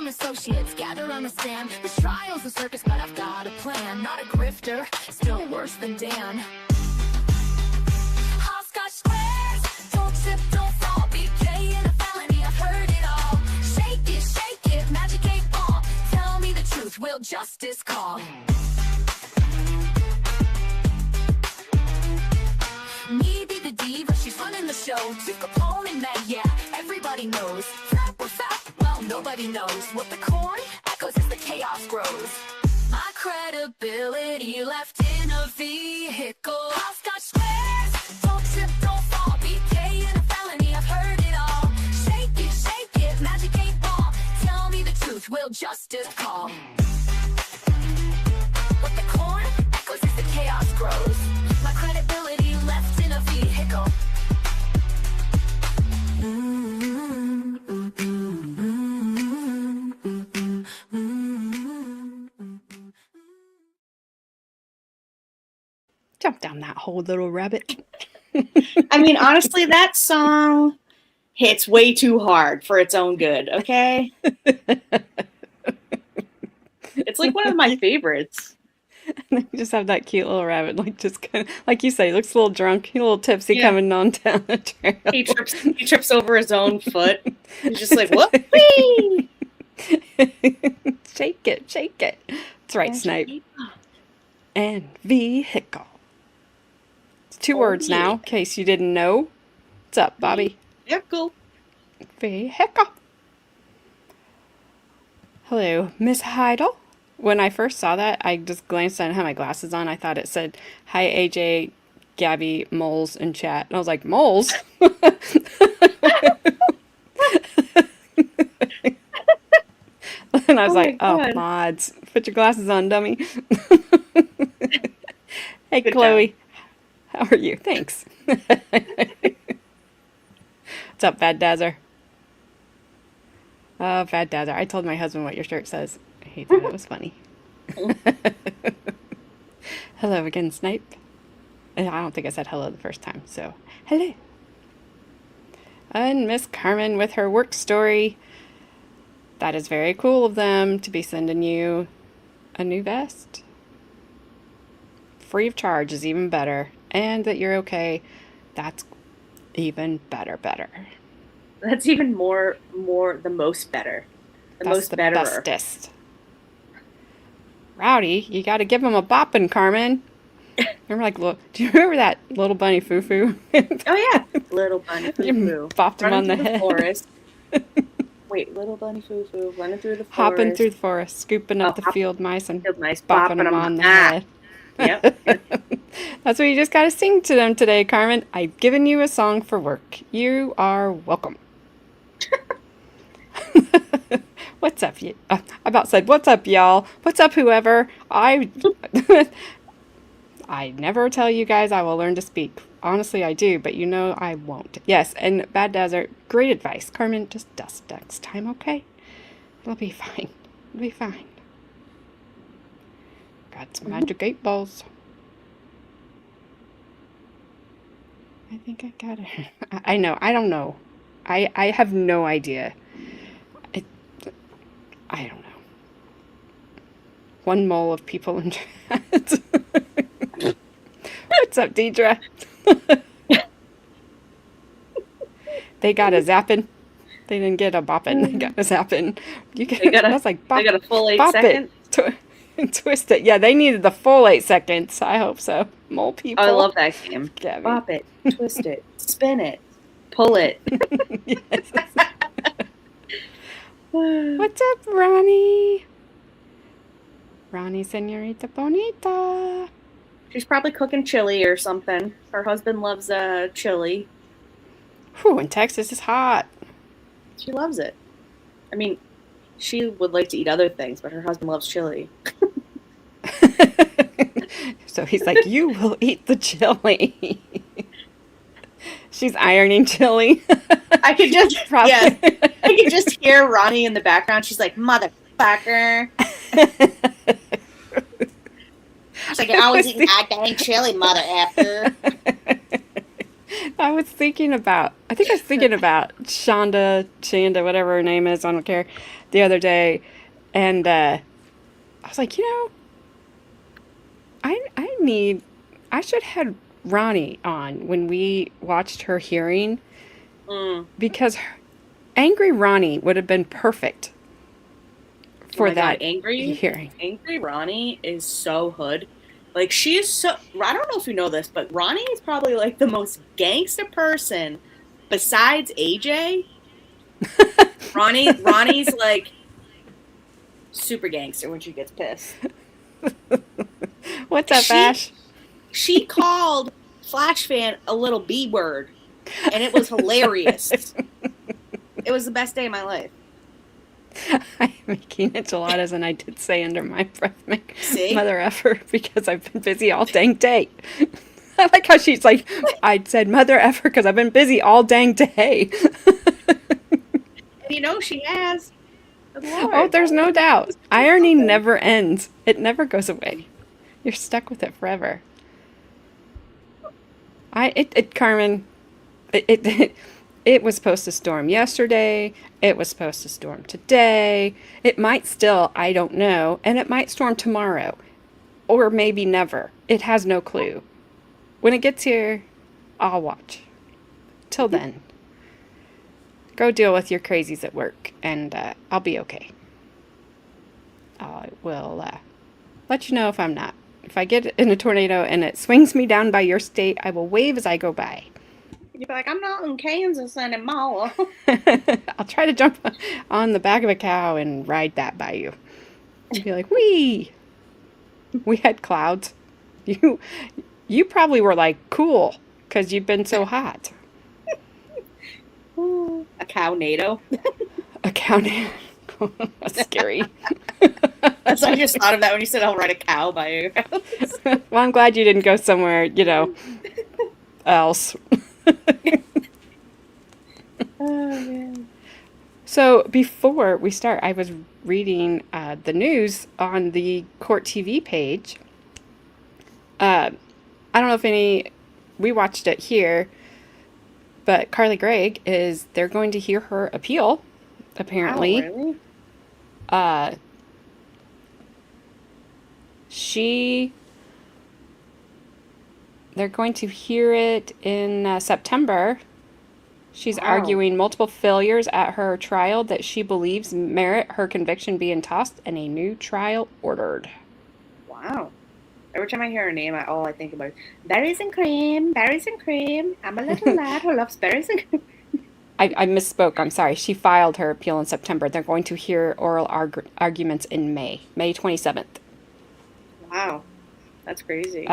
associates gather on the stand. This trial's a circus, but I've got a plan. Not a grifter, still worse than Dan. Hopscotch squares, don't trip, don't fall. BK in a felony, I've heard it all. Shake it, magic 8-ball. Tell me the truth, will justice call? Me be the diva, she's running the show. To Capone and Meg, yeah, everybody knows. Fat or fat, well, nobody knows. What the corn echoes as the chaos grows. My credibility left in a vehicle. Hopscotch squares, don't trip, don't fall. BK in a felony, I've heard it all. Shake it, magic 8-ball. Tell me the truth, will justice call? What the corn echoes as the chaos grows. My credibility left in a vehicle. Jump down that hole, little rabbit. I mean, honestly, that song hits way too hard for its own good, okay? It's like one of my favorites. You just have that cute little rabbit, like just kind of, like you say, looks a little drunk, a little tipsy coming on down the trail. He trips over his own foot. He's just like, whoopee! Shake it. That's right, Snipe. And vehicle. It's 2 words now, in case you didn't know. What's up, Bobby? Vehicle. Vehicle. Hello, Miss Heidel. When I first saw that, I just glanced at it. I had my glasses on. I thought it said, "Hi, AJ, Gabby, Moles in chat." And I was like, "Moles?" And I was oh, mods. Put your glasses on, dummy. Hey, good Chloe. Job. How are you? Thanks. What's up, Bad Dazzer? Oh, Bad Dazzer. I told my husband what your shirt says. He thought it was funny. Hello again, Snipe. I don't think I said hello the first time, so hello. And Miss Carmen with her work story. That is very cool of them to be sending you a new vest. Free of charge is even better. And that you're okay. That's even better. That's even more the most better. That's most betterer. Bestest. Rowdy, you got to give him a bopping, Carmen. Remember, like, do you remember that little bunny foo-foo? Oh, yeah. Little bunny foo-foo. Bopped him on the head. Forest. Wait, little bunny foo-foo running through the forest. Hopping through the forest, scooping up the field mice and mice, bopping them on the head. Yep. That's what you just got to sing to them today, Carmen. I've given you a song for work. You are welcome. What's up, you? I about said, what's up, y'all? What's up, whoever? I never tell you guys I will learn to speak. Honestly, I do, but you know I won't. Yes, and Bad Dazzer, great advice. Carmen, just dust next time, okay? It'll be fine. It'll be fine. Got some magic 8-balls. I think I got it. I know. I don't know. I have no idea. I don't know. One mole of people in chat. What's up, Deidre? They got a zapping. They didn't get a bopping. They got a zapping. That's like bop, they got a full 8 seconds. Twist it. Yeah, they needed the full 8 seconds. I hope so. Mole people. I love that game. Gabby. Bop it, twist it, spin it, pull it. Yes. What's up, Ronnie? Ronnie, Senorita Bonita. She's probably cooking chili or something. Her husband loves chili. Whew, in Texas it's hot. She loves it. I mean, she would like to eat other things, but her husband loves chili. So he's like, you will eat the chili. She's ironing chili. I could just, I could just hear Ronnie in the background. She's like, motherfucker. She's like, you're always eating that dang chili, mother effer. I was thinking about Shanda, whatever her name is, I don't care, the other day. And I was like, I should have Ronnie on when we watched her hearing because Angry Ronnie would have been perfect Oh for my God, that hearing. Angry Ronnie is so hood. Like, she is so, I don't know if you know this, but Ronnie is probably like the most gangster person besides AJ. Ronnie's like super gangster when she gets pissed. What's up, Ash? She called Flash Fan a little B word, and it was hilarious. It was the best day of my life. I'm making enchiladas, and I did say under my breath, See? mother effer, because I've been busy all dang day. I like how she's like, I said mother effer because I've been busy all dang day. She has. Good Lord. Oh, there's no doubt. Irony never ends. It never goes away. You're stuck with it forever. Carmen, it was supposed to storm yesterday. It was supposed to storm today. It might still, I don't know. And it might storm tomorrow. Or maybe never. It has no clue. When it gets here, I'll watch. Till then, go deal with your crazies at work. And I'll be okay. I will let you know if I'm not. If I get in a tornado and it swings me down by your state, I will wave as I go by. You'll be like, I'm not in Kansas anymore. I'll try to jump on the back of a cow and ride that by you. And be like, wee! We had clouds. You probably were like, cool, because you've been so hot. A cow-nado. A cow-nado. That's scary. That's why I just thought of that when you said I'll ride a cow by your house. Well, I'm glad you didn't go somewhere, else. Oh, man. So before we start, I was reading the news on the Court TV page. I don't know if we watched it here, but Carly Gregg they're going to hear her appeal, apparently. Wow, really? They're going to hear it in September. She's Wow. arguing multiple failures at her trial that she believes merit her conviction being tossed and a new trial ordered. Wow. Every time I hear her name, all I think about is berries and cream, berries and cream. I'm a little lad who loves berries and cream. I misspoke. I'm sorry. She filed her appeal in September. They're going to hear oral arguments in May 27th. Wow. That's crazy.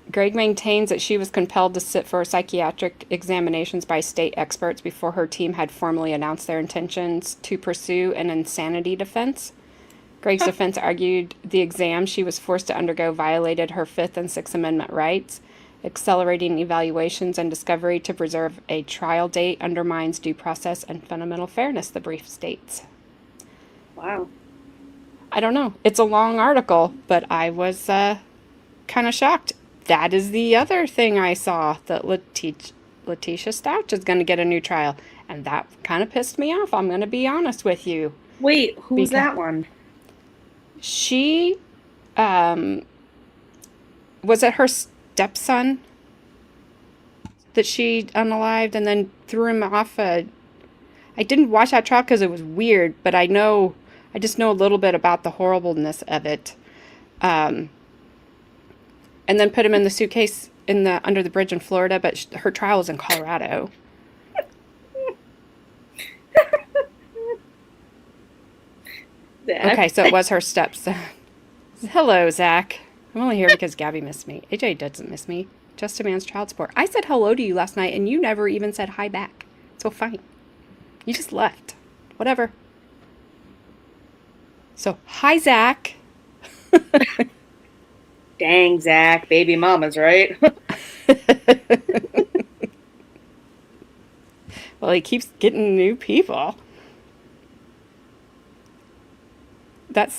Gregg maintains that she was compelled to sit for psychiatric examinations by state experts before her team had formally announced their intentions to pursue an insanity defense. Gregg's defense argued the exam she was forced to undergo violated her Fifth and Sixth Amendment rights. Accelerating evaluations and discovery to preserve a trial date undermines due process and fundamental fairness, the brief states. Wow. I don't know. It's a long article, but I was kind of shocked. That is the other thing I saw, that Letitia Stouch is going to get a new trial. And that kind of pissed me off. I'm going to be honest with you. Wait, who's that one? She, was it her stepson that she unalived and then threw him off I didn't watch that trial because it was weird, but I just know a little bit about the horribleness of it. And then put him in the suitcase under the bridge in Florida, but her trial was in Colorado. Okay, so it was her stepson. Hello, Zach. I'm only here because Gabby missed me. AJ doesn't miss me. Just demands child support. I said hello to you last night, and you never even said hi back. So fine. You just left. Whatever. So, hi, Zach. Dang, Zach. Baby mama's right. Well, he keeps getting new people. That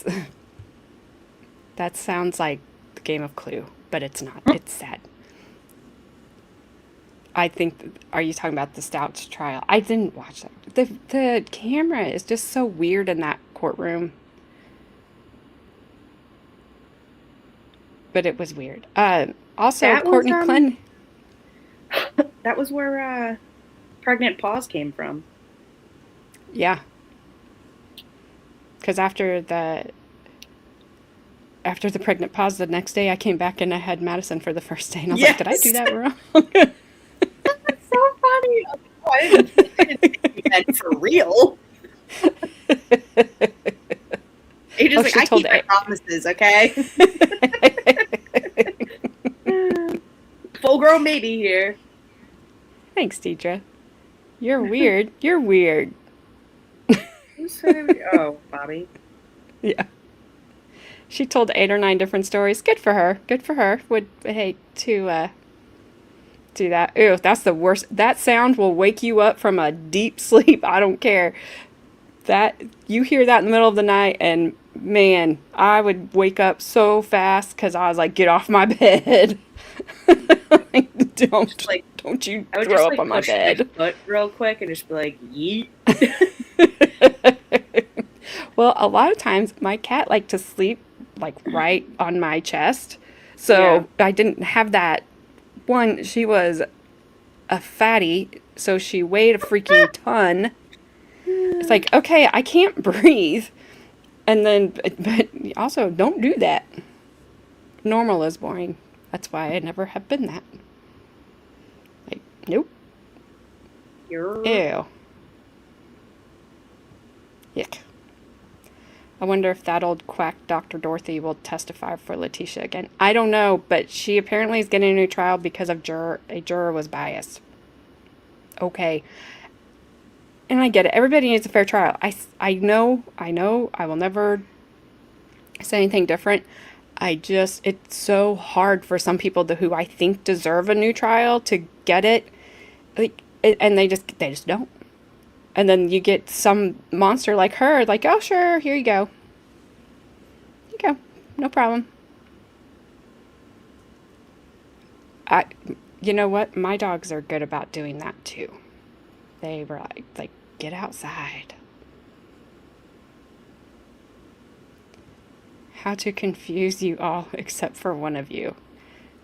sounds like the game of Clue, but it's not. It's sad. I think, are you talking about the Stouts trial? I didn't watch that. The camera is just so weird in that courtroom. But it was weird. Also, That was, Courtney Clinton. That was where Pregnant Pause came from. Yeah. Because after the pregnant pause, the next day I came back and I had Madison for the first day. And I was like, did I do that wrong? That's so funny. I didn't think you meant for real. He just I keep my promises, okay? Full grown baby here. Thanks, Deidre. You're weird. You're weird. Oh, Bobby. Yeah. She told 8 or 9 different stories. Good for her. Good for her. Would hate to do that. Ew, that's the worst. That sound will wake you up from a deep sleep. I don't care. That you hear that in the middle of the night, and man, I would wake up so fast because I was like, "Get off my bed! Don't you throw up on my bed!" My foot real quick and just be like, "Yeet." Well, a lot of times my cat liked to sleep like right on my chest, so I didn't have that. One, she was a fatty, so she weighed a freaking ton. It's like, okay, I can't breathe. And then, but also, don't do that. Normal is boring. That's why I never have been that. Like, nope. Ew. Yuck. I wonder if that old quack Dr. Dorothy will testify for Letitia again. I don't know, but she apparently is getting a new trial because of a juror was biased. Okay. And I get it. Everybody needs a fair trial. I know. I will never say anything different. It's so hard for some people who I think deserve a new trial to get it. And they just don't. And then you get some monster like her, like, oh, sure, here you go. Here you go. No problem. You know what? My dogs are good about doing that, too. They were like, get outside. How to confuse you all except for one of you.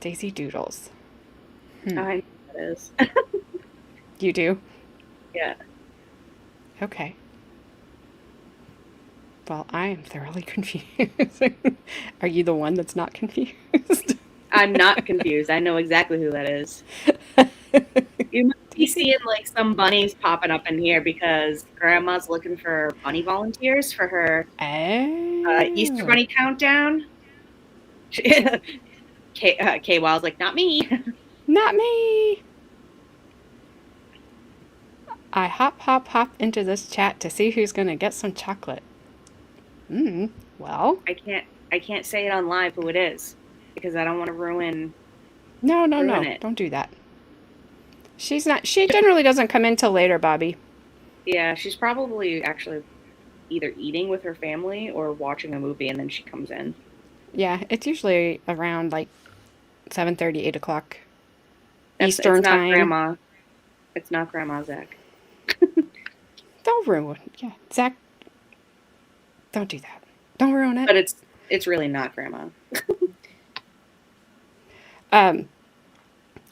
Daisy Doodles. I know what it is. You do? Yeah. Okay. Well, I am thoroughly confused. Are you the one that's not confused? I'm not confused. I know exactly who that is. You must be seeing like some bunnies popping up in here because Grandma's looking for bunny volunteers for her Easter Bunny countdown. Kay Wild's like, not me. Not me. I hop into this chat to see who's going to get some chocolate. Well. I can't say it on live who it is because I don't want to ruin No. it. Don't do that. She generally doesn't come in till later, Bobby. Yeah, she's probably actually either eating with her family or watching a movie and then she comes in. Yeah, it's usually around like 7:30, 8 o'clock Eastern time. Grandma. It's not Grandma, Zach. Don't ruin it. Yeah, Zach, don't do that. Don't ruin it. But it's really not Grandma.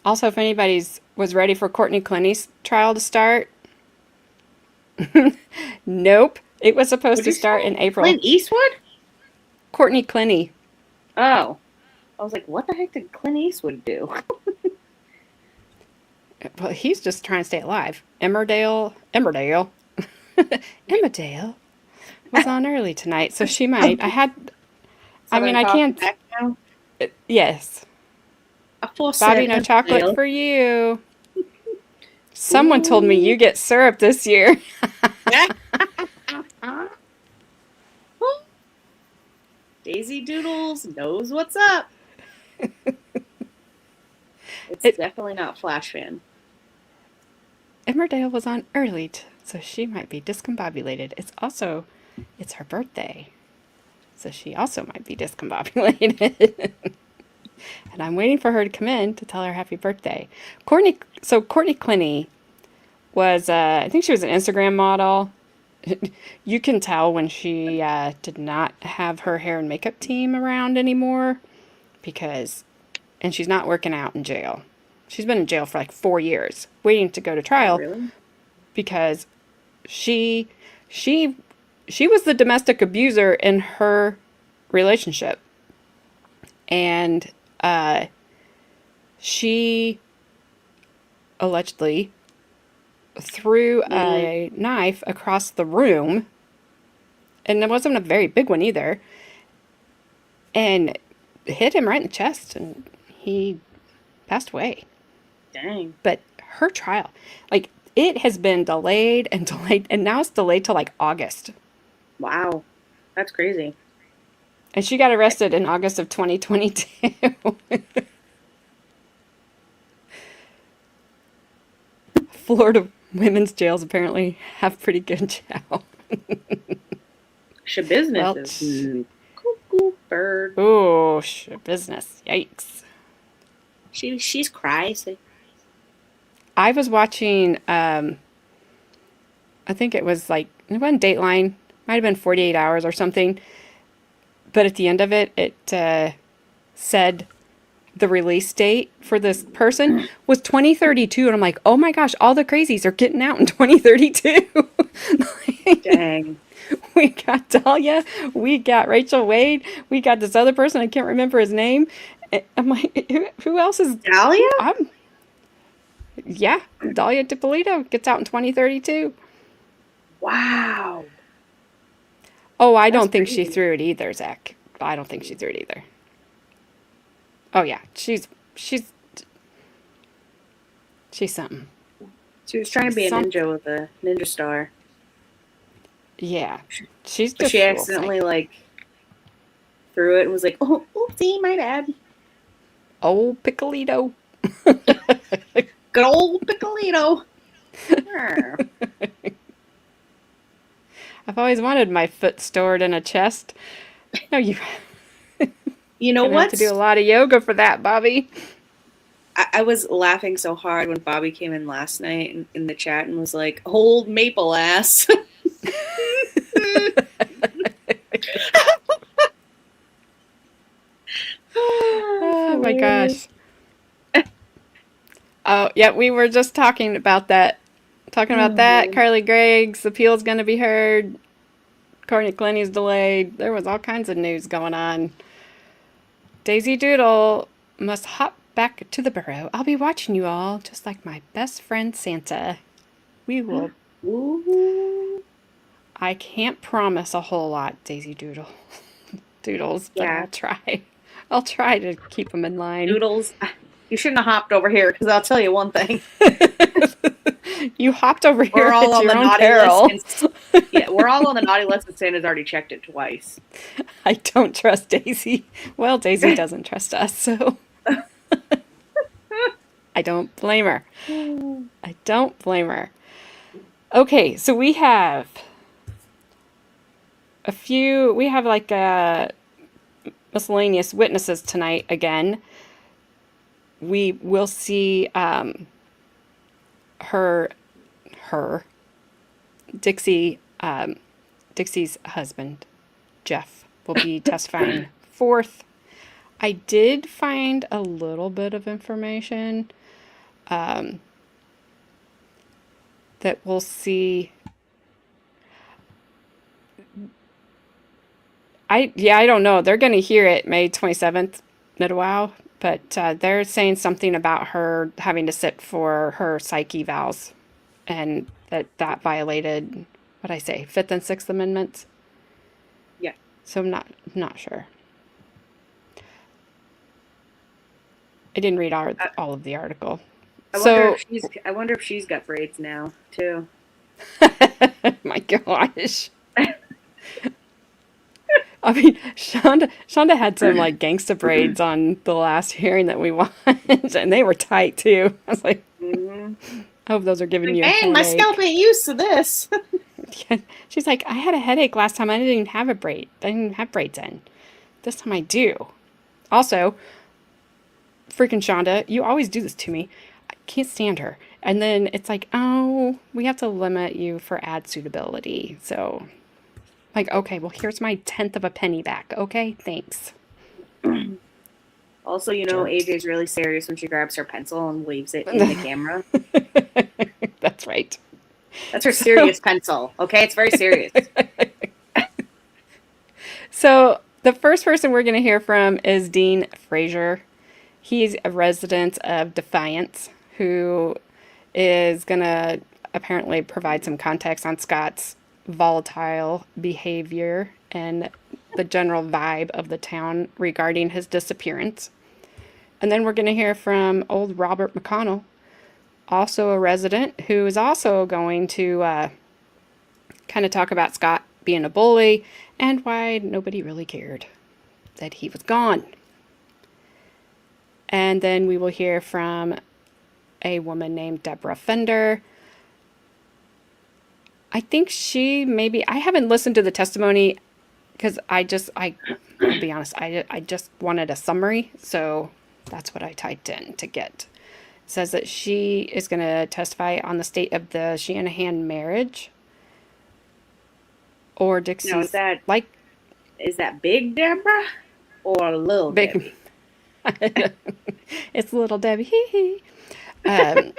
Also, if anybody was ready for Courtney Clinton's trial to start, nope. It was supposed to start in April. Clint Eastwood? Courtney Clinton. Oh. I was like, what the heck did Clint Eastwood do? Well, he's just trying to stay alive. Emmerdale was on early tonight, so she might. I can't. Yes. Bobby, no chocolate for you. Someone told me you get syrup this year. Daisy Doodles knows what's up. It's definitely not Flash Fan. Emmerdale was on early, so she might be discombobulated. It's her birthday, so she also might be discombobulated. And I'm waiting for her to come in to tell her happy birthday. Courtney Clinny was, I think she was an Instagram model. You can tell when she did not have her hair and makeup team around anymore and she's not working out in jail. She's been in jail for like 4 years, waiting to go to trial. Oh, really? Because she was the domestic abuser in her relationship. And she allegedly threw a knife across the room, and it wasn't a very big one either, and hit him right in the chest, and he passed away. Dang. But her trial, like, it has been delayed, and now it's delayed till like August. Wow. That's crazy. And she got arrested in August of 2022. Florida women's jails apparently have pretty good chow. Business is cuckoo bird. Oh, business. Yikes. She's crazy. I was watching, I think it wasn't Dateline. Might have been 48 Hours or something. But at the end of it, it said the release date for this person was 2032. And I'm like, oh my gosh, all the crazies are getting out in 2032. Dang. We got Dahlia. We got Rachel Wade. We got this other person. I can't remember his name. I'm like, who else is... Dahlia? Yeah, Dahlia DiPolito gets out in 2032. Wow. Oh, I don't think she threw it either, Zach. I don't think she threw it either. Oh yeah, she's something. She was trying to be a ninja with a ninja star. Yeah, she's. But just she accidentally threw it and was like, "Oh, oopsie, my bad." Oh, Piccolito. Good old Piccolito. I've always wanted my foot stored in a chest. No, you. You know what? Have to do a lot of yoga for that, Bobby. I was laughing so hard when Bobby came in last night in the chat and was like, "Old maple ass." Oh my gosh. Oh, yeah, we were just talking about that. Carly Gregg's appeal's going to be heard. Courtney Clinny's delayed. There was all kinds of news going on. Daisy Doodle must hop back to the burrow. I'll be watching you all, just like my best friend Santa. We will. Ooh. I can't promise a whole lot, Daisy Doodles, but Yeah. I'll try. I'll try to keep them in line. Doodles, you shouldn't have hopped over here because I'll tell you one thing. You hopped over here We're all at on your the own naughty peril. list. Yeah, we're all on the naughty list, and Santa's already checked it twice. I don't trust Daisy. Well, Daisy doesn't trust us, so I don't blame her. Okay, so we have miscellaneous witnesses tonight again. We will see Dixie's husband, Jeff, will be testifying fourth. I did find a little bit of information that we'll see. I don't know. They're going to hear it May 27th, mid-wow, but they're saying something about her having to sit for her psych evals, and that violated, what'd I say, Fifth and Sixth Amendments? Yeah. So I'm not sure. I didn't read all of the article. I wonder if she's got braids now too. My gosh. I mean, Shonda had some like gangsta braids on the last hearing that we watched, and they were tight too. I was like, I hope those are giving you a headache. My scalp ain't used to this. Yeah. She's like, I had a headache last time. I didn't even have a braid. I didn't have braids in. This time I do. Also, freaking Shonda, you always do this to me. I can't stand her. And then it's like, oh, we have to limit you for ad suitability. So, like, okay, well, here's my 10th of a penny back. Okay, thanks. Also, Jerks. AJ's really serious when she grabs her pencil and waves it in the camera. That's right. That's her serious pencil. Okay, it's very serious. So the first person we're going to hear from is Dean Fraiser. He's a resident of Defiance who is going to apparently provide some context on Scott's volatile behavior and the general vibe of the town regarding his disappearance. And then we're going to hear from old Robert McConnell, also a resident, who is also going to kind of talk about Scott being a bully and why nobody really cared that he was gone. And then we will hear from a woman named Deborah Fender. I think I haven't listened to the testimony because I'll be honest, I just wanted a summary. So that's what I typed in to get. It says that she is going to testify on the state of the Shanahan marriage. Or Dixie's. Now, is that Big Deborah or Little Debbie? It's Little Debbie. And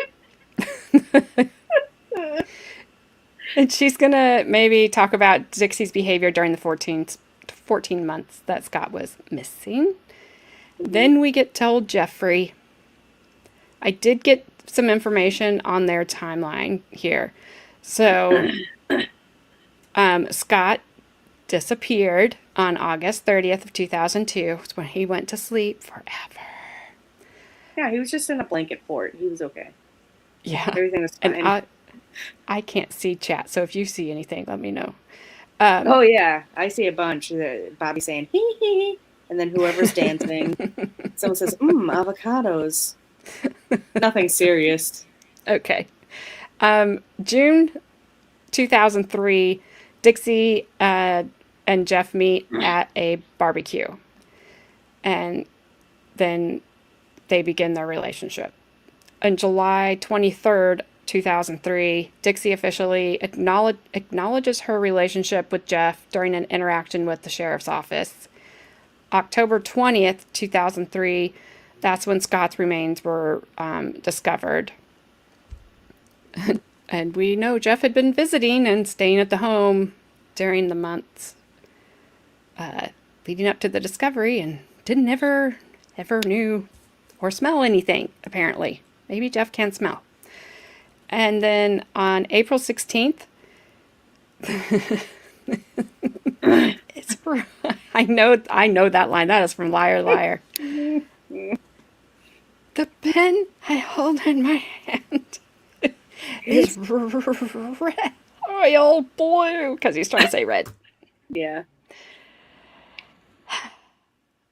she's going to maybe talk about Dixie's behavior during the 14 months that Scott was missing. Then we get told Jeffrey. I did get some information on their timeline here. So Scott disappeared on August 30th of 2002. It's when he went to sleep forever. Yeah, he was just in a blanket fort. He was okay. Yeah. Everything was fine. And I can't see chat, so if you see anything, let me know. Oh, yeah. I see a bunch. Bobby saying, hee hee, and then whoever's dancing. Someone says, avocados. Nothing serious. Okay. June 2003, Dixie and Jeff meet at a barbecue. And then they begin their relationship. On July 23rd, 2003, Dixie officially acknowledges her relationship with Jeff during an interaction with the sheriff's office. October 20th, 2003, that's when Scott's remains were discovered. And we know Jeff had been visiting and staying at the home during the months leading up to the discovery and didn't ever knew or smell anything, apparently. Maybe Jeff can smell. And then on April 16th, I know that line. That is from Liar Liar. The pen I hold in my hand is royal blue, because he's trying to say red. Yeah.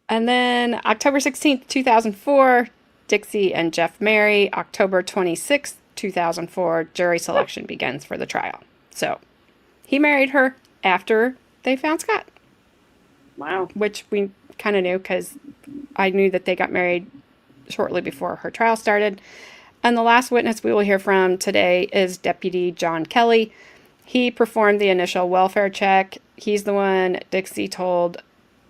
And then October 16th, 2004, Dixie and Jeff marry. October 26th, 2004, jury selection begins for the trial. So he married her after they found Scott. Wow. Which we kind of knew because I knew that they got married shortly before her trial started. And the last witness we will hear from today is Deputy John Kelly. He performed the initial welfare check. He's the one Dixie told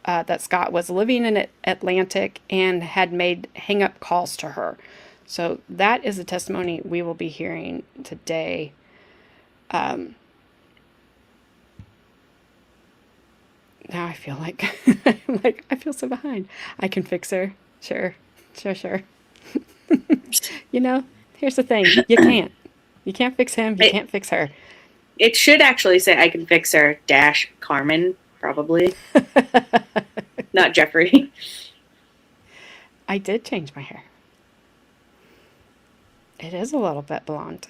that Scott was living in Atlantic and had made hang-up calls to her. So that is the testimony we will be hearing today. Now I feel like, I feel so behind. I can fix her. Sure. Here's the thing. You can't. You can't fix him. You can't fix her. It should actually say I can fix her - Carmen, probably. Not Jeffrey. I did change my hair. It is a little bit blonde.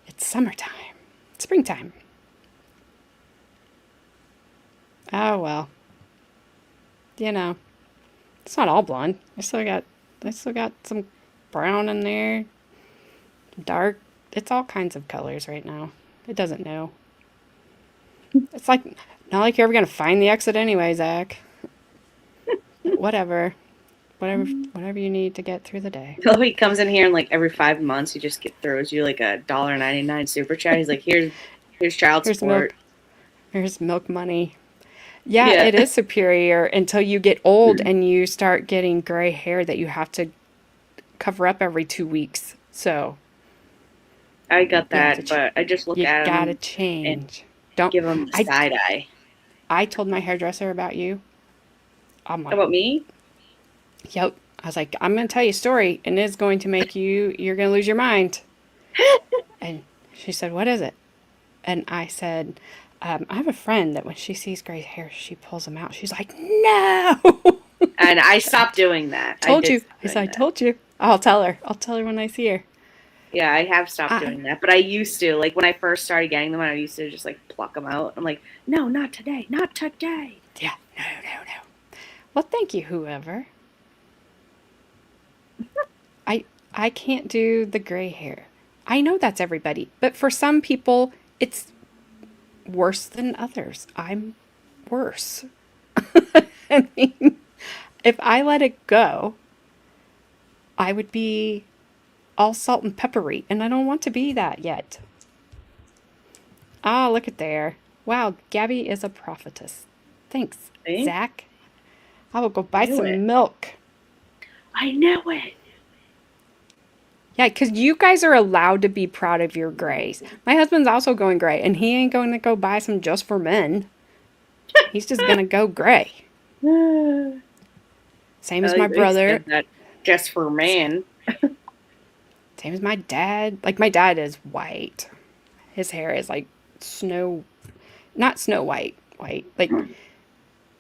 It's summertime. Springtime. Oh, well. It's not all blonde. I still got some brown in there. Dark. It's all kinds of colors right now. It doesn't know. It's not like you're ever going to find the exit anyway, Zach. Whatever. whatever you need to get through the day. So he comes in here and like every 5 months he just throws you like a $1.99 super chat. He's like, here's child support. Here's milk money. Yeah, it is superior until you get old and you start getting gray hair that you have to cover up every 2 weeks. So I got that, but I just look at him. You gotta change. Don't give him the side eye. I told my hairdresser about you. I'm like, about me? Yep. I was like, I'm going to tell you a story, and it's going to make you're going to lose your mind. And she said, what is it? And I said, I have a friend that when she sees gray hair, she pulls them out. She's like, no. And I stopped doing that. I told you. I'll tell her. I'll tell her when I see her. Yeah, I have stopped doing that. But I used to. Like, when I first started getting them, I used to just, like, pluck them out. I'm like, no, not today. Not today. Yeah, no. Well, thank you, whoever. I can't do the gray hair. I know that's everybody. But for some people, it's worse than others. I'm worse. I mean, if I let it go, I would be all salt and peppery, and I don't want to be that yet. Ah, look at there. Wow, Gabby is a prophetess. Thanks, Zach. I will go buy some milk. I know it. Yeah, because you guys are allowed to be proud of your grays. My husband's also going gray, and he ain't going to go buy some just for men. He's just going to go gray. Same as my brother. Just for man. Same as my dad. Like, my dad is white. His hair is like not snow white. Like, it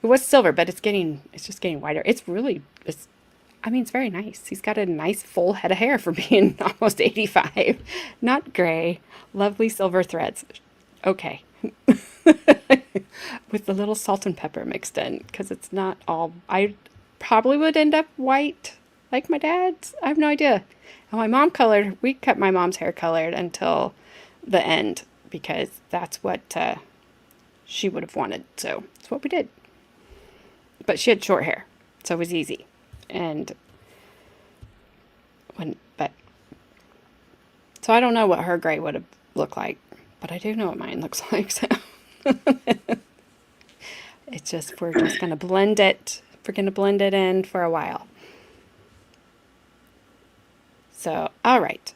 was silver, but it's just getting whiter. It's very nice. He's got a nice full head of hair for being almost 85. Not gray. Lovely silver threads. Okay. With a little salt and pepper mixed in, because it's not all... I probably would end up white like my dad's. I have no idea. And we kept my mom's hair colored until the end, because that's what she would have wanted. So that's what we did. But she had short hair, so it was easy. So I don't know what her gray would have looked like, but I do know what mine looks like. So it's just, we're just going to blend it. We're going to blend it in for a while. So, all right,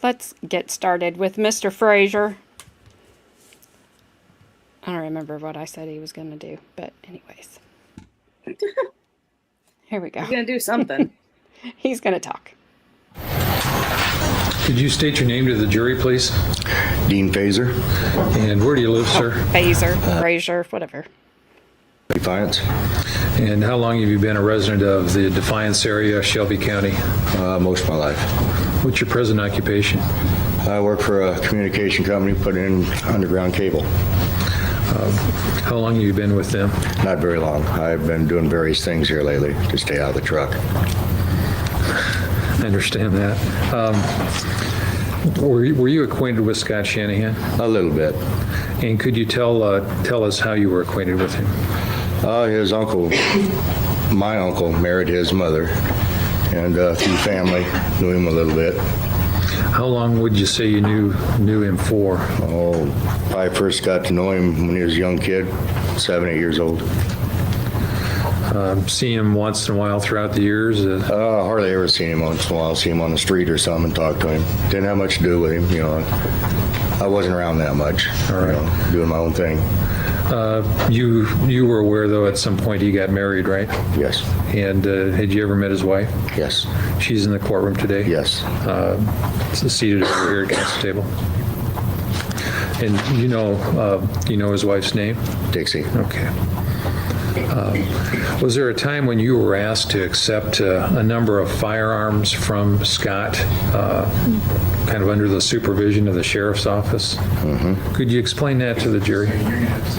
let's get started with Mr. Fraiser. I don't remember what I said he was going to do, but anyways. Here we go. He's going to do something. He's going to talk. Could you state your name to the jury, please? Dean Fraiser. And where do you live, sir? Fraiser, whatever. Defiance. And how long have you been a resident of the Defiance area, Shelby County? Most of my life. What's your present occupation? I work for a communication company putting in underground cable. How long have you been with them? Not very long. I've been doing various things here lately to stay out of the truck. I understand that. Were you acquainted with Scott Shanahan? A little bit. And could you tell us how you were acquainted with him? His uncle, my uncle, married his mother, and through family, knew him a little bit. How long would you say you knew him for? Oh, I first got to know him when he was a young kid, 7, 8 years old. See him once in a while throughout the years? Hardly ever seen him once in a while. See him on the street or something and talk to him. Didn't have much to do with him, you know. I wasn't around that much, all right. Doing my own thing. You were aware, though, at some point he got married, right? Yes. And had you ever met his wife? Yes. She's in the courtroom today? Yes. Seated over here against the table. And you know his wife's name? Dixie. Okay. Was there a time when you were asked to accept a number of firearms from Scott, kind of under the supervision of the sheriff's office? Mm-hmm. Could you explain that to the jury? Yes.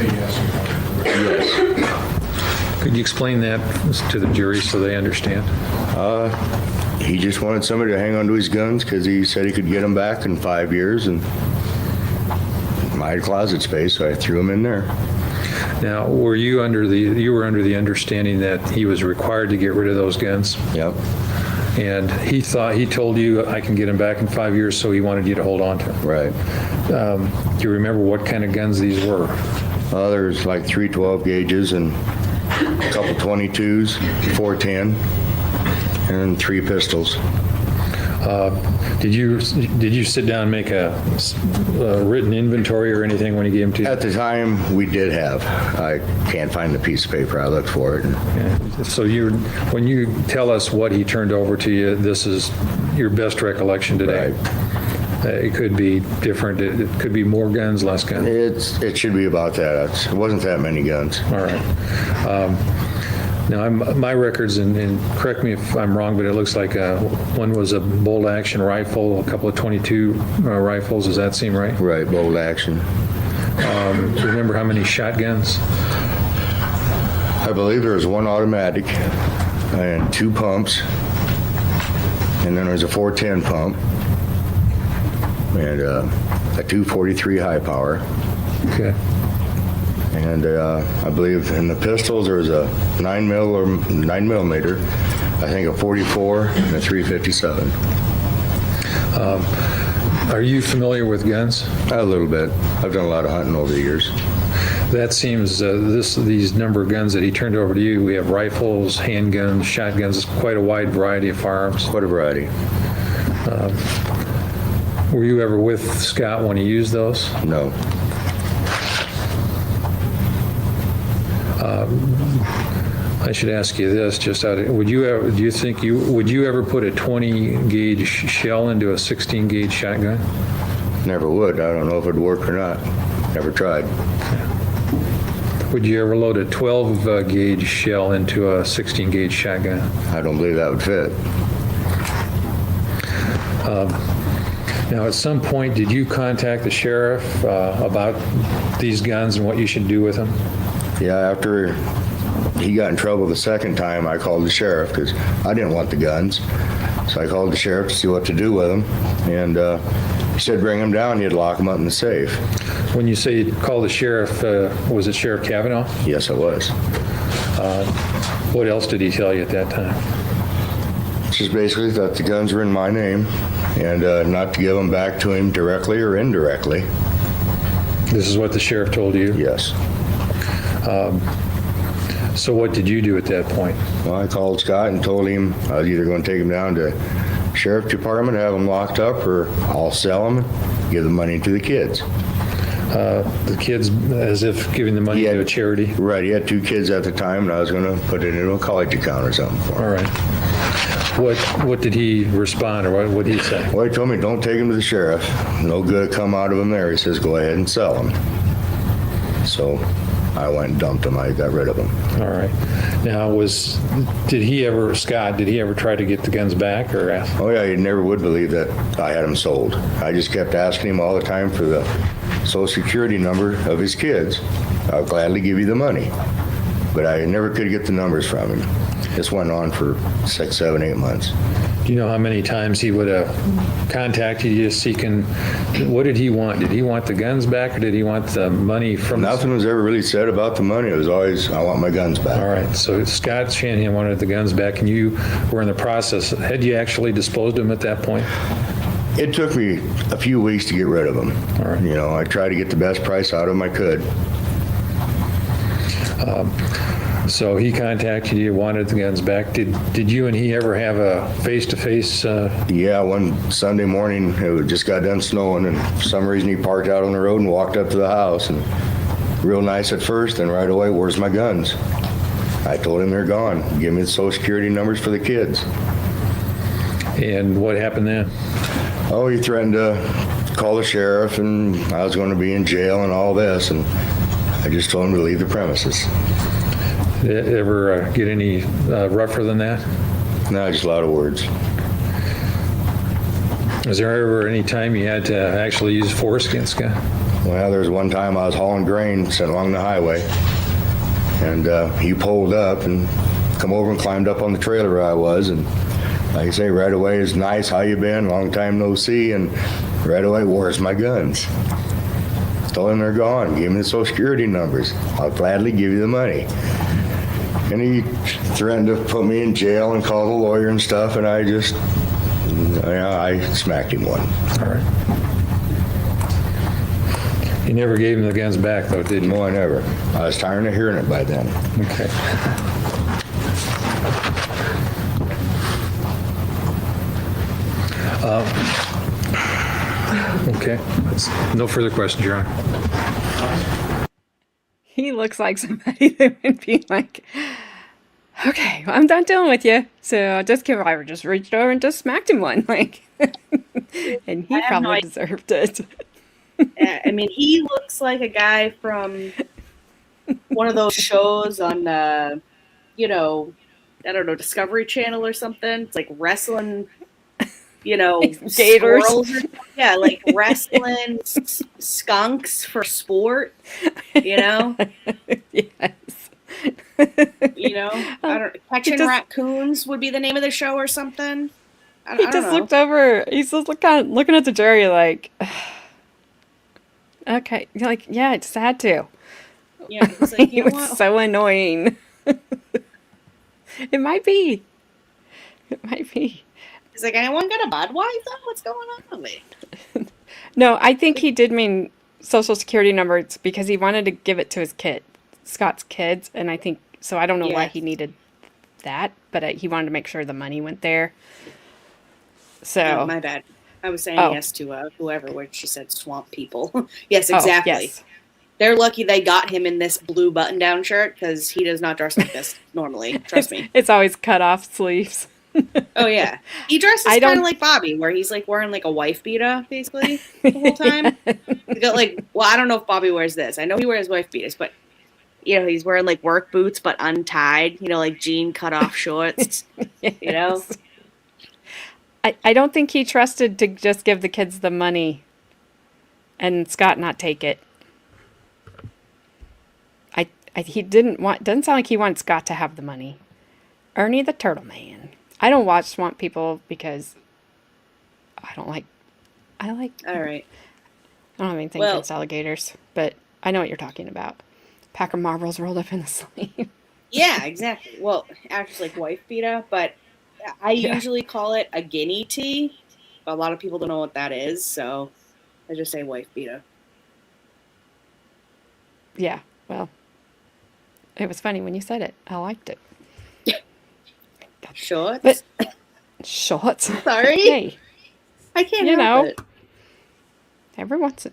Could you explain that to the jury so they understand? He just wanted somebody to hang on to his guns because he said he could get them back in 5 years, and I had closet space, so I threw them in there. Now, were you under the understanding that he was required to get rid of those guns? Yep. And he told you, I can get them back in 5 years, so he wanted you to hold on to them. Right. Do you remember what kind of guns these were? There's like 3 12 gauges and a couple 22s, 410, and 3 pistols. Did you sit down and make a written inventory or anything when he gave them to you? At the time, we did have. I can't find the piece of paper. I looked for it. Yeah. So when you tell us what he turned over to you, this is your best recollection today. Right. It could be different. It could be more guns, less guns. It should be about that. It wasn't that many guns. All right. Now, my records, and correct me if I'm wrong, but it looks like one was a bolt-action rifle, a couple of 22 rifles. Does that seem right? Right, bolt action. Do you remember how many shotguns? I believe there was 1 automatic and 2 pumps, and then there's a 410 pump and a 243 high power. Okay. And I believe in the pistols there was a 9 millimeter, I think a 44 and a 357. Are you familiar with guns? A little bit. I've done a lot of hunting over the years. That seems these number of guns that he turned over to you. We have rifles, handguns, shotguns. Quite a wide variety of firearms. Quite a variety. Were you ever with Scott when he used those? No. I should ask you this: would you ever put a 20 gauge shell into a 16 gauge shotgun? Never would. I don't know if it'd work or not. Never tried. Would you ever load a 12 gauge shell into a 16 gauge shotgun? I don't believe that would fit. Now, at some point, did you contact the sheriff about these guns and what you should do with them? Yeah, after he got in trouble the second time, I called the sheriff because I didn't want the guns. So I called the sheriff to see what to do with them. And he said bring them down, he'd lock them up in the safe. When you say you called the sheriff, was it Sheriff Kavanaugh? Yes, it was. What else did he tell you at that time? Just basically that the guns were in my name and not to give them back to him directly or indirectly. This is what the sheriff told you? Yes. So what did you do at that point? Well, I called Scott and told him I was either going to take them down to sheriff department, have them locked up, or I'll sell them and give the money to the kids. The kids, as if giving the money to a charity? Right. He had 2 kids at the time, and I was going to put it into a college account or something for him. All right. What did he respond, or what did he say? Well, he told me, don't take them to the sheriff. No good come out of them there. He says, go ahead and sell them. So I went and dumped them. I got rid of them. All right. Now, Scott, did he ever try to get the guns back or ask? Oh, yeah, he never would believe that I had them sold. I just kept asking him all the time for the Social Security number of his kids. I'll gladly give you the money. But I never could get the numbers from him. This went on for 6, 7, 8 months. Do you know how many times he would have contacted you seeking, what did he want? Did he want the guns back, or did he want the money from... Nothing was ever really said about the money. It was always, I want my guns back. All right, so Scott Shanahan wanted the guns back, and you were in the process. Had you actually disposed of them at that point? It took me a few weeks to get rid of them. All right. You know, I tried to get the best price out of them I could. So he contacted you, wanted the guns back. Did you and he ever have a face-to-face? Yeah, one Sunday morning, it just got done snowing, and for some reason he parked out on the road and walked up to the house, and real nice at first, and right away, where's my guns? I told him they're gone. Give me the Social Security numbers for the kids. And what happened then? Oh, he threatened to call the sheriff, and I was going to be in jail and all this, and I just told him to leave the premises. Did it ever get any rougher than that? No, just a lot of words. Was there ever any time you had to actually use force against Scott? Well, there was one time I was hauling grain sent along the highway, and he pulled up and come over and climbed up on the trailer where I was, and like I say, right away, it's nice, how you been? Long time no see, and right away, where's my guns? Told him they're gone. Give me the Social Security numbers. I'll gladly give you the money. And he threatened to put me in jail and call the lawyer and stuff, and I just, I smacked him one. All right. You never gave him the guns back, though, did you? No, I never. I was tired of hearing it by then. Okay. Okay. No further questions, Your Honor. He looks like somebody that would be like, okay, well, I'm done dealing with you. So I just reached over and just smacked him one. Like, and he probably deserved it. I mean, he looks like a guy from one of those shows on, I don't know, Discovery Channel or something. It's like wrestling, Gators. Yeah, like wrestling skunks for sport, Yes. I don't catching raccoons would be the name of the show or something. He just looked over. He's just looking at the jury like, okay, you're like, yeah, I just had to. Yeah, he's like, He was so annoying. It might be. He's like, anyone got a Budweiser? What's going on? No, I think he did mean Social Security numbers because he wanted to give it to his kid, Scott's kids, and I think so. I don't know why he needed that, but he wanted to make sure the money went there. So oh, my bad. I was saying yes to whoever, where she said swamp people. Yes, exactly. Yes. They're lucky they got him in this blue button-down shirt because he does not dress like this normally. Trust me. It's always cut off sleeves. Oh yeah, he dresses kind of like Bobby, where he's like wearing like a wife beater basically the whole time. He's got like, well, I don't know if Bobby wears this. I know he wears wife beaters, but he's wearing like work boots but untied. Like jean cut off shorts. Yes. I don't think he trusted to just give the kids the money and Scott not take it. He doesn't sound like he wants Scott to have the money. Ernie the Turtle Man. I don't watch Swamp People because all right. I don't have anything against alligators, but I know what you're talking about. Pack of marbles rolled up in the sleeve. Yeah, exactly. Well, actually like wife beater, but I usually call it a guinea tea. A lot of people don't know what that is, so I just say wife beater. Yeah, well, it was funny when you said it. I liked it. Shorts? But shorts. Sorry. Hey, I can't help it. Every once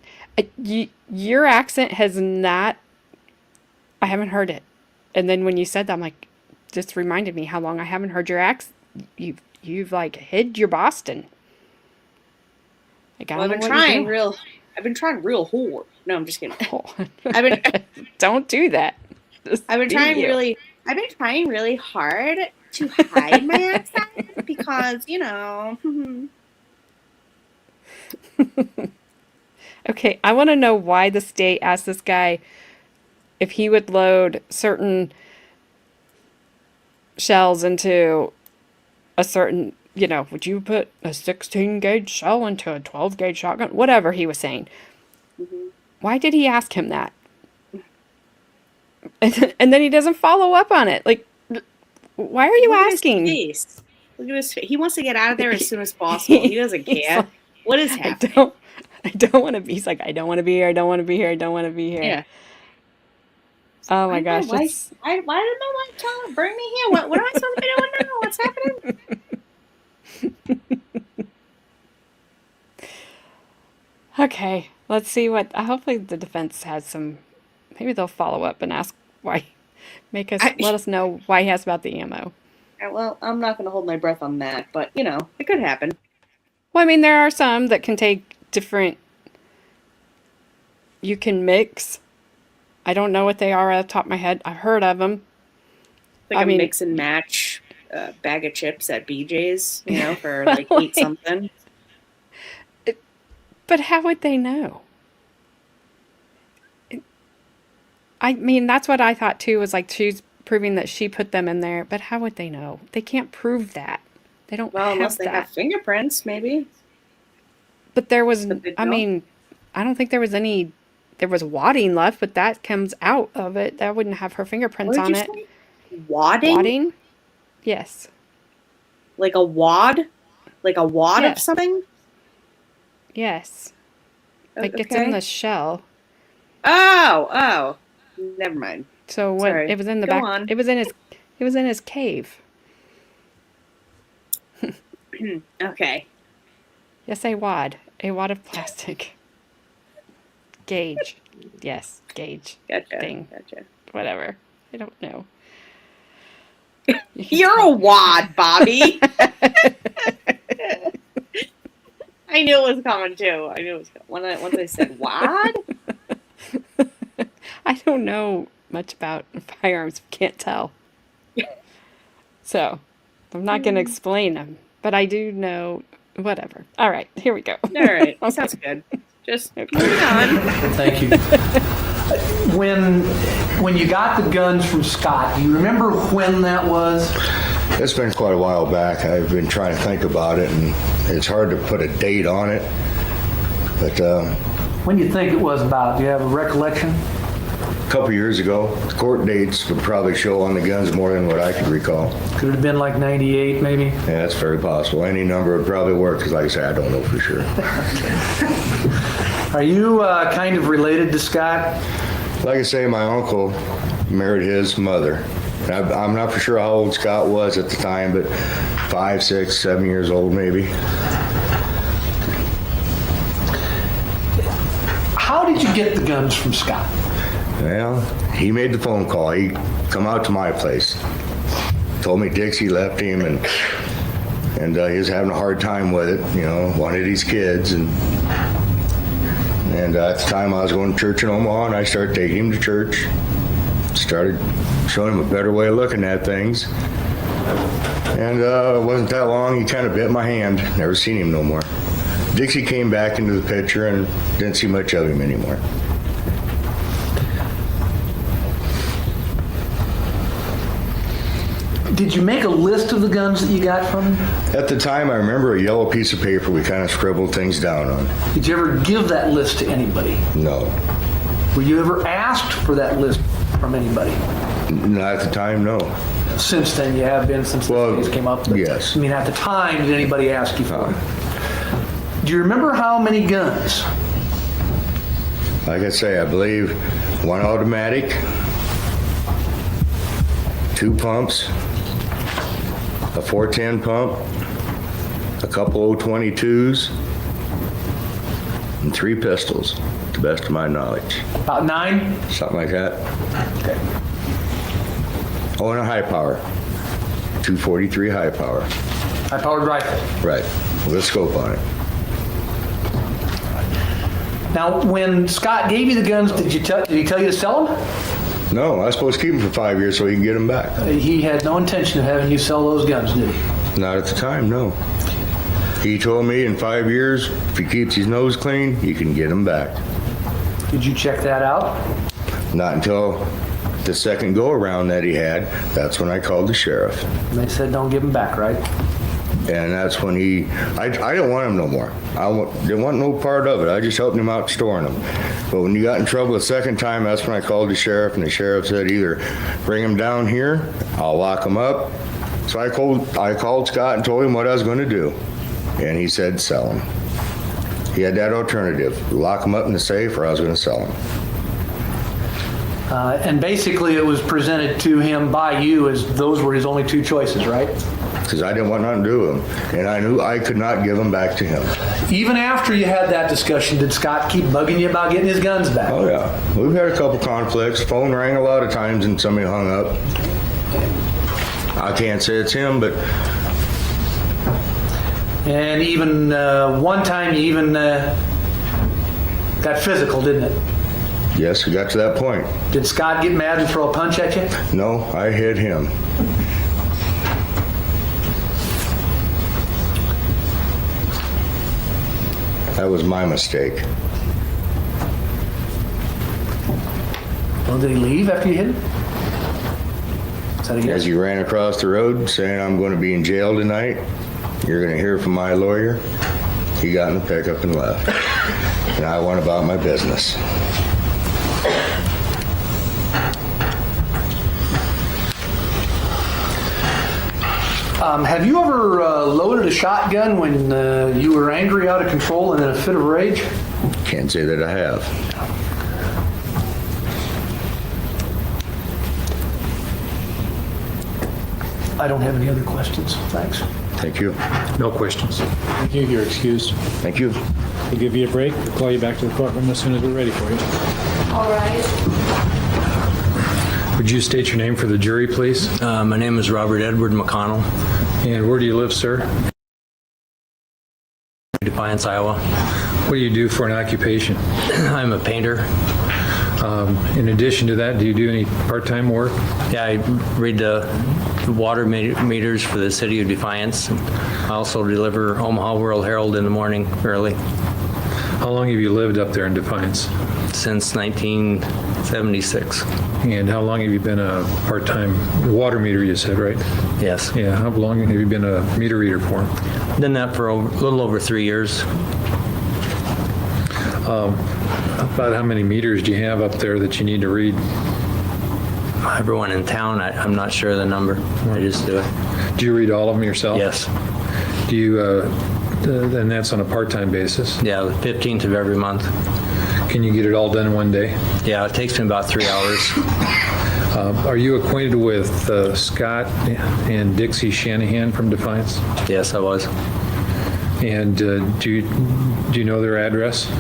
your accent has not. I haven't heard it, and then when you said that, I'm like, just reminded me how long I haven't heard your accent. You've like hid your Boston. Like, I've been trying real hard. No, I'm just kidding. Oh. I've been. Don't do that. I've been trying really hard to hide my accent because, Okay, I want to know why the state asked this guy if he would load certain shells into a certain, would you put a 16 gauge shell into a 12 gauge shotgun? Whatever he was saying. Mm-hmm. Why did he ask him that? And then he doesn't follow up on it. Like, why are you asking? Look at his face. He wants to get out of there as soon as possible. He doesn't care. Like, what is happening? I don't want to be. He's like, I don't want to be here. I don't want to be here. I don't want to be here. Yeah. Oh my gosh. Why did my wife tell him to bring me here? What am I supposed to be doing now? What's happening? Okay. Let's see what. Hopefully the defense has some. Maybe they'll follow up and ask why. Let us know why he asked about the ammo. Well, I'm not going to hold my breath on that, but it could happen. Well, I mean, there are some that can take different. You can mix. I don't know what they are at the top of my head. I've heard of them. Like mix and match bag of chips at BJ's, for like eat something. But how would they know? I mean, that's what I thought too, was like she's proving that she put them in there. But how would they know? They can't prove that. They don't have unless they that. have fingerprints, maybe. But there was, I mean, I don't think there was any there was wadding left, but that comes out of it. That wouldn't have her fingerprints What on did it. you say? Wadding? Wadding? Yes. Like a wad? Like a wad Yeah. of something? Yes. Like it's in the shell. Oh. Never mind. So what? Sorry. It was in the Go back. on. It was in his cave. Okay. Yes, a wad of plastic. Gauge. Yes, gauge. Gotcha. Thing. Gotcha. Whatever. I don't know. You're a wad, Bobby. I knew it was coming too. I knew it was coming. Once I said wad. I don't know much about firearms. Can't tell. So, I'm not going to explain them, but I do know. Whatever. All right, here we go. All right, sounds good. Just moving on. Thank you. When you got the guns from Scott, do you remember when that was? It's been quite a while back. I've been trying to think about it, and it's hard to put a date on it. But When do you think it was about? Do you have a recollection? a couple years ago, the court dates would probably show on the guns more than what I could recall. Could it have been like 98 maybe? Yeah, that's very possible. Any number would probably work, because like I say, I don't know for sure. Are you kind of related to Scott? Like I say, my uncle married his mother. I'm not for sure how old Scott was at the time, but 5, 6, 7 years old maybe. How did you get the guns from Scott? Well, he made the phone call. He come out to my place. Told me Dixie left him, and he was having a hard time with it, wanted his kids. And at the time I was going to church in Omaha, and I started taking him to church. Started showing him a better way of looking at things. And it wasn't that long, he kind of bit my hand. Never seen him no more. Dixie came back into the picture and didn't see much of him anymore. Did you make a list of the guns that you got from him? At the time, I remember a yellow piece of paper we kind of scribbled things down on. Did you ever give that list to anybody? No. Were you ever asked for that list from anybody? Not at the time, no. Since then, you have been since Well, this case came up? But, yes. I mean, at the time, did anybody ask you for it? Do you remember how many guns? Like I say, I believe 1 automatic, 2 pumps, a 410 pump, a couple 022s, and 3 pistols, to the best of my knowledge. About 9? Something like that. Okay. Oh, and a high power. 243 high power. High-powered rifle. Right. With a scope on it. Now, when Scott gave you the guns, did he tell you to sell them? No, I was supposed to keep them for 5 years so he can get them back. He had no intention of having you sell those guns, did he? Not at the time, no. He told me in 5 years, if he keeps his nose clean, he can get them back. Did you check that out? Not until the second go-around that he had, that's when I called the sheriff. And they said don't give them back, right? And that's when I didn't want him no more. Didn't want no part of it. I just helped him out storing them. But when you got in trouble the second time, that's when I called the sheriff, and the sheriff said either bring him down here, I'll lock him up. So I called Scott and told him what I was going to do. And he said sell him. He had that alternative, lock him up in the safe, or I was going to sell him. And basically it was presented to him by you as those were his only 2 choices, right? Because I didn't want nothing to do with him. And I knew I could not give them back to him. Even after you had that discussion, did Scott keep bugging you about getting his guns back? Oh, yeah. We've had a couple conflicts. Phone rang a lot of times and somebody hung up. I can't say it's him, but... And even one time you even got physical, didn't it? Yes, we got to that point. Did Scott get mad and throw a punch at you? No, I hit him. That was my mistake. Well, did he leave after you hit him? Is that a As yes? he ran across the road saying, I'm going to be in jail tonight, you're going to hear from my lawyer, he got in the pickup and left. And I went about my business. Have you ever loaded a shotgun when you were angry, out of control, and in a fit of rage? Can't say that I have. I don't have any other questions. Thanks. Thank you. No questions. Thank you. You're excused. Thank you. We'll give you a break. We'll call you back to the courtroom as soon as we're ready for you. All right. Would you state your name for the jury, please? My name is Robert Edward McConnell, And where do you live, sir? Defiance, Iowa. What do you do for an occupation? I'm a painter. In addition to that, do you do any part-time work? Yeah, I read the water meters for the city of Defiance. I also deliver Omaha World Herald in the morning early How long have you lived up there in Defiance? since 1976. And how long have you been a part-time water meter, you said, right? Yes. Yeah, how long have you been a meter reader for? Done that for a little over 3 years. About how many meters do you have up there that you need to read? Everyone in town, I'm not sure of the number. I just do it. Do you read all of them yourself? Yes. Do you, and that's on a part-time basis? Yeah, the 15th of every month. Can you get it all done in one day? Yeah, it takes me about 3 hours. Are you acquainted with Scott and Dixie Shanahan from Defiance? Yes, I was. And do you know their address?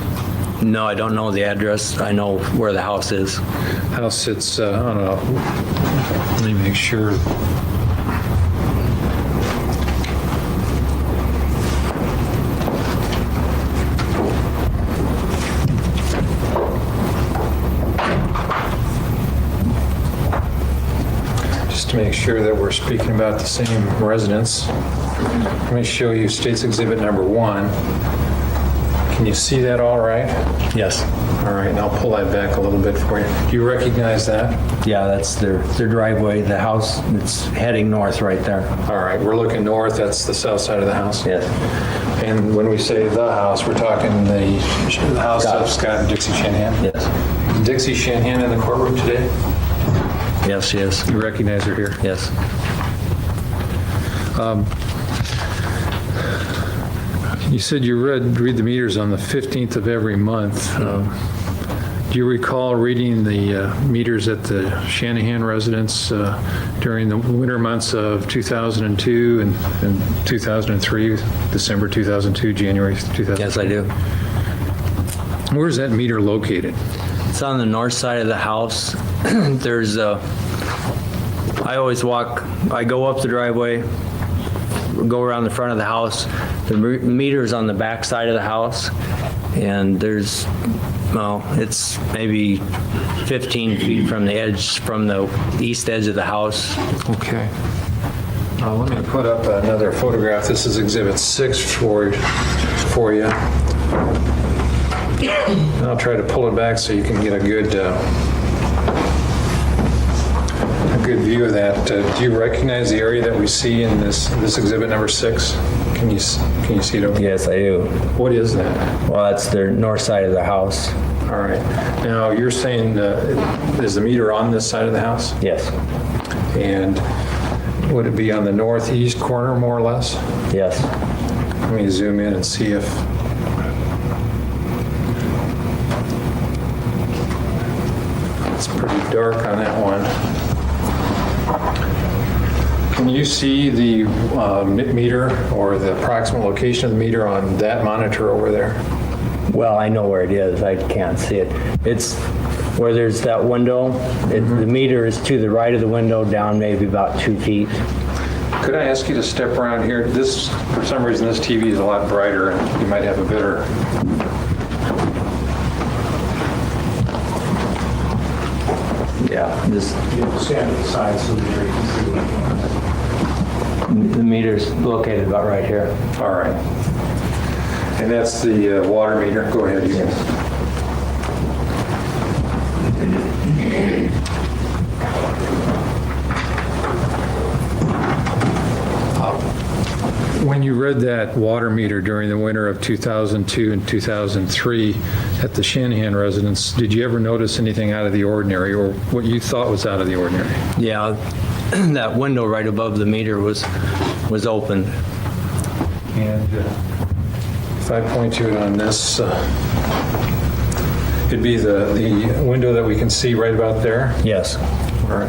No, I don't know the address. I know where the house is. House sits on a, let me make sure. Just to make sure that we're speaking about the same residence. Let me show you State's Exhibit number 1. Can you see that all right? Yes. All right, and I'll pull that back a little bit for you. Do you recognize that? Yeah, that's their driveway, the house, it's heading north right there. All right, we're looking north, that's the south side of the house. Yes. And when we say the house, we're talking the house of Scott and Dixie Shanahan? Yes. Is Dixie Shanahan in the courtroom today? Yes, yes. You recognize her here? Yes. You said you read the meters on the 15th of every month. Do you recall reading the meters at the Shanahan residence during the winter months of 2002 and 2003, December 2002, January 2003? Yes, I do. Where's that meter located? It's on the north side of the house. There's I always walk, I go up the driveway, go around the front of the house. The meter's on the back side of the house, and there's, well, it's maybe 15 feet from the edge, from the east edge of the house. Okay. Let me put up another photograph. This is Exhibit 6 for you. And I'll try to pull it back so you can get a good view of that. Do you recognize the area that we see in this Exhibit number 6? Can you see it over? Yes, I do. What is that? Well, that's the north side of the house. All right. Now, you're saying is the meter on this side of the house? Yes. And would it be on the northeast corner, more or less? Yes. Let me zoom in and see if... It's pretty dark on that one. Can you see the meter or the approximate location of the meter on that monitor over there? Well, I know where it is. I can't see it. It's where there's that window. The meter is to the right of the window, down maybe about 2 feet. Could I ask you to step around here? This, for some reason, this TV is a lot brighter and you might have a better... Yeah, just Stand to the side so the jury can see. the meter's located about right here. All right. And that's the water meter. Go ahead, you guys. When you read that water meter during the winter of 2002 and 2003 at the Shanahan residence, did you ever notice anything out of the ordinary or what you thought was out of the ordinary? Yeah, that window right above the meter was open. And if I point to it on this, it'd be the window that we can see right about there. Yes. All right.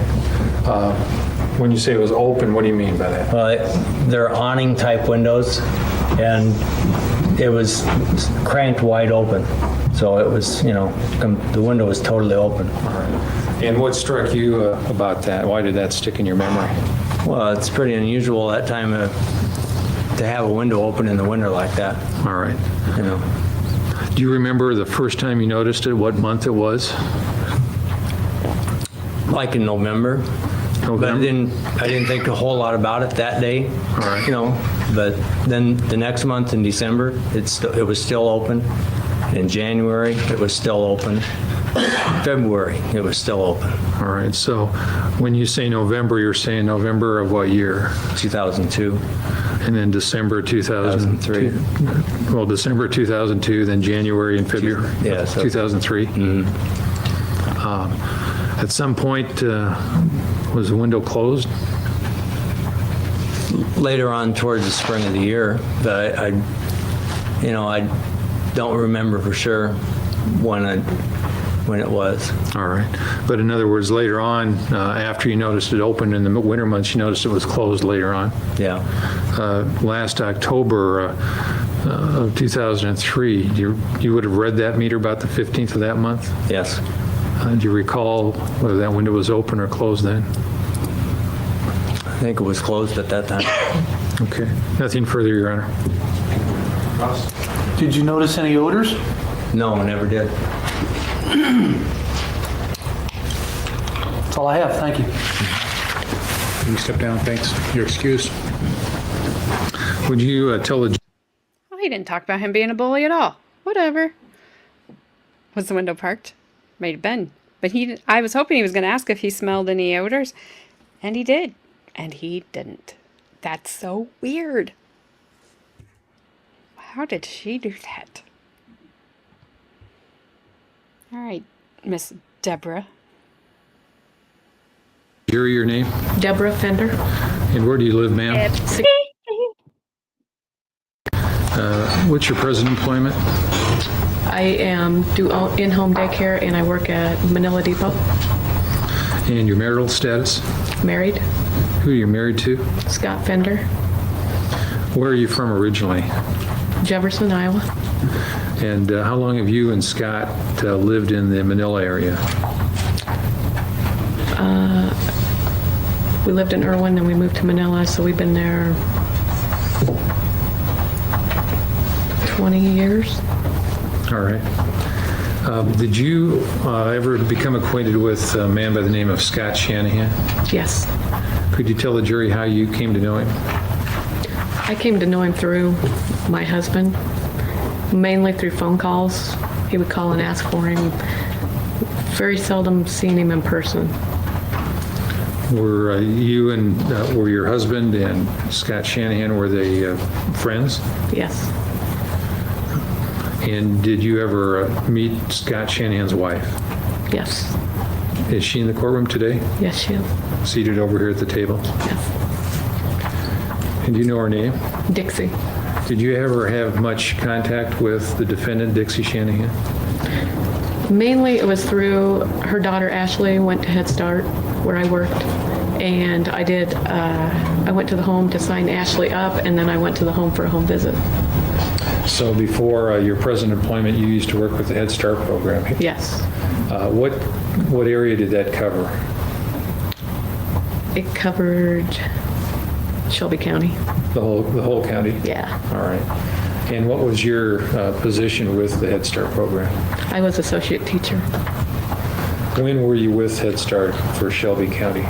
When you say it was open, what do you mean by that? Well, they're awning type windows, and it was cranked wide open. So it was, the window was totally open. All right. And what struck you about that? Why did that stick in your memory? Well, it's pretty unusual that time to have a window open in the winter like that. All right. Do you remember the first time you noticed it, what month it was? Like in November. But I didn't think a whole lot about it that day. All right. But then the next month in December, it was still open. In January, it was still open. February, it was still open. All right. So when you say November, you're saying November of what year? 2002. And then December 2003. Well, December 2002, then January and February. Yeah, 2003. Mm-hmm. At some point, was the window closed? Later on towards the spring of the year, but I don't remember for sure when it was. All right. But in other words, later on, after you noticed it opened in the winter months, you noticed it was closed later on. Yeah. Last October of 2003, you would have read that meter about the 15th of that month? Yes. Do you recall whether that window was open or closed then? I think it was closed at that time. Okay. Nothing further, Your Honor. Did you notice any odors? No, I never did. That's all I have. Thank you. You can step down, thanks. You're excused. Would you tell the... Oh, he didn't talk about him being a bully at all. Whatever. Was the window parked? Might have been. But I was hoping he was going to ask if he smelled any odors. And he did. And he didn't. That's so weird. How did she do that? All right, Miss Deborah. Hear your name? Deborah Fender. And where do you live, ma'am? What's your present employment? I do in-home daycare and I work at Manila Depot. And your marital status? Married. Who are you married to? Scott Fender. Where are you from originally? Jefferson, Iowa. And how long have you and Scott lived in the Manila area? We lived in Irwin and we moved to Manila, so we've been there 20 years. All right. Did you ever become acquainted with a man by the name of Scott Shanahan? Yes. Could you tell the jury how you came to know him? I came to know him through my husband, mainly through phone calls. He would call and ask for him. Very seldom seen him in person. Were you and were your husband and Scott Shanahan, were they friends? Yes. And did you ever meet Scott Shanahan's wife? Yes. Is she in the courtroom today? Yes, she is. Seated over here at the table? Yes. And do you know her name? Dixie. Did you ever have much contact with the defendant, Dixie Shanahan? Mainly it was through her daughter Ashley went to Head Start where I worked, and I went to the home to sign Ashley up, and then I went to the home for a home visit. So before your present employment, you used to work with the Head Start program? Yes. What area did that cover? It covered Shelby County. The whole county? Yeah. All right. And what was your position with the Head Start program? I was associate teacher. When were you with Head Start for Shelby County?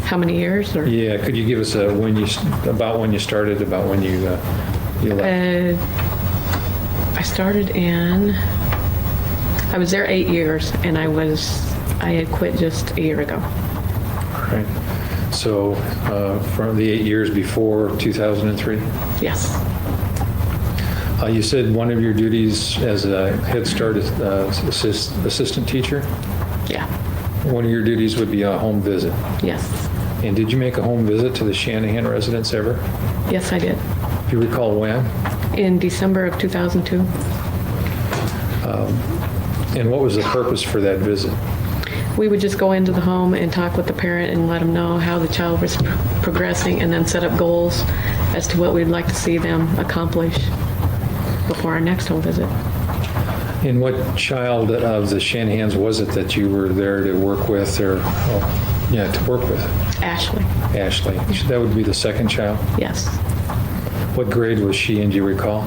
How many years? Or? Yeah, could you give us when you started, about when you left? I started I was there 8 years, and I had quit just a year ago. Right. So from the 8 years before 2003? Yes. You said one of your duties as a Head Start assistant teacher? Yeah. One of your duties would be a home visit. Yes. And did you make a home visit to the Shanahan residence ever? Yes, I did. Do you recall when? In December of 2002. And what was the purpose for that visit? We would just go into the home and talk with the parent and let them know how the child was progressing, and then set up goals as to what we'd like to see them accomplish before our next home visit. And what child of the Shanahans was it that you were there to work with, or, to work with? Ashley. Ashley. That would be the second child? Yes. What grade was she in, do you recall?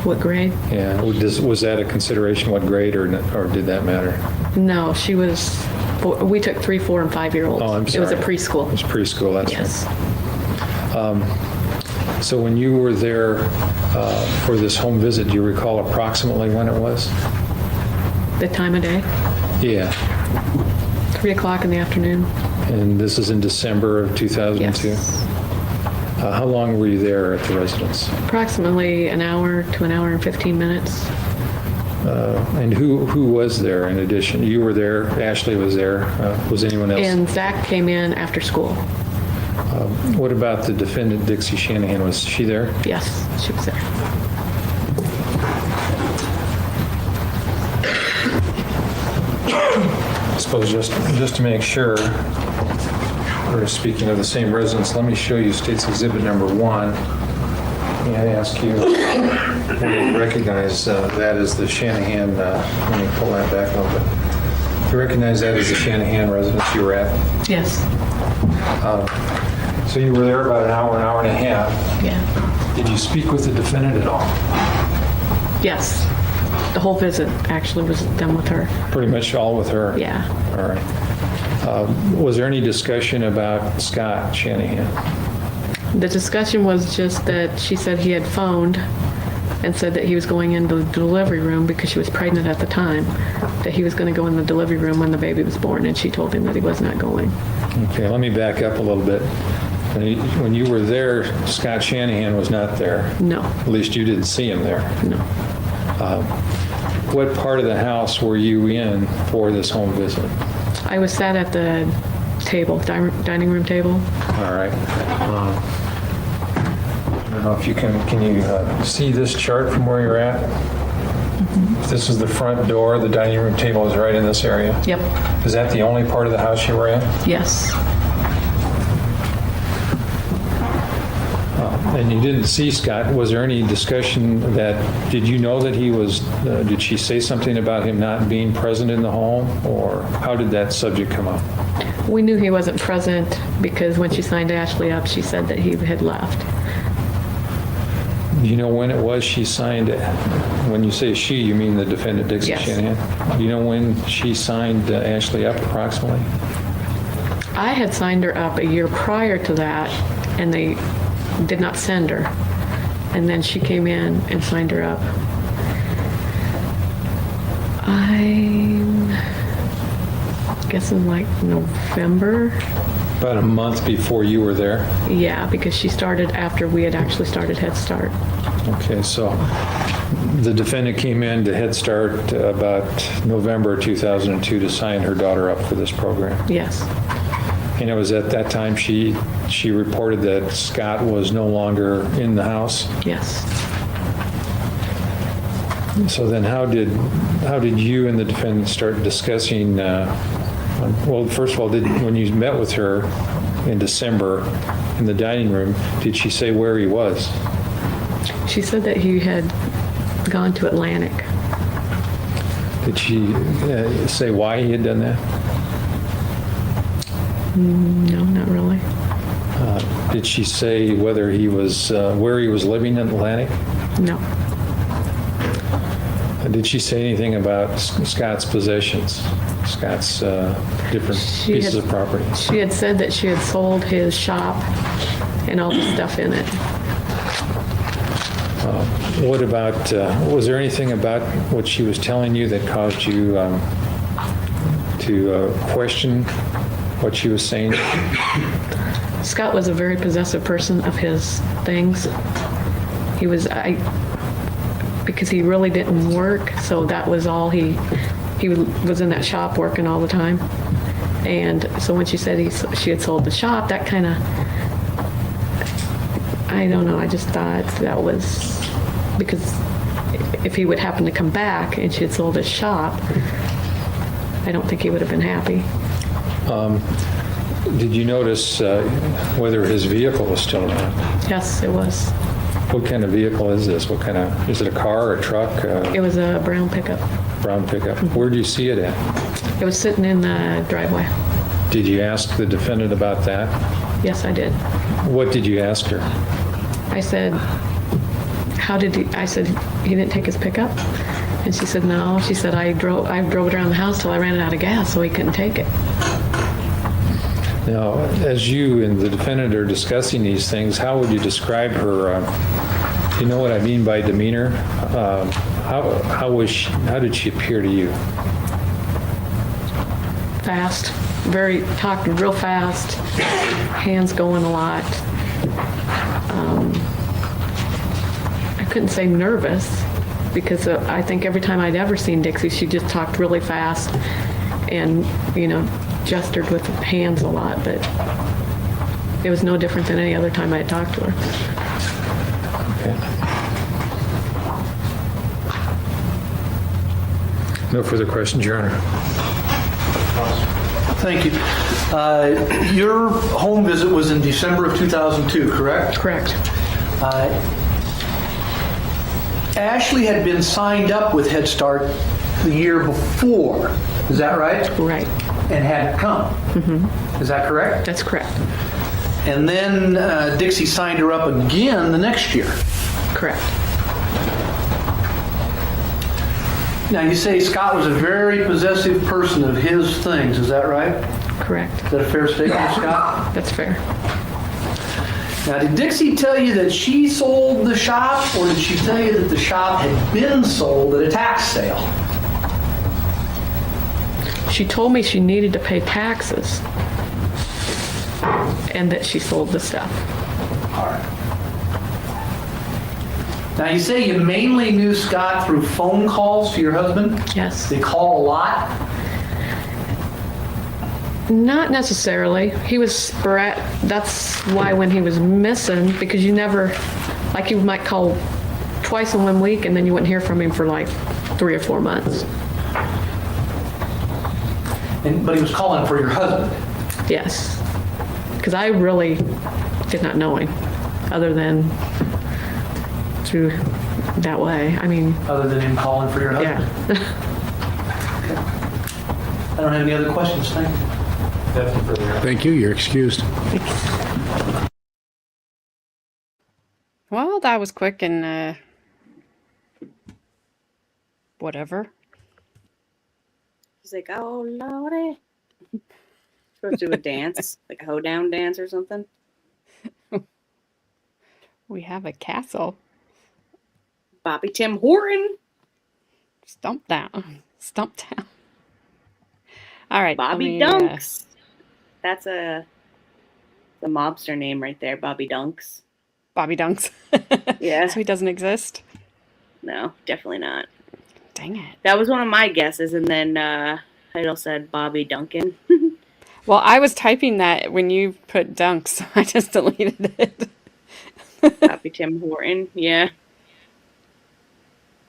What grade? Yeah, was that a consideration, what grade, or did that matter? No, she was, we took 3, 4, and 5-year-olds. Oh, I'm sorry. It was a preschool. It was preschool, that's Yes. right. So when you were there for this home visit, do you recall approximately when it was? The time of day, Yeah. 3 o'clock in the afternoon. And this is in December of 2002? Yes. How long were you there at the residence? Approximately an hour to an hour and 15 minutes. And who was there in addition? You were there, Ashley was there, was anyone else? And Zach came in after school. What about the defendant, Dixie Shanahan? Was she there? Yes, she was there. I suppose just to make sure, we're speaking of the same residence, let me show you State's Exhibit Number 1. May I ask you to recognize that as the Shanahan, let me pull that back a little bit. Do you recognize that as the Shanahan residence you were at? Yes. So you were there about an hour and a half. Yeah. Did you speak with the defendant at all? Yes. The whole visit actually was done with her. Pretty much all with her? Yeah. All right. Was there any discussion about Scott Shanahan? The discussion was just that she said he had phoned and said that he was going into the delivery room because she was pregnant at the time, that he was going to go in the delivery room when the baby was born, and she told him that he was not going. Okay, let me back up a little bit. When you were there, Scott Shanahan was not there. No. At least you didn't see him there. No. What part of the house were you in for this home visit? I was sat at the table, dining room table. All right. I don't know if you can you see this chart from where you're at? If this is the front door, the dining room table is right in this area? Yep. Is that the only part of the house you were in? Yes. And you didn't see Scott. Was there any discussion did you know that he was, did she say something about him not being present in the home? Or how did that subject come up? We knew he wasn't present because when she signed Ashley up, she said that he had left. Do you know when it was she signed it? When you say she, you mean the defendant, Dixie Yes. Shanahan? Do you know when she signed Ashley up approximately? I had signed her up a year prior to that, and they did not send her. And then she came in and signed her up. I'm guessing like November. About a month before you were there? Yeah, because she started after we had actually started Head Start. Okay, so the defendant came in to Head Start about November 2002 to sign her daughter up for this program. Yes. And it was at that time she reported that Scott was no longer in the house? Yes. So then how did you and the defendant start discussing, well, first of all, when you met with her in December in the dining room, did she say where he was? She said that he had gone to Atlantic. Did she say why he had done that? No, not really. Did she say whether he was, where he was living in Atlantic? No. Did she say anything about Scott's possessions, Scott's different pieces of property? She had said that she had sold his shop and all the stuff in it. What about, was there anything about what she was telling you that caused you to question what she was saying? Scott was a very possessive person of his things. He was, because he really didn't work, so that was all he was in that shop working all the time. And so when she said she had sold the shop, that kind of, I don't know, I just thought that was, because if he would happen to come back and she had sold his shop, I don't think he would have been happy. Did you notice whether his vehicle was still around? Yes, it was. What kind of vehicle is this? What kind of, is it a car, a truck? It was a brown pickup. Brown pickup. Where do you see it at? It was sitting in the driveway. Did you ask the defendant about that? Yes, I did. What did you ask her? I said, I said, he didn't take his pickup? And she said, no. She said, I drove it around the house till I ran out of gas, so he couldn't take it. Now, as you and the defendant are discussing these things, how would you describe her, you know what I mean by demeanor? How did she appear to you? Fast. Talked real fast. Hands going a lot. I couldn't say nervous, because I think every time I'd ever seen Dixie, she just talked really fast and, gestured with hands a lot, but it was no different than any other time I had talked to her. Okay. No further questions, Your Honor. Thank you. Your home visit was in December of 2002, correct? Correct. Ashley had been signed up with Head Start the year before. Is that right? Right. And hadn't come. Mm-hmm. Is that correct? That's correct. And then Dixie signed her up again the next year. Correct. Now, you say Scott was a very possessive person of his things. Is that right? Correct. Is that a fair statement, Scott? That's fair. Now, did Dixie tell you that she sold the shop, or did she tell you that the shop had been sold at a tax sale? She told me she needed to pay taxes and that she sold the stuff. All right. Now, you say you mainly knew Scott through phone calls to your husband? Yes. They call a lot? Not necessarily. He was sporadic. That's why when he was missing, because you never, like you might call twice in 1 week and then you wouldn't hear from him for like 3 or 4 months. But he was calling for your husband? Yes. Because I really did not know him other than through that way. I mean... Other than him calling for your husband? Yeah. Okay. I don't have any other questions. Thank you. Thank you. You're excused. Well, that was quick and whatever. He's like, oh, lordy. Supposed to do a dance, like a hoedown dance or something. We have a castle. Bobby Tim Horton. Stomp down. Stomp down. All right. Bobby Dunks. That's the mobster name right there, Bobby Dunks. Bobby Dunks. Yeah. So he doesn't exist? No, definitely not. Dang it. That was one of my guesses, and then title said Bobby Duncan. Well, I was typing that when you put Dunks, so I just deleted it. Bobby Tim Horton, yeah.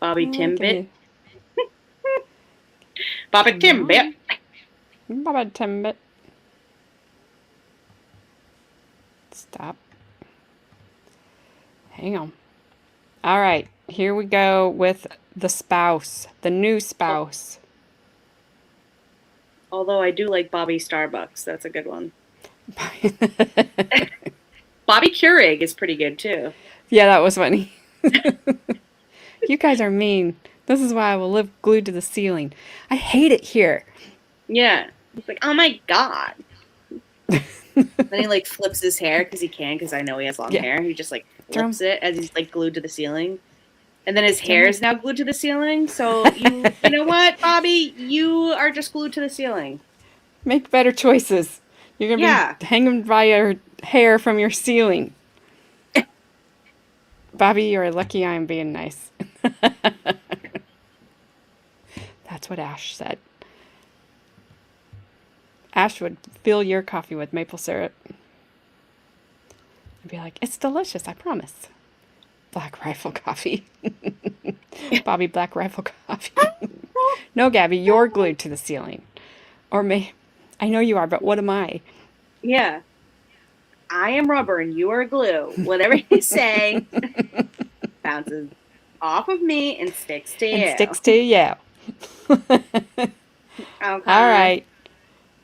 Bobby Timbit. Bobby Timbit. Bobby Timbit. Stop. Hang on. All right, here we go with the spouse, the new spouse. Although I do like Bobby Starbucks. That's a good one. Bobby Keurig is pretty good, too. Yeah, that was funny. You guys are mean. This is why I will live glued to the ceiling. I hate it here. Yeah. He's like, oh my God. Then he like flips his hair because he can, because I know he has long hair. He just like flips it as he's like glued to the ceiling. And then his hair is now glued to the ceiling. So you know what, Bobby? You are just glued to the ceiling. Make better choices. You're gonna Yeah. be hanging by your hair from your ceiling. Bobby, you're lucky I'm being nice. That's what Ash said. Ash would fill your coffee with maple syrup. And be like, it's delicious, I promise. Black Rifle coffee. Bobby, Black Rifle coffee. No, Gabby, you're glued to the ceiling. Or me. I know you are, but what am I? Yeah. I am rubber and you are glue. Whatever you say bounces off of me and sticks to you. And sticks to you. Okay. All right.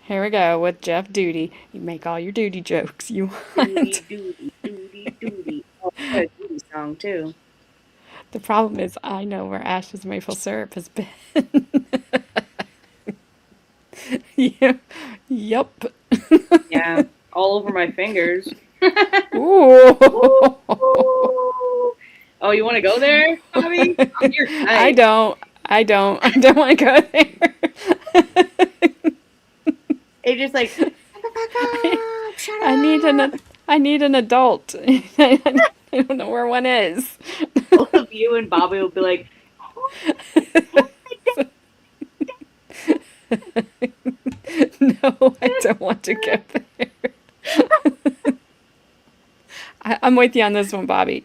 Here we go with Jeff Duty. You make all your duty jokes you want. Duty. Oh, a duty song too. The problem is I know where Ash's maple syrup has been. Yeah. Yup. Yeah. All over my fingers. Ooh. Oh, you want to go there, Bobby? I'm your guide. I don't want to go there. It's just like, I need an adult. I don't know where one is. both of you and Bobby will be like, No, I don't want to go there. I'm with you on this one, Bobby.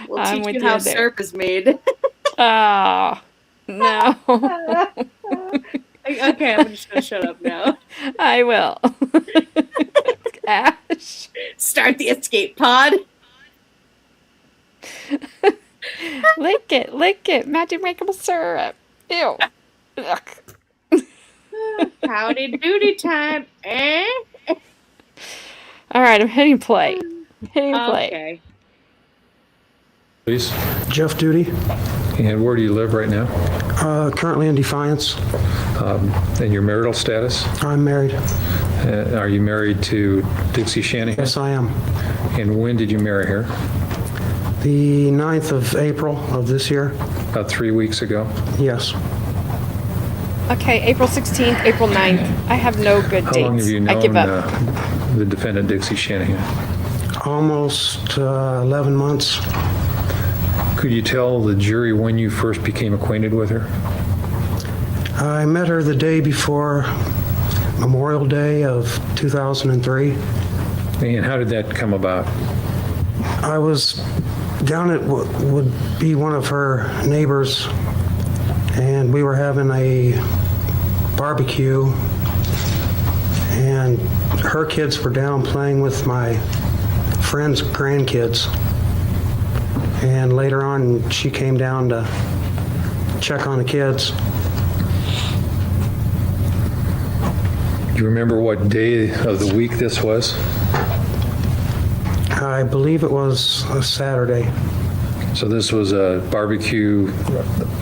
we'll I'm teach with you you how there. syrup is made. Oh, no. Okay, I'm just going to shut up now. I will. Ash. Start the escape pod. Lick it. Magic maple syrup. Ew. Ugh. Howdy doody time, eh? All right, I'm hitting play. Okay. Please. Jeff Duty, And where do you live right now? currently in Defiance. And your marital status? I'm married. Are you married to Dixie Shanahan? Yes, I am. And when did you marry her? The 9th of April of this year. About 3 weeks ago. Yes. Okay, April 16th, April 9th. I have no good How dates. long have you I give known up. the defendant, Dixie Shanahan? Almost 11 months. Could you tell the jury when you first became acquainted with her? I met her the day before Memorial Day of 2003. And how did that come about? I was down at what would be one of her neighbors, and we were having a barbecue, and her kids were down playing with my friend's grandkids. And later on, she came down to check on the kids. Do you remember what day of the week this was? I believe it was a Saturday. So this was a barbecue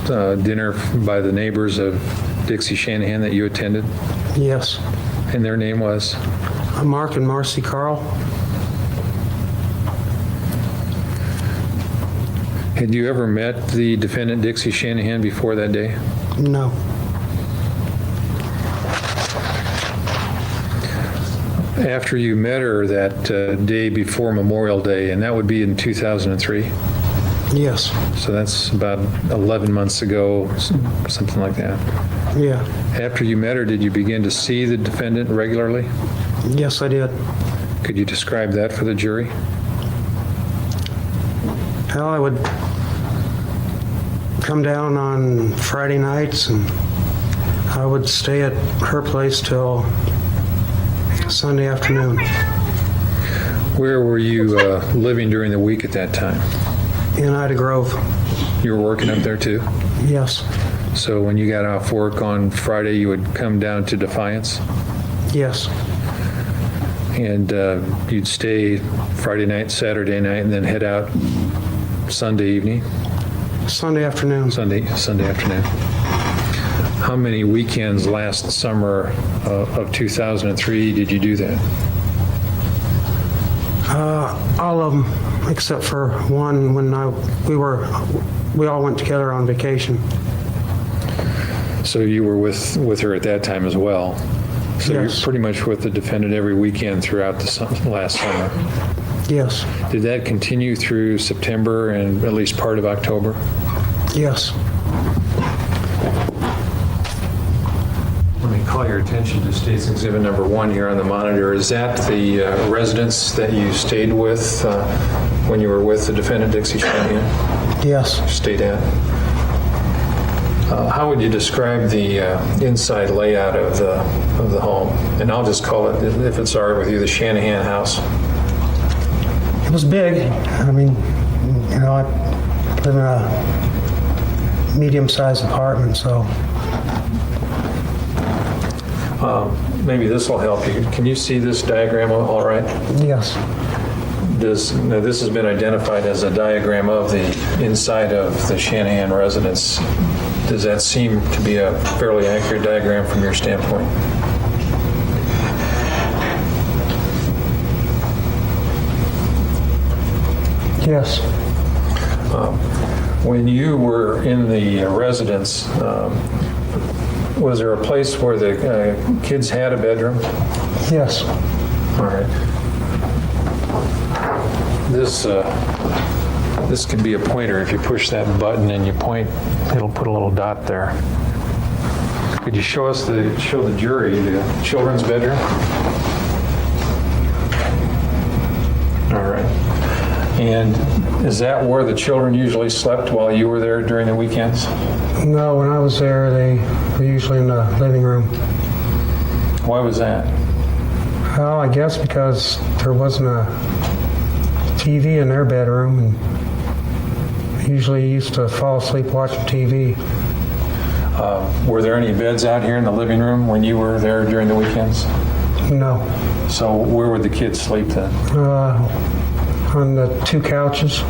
dinner by the neighbors of Dixie Shanahan that you attended? Yes. And their name was? Mark and Marcy Carl. Had you ever met the defendant, Dixie Shanahan, before that day? No. After you met her that day before Memorial Day, and that would be in 2003? Yes. So that's about 11 months ago, something like that. Yeah. After you met her, did you begin to see the defendant regularly? Yes, I did. Could you describe that for the jury? Well, I would come down on Friday nights, and I would stay at her place till Sunday afternoon. Where were you living during the week at that time? In Ida Grove. You were working up there too? Yes. So when you got off work on Friday, you would come down to Defiance? Yes. And you'd stay Friday night, Saturday night, and then head out Sunday evening? Sunday afternoon. Sunday afternoon. How many weekends last summer of 2003 did you do that? All of them, except for one when we all went together on vacation. So you were with her at that time as well? So Yes. you're pretty much with the defendant every weekend throughout the last summer. Yes. Did that continue through September and at least part of October? Yes. Let me call your attention to State's Exhibit number 1 here on the monitor. Is that the residence that you stayed with when you were with the defendant, Dixie Shanahan? Yes. Stayed at? How would you describe the inside layout of the home? And I'll just call it, if it's all right with you, the Shanahan house. It was big. I mean, you know, I live in a medium-sized apartment, so Maybe this will help you. Can you see this diagram all right? yes. Now this has been identified as a diagram of the inside of the Shanahan residence. Does that seem to be a fairly accurate diagram from your standpoint? Yes. When you were in the residence, was there a place where the kids had a bedroom? Yes. All right. This could be a pointer. If you push that button and you point, it'll put a little dot there. Could you show the jury the children's bedroom? All right. And is that where the children usually slept while you were there during the weekends? No, when I was there, they were usually in the living room. Why was that? Well, I guess because there wasn't a TV in their bedroom, and they usually used to fall asleep watching TV. Were there any beds out here in the living room when you were there during the weekends? No. So where would the kids sleep then? On the 2 couches.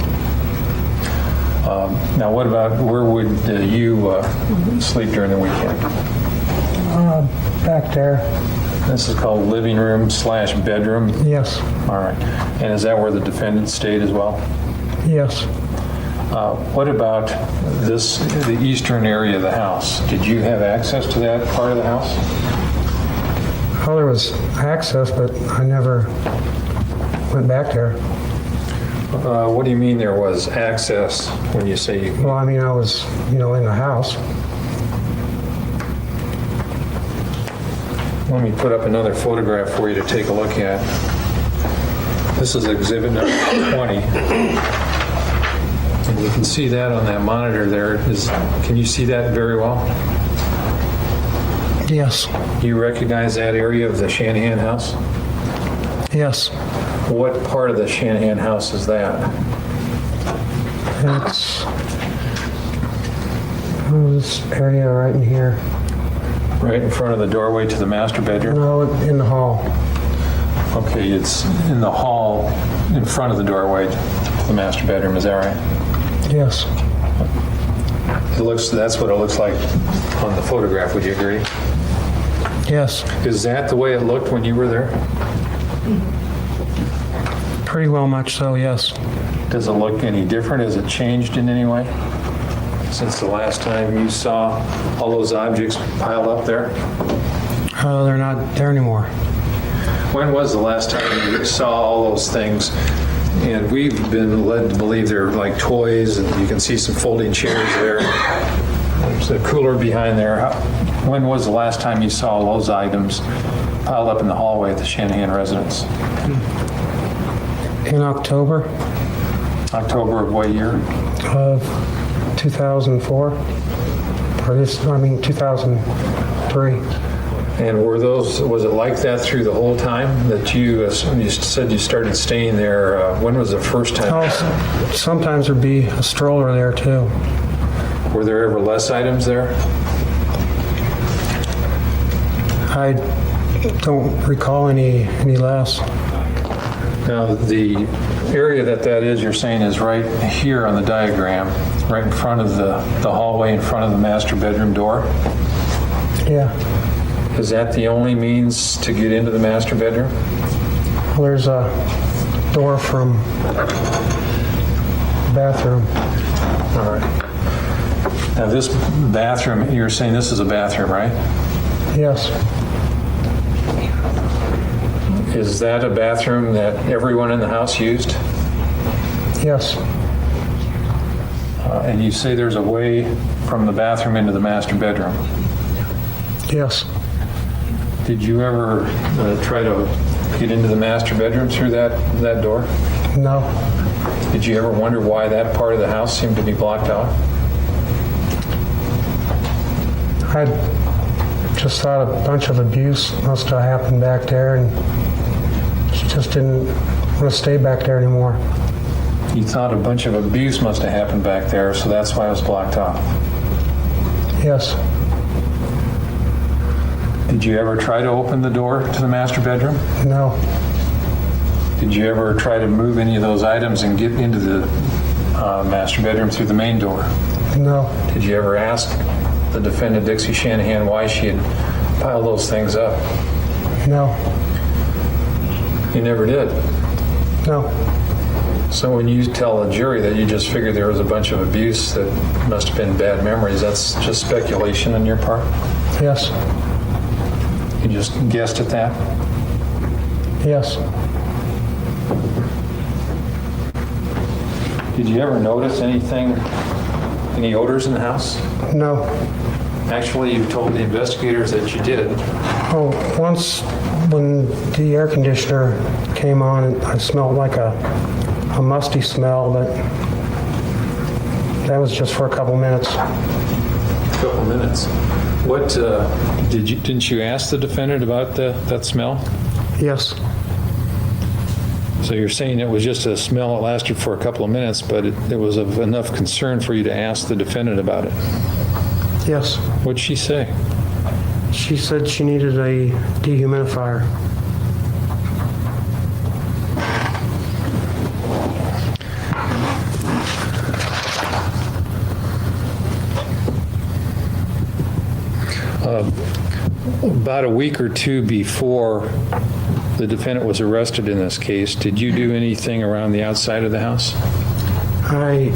Now what about, where would you sleep during the weekend? Back there. This is called living room / bedroom? Yes. All right. And is that where the defendant stayed as well? Yes. What about the eastern area of the house? Did you have access to that part of the house? Well, there was access, but I never went back there. What do you mean there was access when you say you... Well, I mean, I was, in the house. Let me put up another photograph for you to take a look at. This is exhibit number 20. And you can see that on that monitor there. Can you see that very well? Yes. Do you recognize that area of the Shanahan house? Yes. What part of the Shanahan house is that? It's this area right in here. Right in front of the doorway to the master bedroom? No, in the hall. Okay, it's in the hall in front of the doorway to the master bedroom, is that right? Yes. That's what it looks like on the photograph, would you agree? Yes. Is that the way it looked when you were there? Pretty well much so, yes. Does it look any different? Has it changed in any way since the last time you saw all those objects piled up there? They're not there anymore. When was the last time you saw all those things? And we've been led to believe they're like toys, and you can see some folding chairs there. There's a cooler behind there. When was the last time you saw all those items piled up in the hallway at the Shanahan residence? In October October of what year? of 2004. 2003. And was it like that through the whole time that you said you started staying there? When was the first time? Oh, sometimes there'd be a stroller there too. Were there ever less items there? I don't recall any less. Now, the area that is, you're saying, is right here on the diagram, right in front of the hallway, in front of the master bedroom door. Yeah. Is that the only means to get into the master bedroom? Well, there's a door from the bathroom. All right. Now, this bathroom, you're saying this is a bathroom, right? Yes. Is that a bathroom that everyone in the house used? Yes. And you say there's a way from the bathroom into the master bedroom. Yes. Did you ever try to get into the master bedroom through that door? No. Did you ever wonder why that part of the house seemed to be blocked out? I just thought a bunch of abuse must have happened back there, and she just didn't want to stay back there anymore. You thought a bunch of abuse must have happened back there, so that's why it was blocked off. Yes. Did you ever try to open the door to the master bedroom? No. Did you ever try to move any of those items and get into the master bedroom through the main door? No. Did you ever ask the defendant, Dixie Shanahan, why she had piled those things up? No. You never did? No. So when you tell a jury that you just figured there was a bunch of abuse that must have been bad memories, that's just speculation on your part? Yes. You just guessed at that? Yes. Did you ever notice any odors in the house? No. Actually, you told the investigators that you did. Oh, once when the air conditioner came on, I smelled like a musty smell, but that was just for a couple minutes. A couple minutes. What didn't you ask the defendant about that smell? Yes. So you're saying it was just a smell that lasted for a couple of minutes, but it was of enough concern for you to ask the defendant about it? Yes. What'd she say? She said she needed a dehumidifier. About a week or two before the defendant was arrested in this case, did you do anything around the outside of the house? I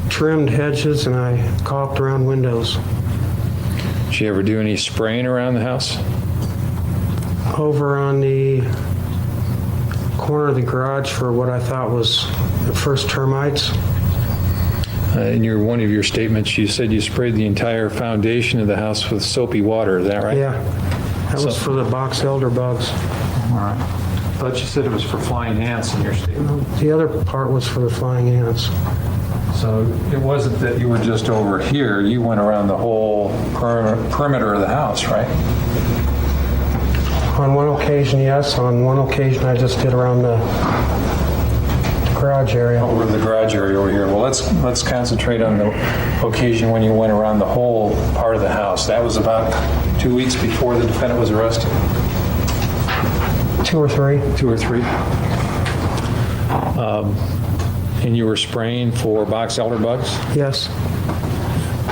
trimmed hedges and I caulked around windows. Did you ever do any spraying around the house? Over on the corner of the garage for what I thought was the first termites. In one of your statements, you said you sprayed the entire foundation of the house with soapy water. Is that right? Yeah. That was for the box elder bugs. All right. I thought you said it was for flying ants in your statement. The other part was for the flying ants. So it wasn't that you were just over here. You went around the whole perimeter of the house, right? On one occasion, yes. On one occasion, I just did around the garage area. Over the garage area over here. Well, let's concentrate on the occasion when you went around the whole part of the house. That was about 2 weeks before the defendant was arrested? 2 or 3. 2 or 3. And you were spraying for box elder bugs? Yes.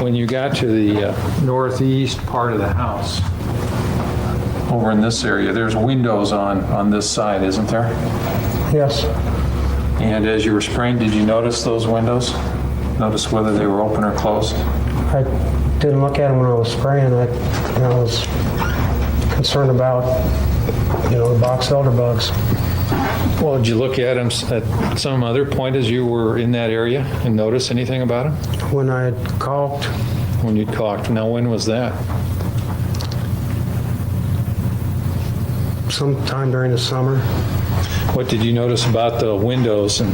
When you got to the northeast part of the house, over in this area, there's windows on this side, isn't there? Yes. And as you were spraying, did you notice those windows? Notice whether they were open or closed? I didn't look at them when I was spraying. I was concerned about, the box elder bugs. Well, did you look at them at some other point as you were in that area and notice anything about them? When I had caulked. When you'd caulked. Now, when was that? Sometime during the summer. What did you notice about the windows? And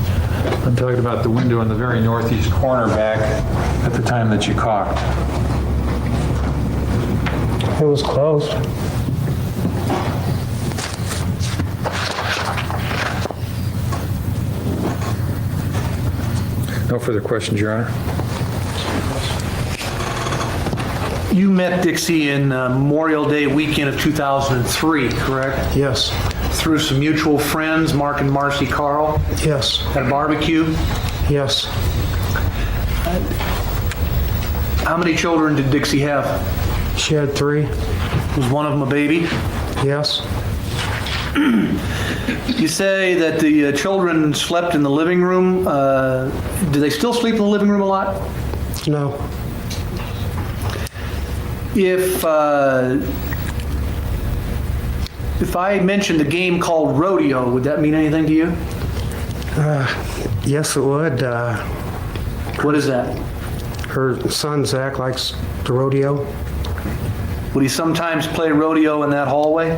I'm talking about the window in the very northeast corner back at the time that you caulked. It was closed. No further questions, Your Honor. You met Dixie in Memorial Day weekend of 2003, correct? Yes. Through some mutual friends, Mark and Marcy Carl, Yes. at a barbecue. Yes. How many children did Dixie have? She had 3. Was one of them a baby? Yes. You say that the children slept in the living room. Do they still sleep in the living room a lot? No. If If I mentioned a game called rodeo, would that mean anything to you? Yes, it would. What is that? Her son, Zach, likes the rodeo. Would he sometimes play rodeo in that hallway?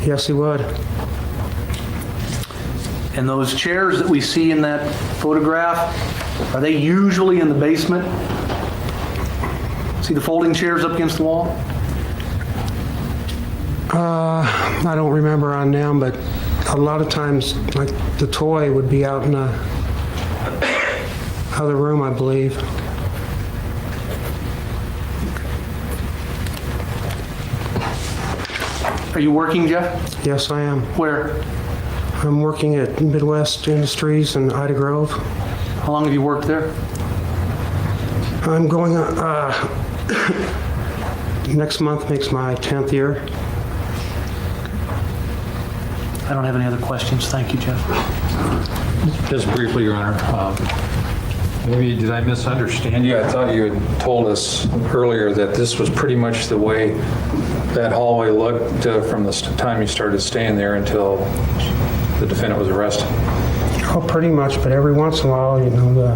Yes, he would. And those chairs that we see in that photograph, are they usually in the basement? See the folding chairs up against the wall? I don't remember on them, but a lot of times, like the toy would be out in the other room, I believe. Are you working, Jeff? Yes, I am. Where? I'm working at Midwest Industries in Ida Grove. How long have you worked there? I'm going, next month makes my 10th year. I don't have any other questions. Thank you, Jeff. Just briefly, Your Honor, maybe did I misunderstand you? I thought you had told us earlier that this was pretty much the way that hallway looked from the time you started staying there until the defendant was arrested. Oh, pretty much, but every once in a while, you know, the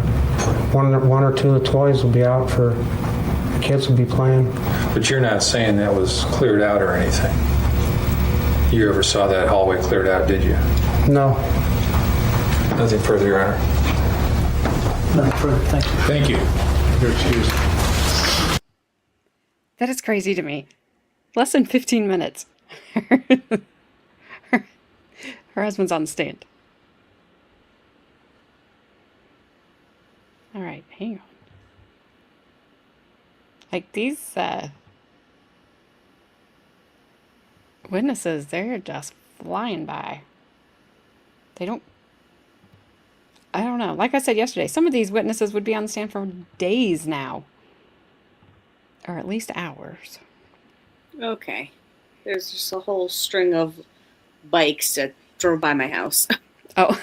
one or two of the toys will be out for the kids will be playing. But you're not saying that was cleared out or anything? You ever saw that hallway cleared out, did you? No. Nothing further, Your Honor. Nothing further. Thank you. Thank you. You're excused. That is crazy to me. Less than 15 minutes. Her husband's on the stand. All right, hang on. Like these witnesses, they're just flying by. They don't, I don't know. Like I said yesterday, some of these witnesses would be on the stand for days now. Or at least hours. Okay. There's just a whole string of bikes that drove by my house. Oh,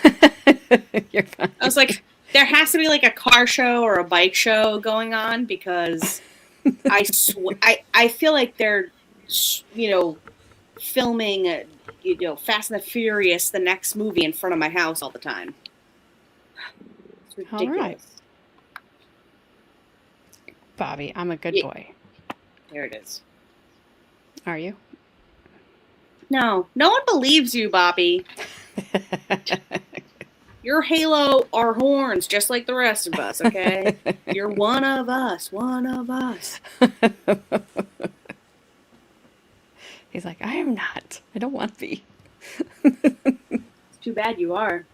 you're fine. I was like, there has to be like a car show or a bike show going on because I feel like they're, filming, Fast and the Furious, the next movie in front of my house all the time. It's ridiculous. All right. Bobby, I'm a good boy. There it is. Are you? No one believes you, Bobby. Your halo are horns, just like the rest of us, okay? You're one of us, one of us. He's like, I am not. I don't want to be. It's too bad you are.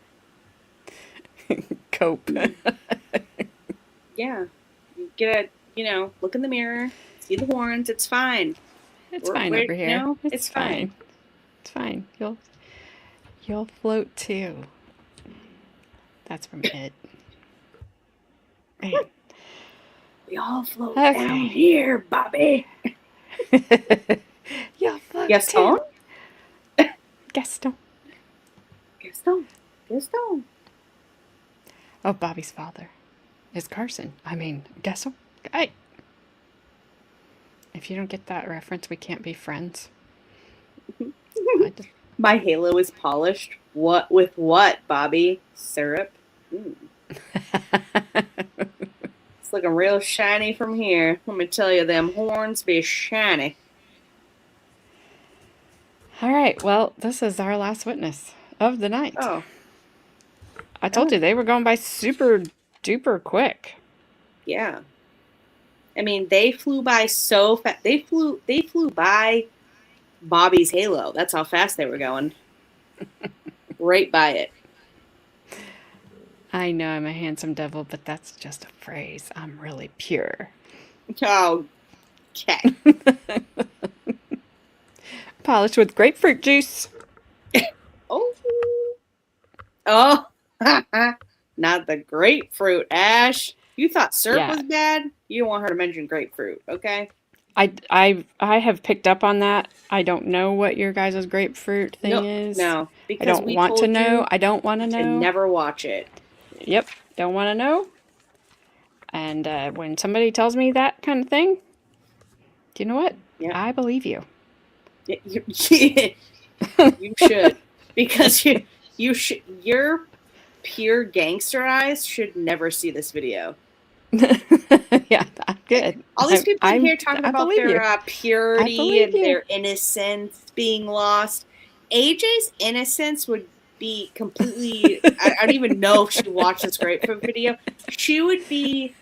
Cope. Yeah. You get a, look in the mirror, see the horns, it's fine. It's fine over here. No, it's fine. It's fine. You'll float too. That's from it. Right. We all float Okay. down here, Bobby. You'll float Gaston? too. Gaston. Gaston. Oh, Bobby's father is Carson. Gaston. Hey. If you don't get that reference, we can't be friends. My halo is polished. What with what, Bobby? Syrup? It's looking real shiny from here. Let me tell you, them horns be shiny. All right. Well, this is our last witness of the night. Oh. I told you they were going by super duper quick. Yeah. I mean, they flew by so fast. They flew by Bobby's halo. That's how fast they were going. Right by it. I know I'm a handsome devil, but that's just a phrase. I'm really pure. Oh, okay. Polished with grapefruit juice. Oh, not the grapefruit, Ash. You thought syrup was bad? You don't want her to mention grapefruit, okay? I have picked up on that. I don't know what your guys' grapefruit thing is. No, because I don't want to know. I don't want to know. Never watch it. Yep, don't want to know. And when somebody tells me that kind of thing, do you know what? Yeah. I believe you. You should, because your pure gangster eyes should never see this video. Yeah, I'm good. All these people in here talking I about believe their you. purity and you. their innocence being lost. AJ's innocence would be completely. I don't even know if she watched this Grapefruit video. She wouldn't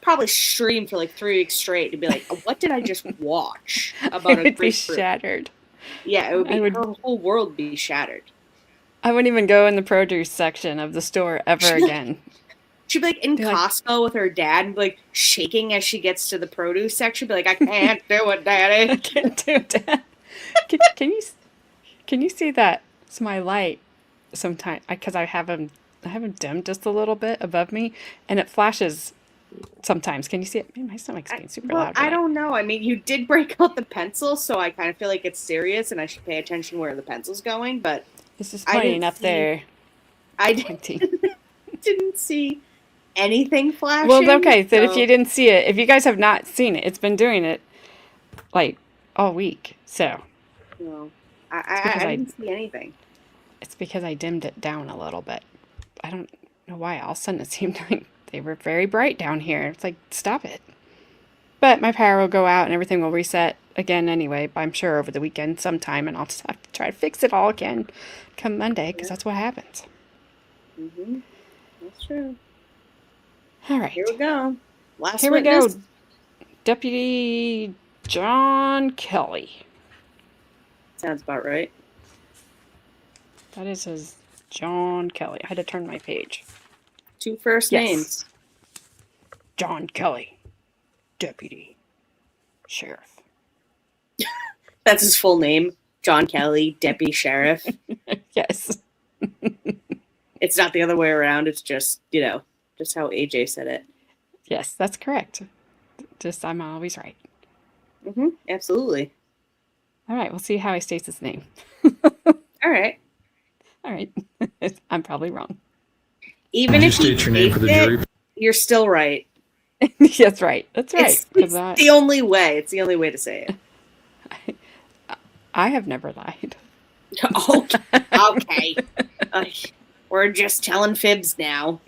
probably stream for like 3 weeks straight to be like, "What did I just watch about I a would be grapefruit?" shattered. Yeah, it would be. Her whole world would be shattered. I wouldn't even go in the produce section of the store ever again. She'd be like in Costco with her dad and be like shaking as she gets to the produce section. Be like, "I can't do it, Daddy. I can't do it, Dad." Can you see that? It's my light. Sometimes because I have them dimmed just a little bit above me, and it flashes. Sometimes, can you see it? Man, my stomach's being super loud. I don't know. I mean, you did break out the pencil, so I kind of feel like it's serious, and I should pay attention where the pencil's going. But it's just pointing up there. I didn't see anything flashing. Well, okay. So if you didn't see it, if you guys have not seen it, it's been doing it like all week. So no, I didn't see anything. It's because I dimmed it down a little bit. I don't know why. All of a sudden, it seemed like they were very bright down here. It's like, stop it. But my power will go out and everything will reset again anyway, I'm sure over the weekend sometime, and I'll just have to try to fix it all again come Monday, because that's what happens. Mm-hmm. That's true. All right. Here we go. Here witness. we go. Deputy John Kelly. Sounds about right. That is his John Kelly. I had to turn my page. 2 first names. John Kelly, Deputy Sheriff. That's his full name. John Kelly, Deputy Sheriff. Yes. It's not the other way around. It's just, just how AJ said it. Yes, that's correct. Just, I'm always right. Mm-hmm. Absolutely. All right, we'll see how he states his name. All right. All right. I'm probably wrong. Even if you state your name for the jury, you're still right. That's right. That's right. It's the only way. It's the only way to say it. I have never lied. Okay. We're just telling fibs now.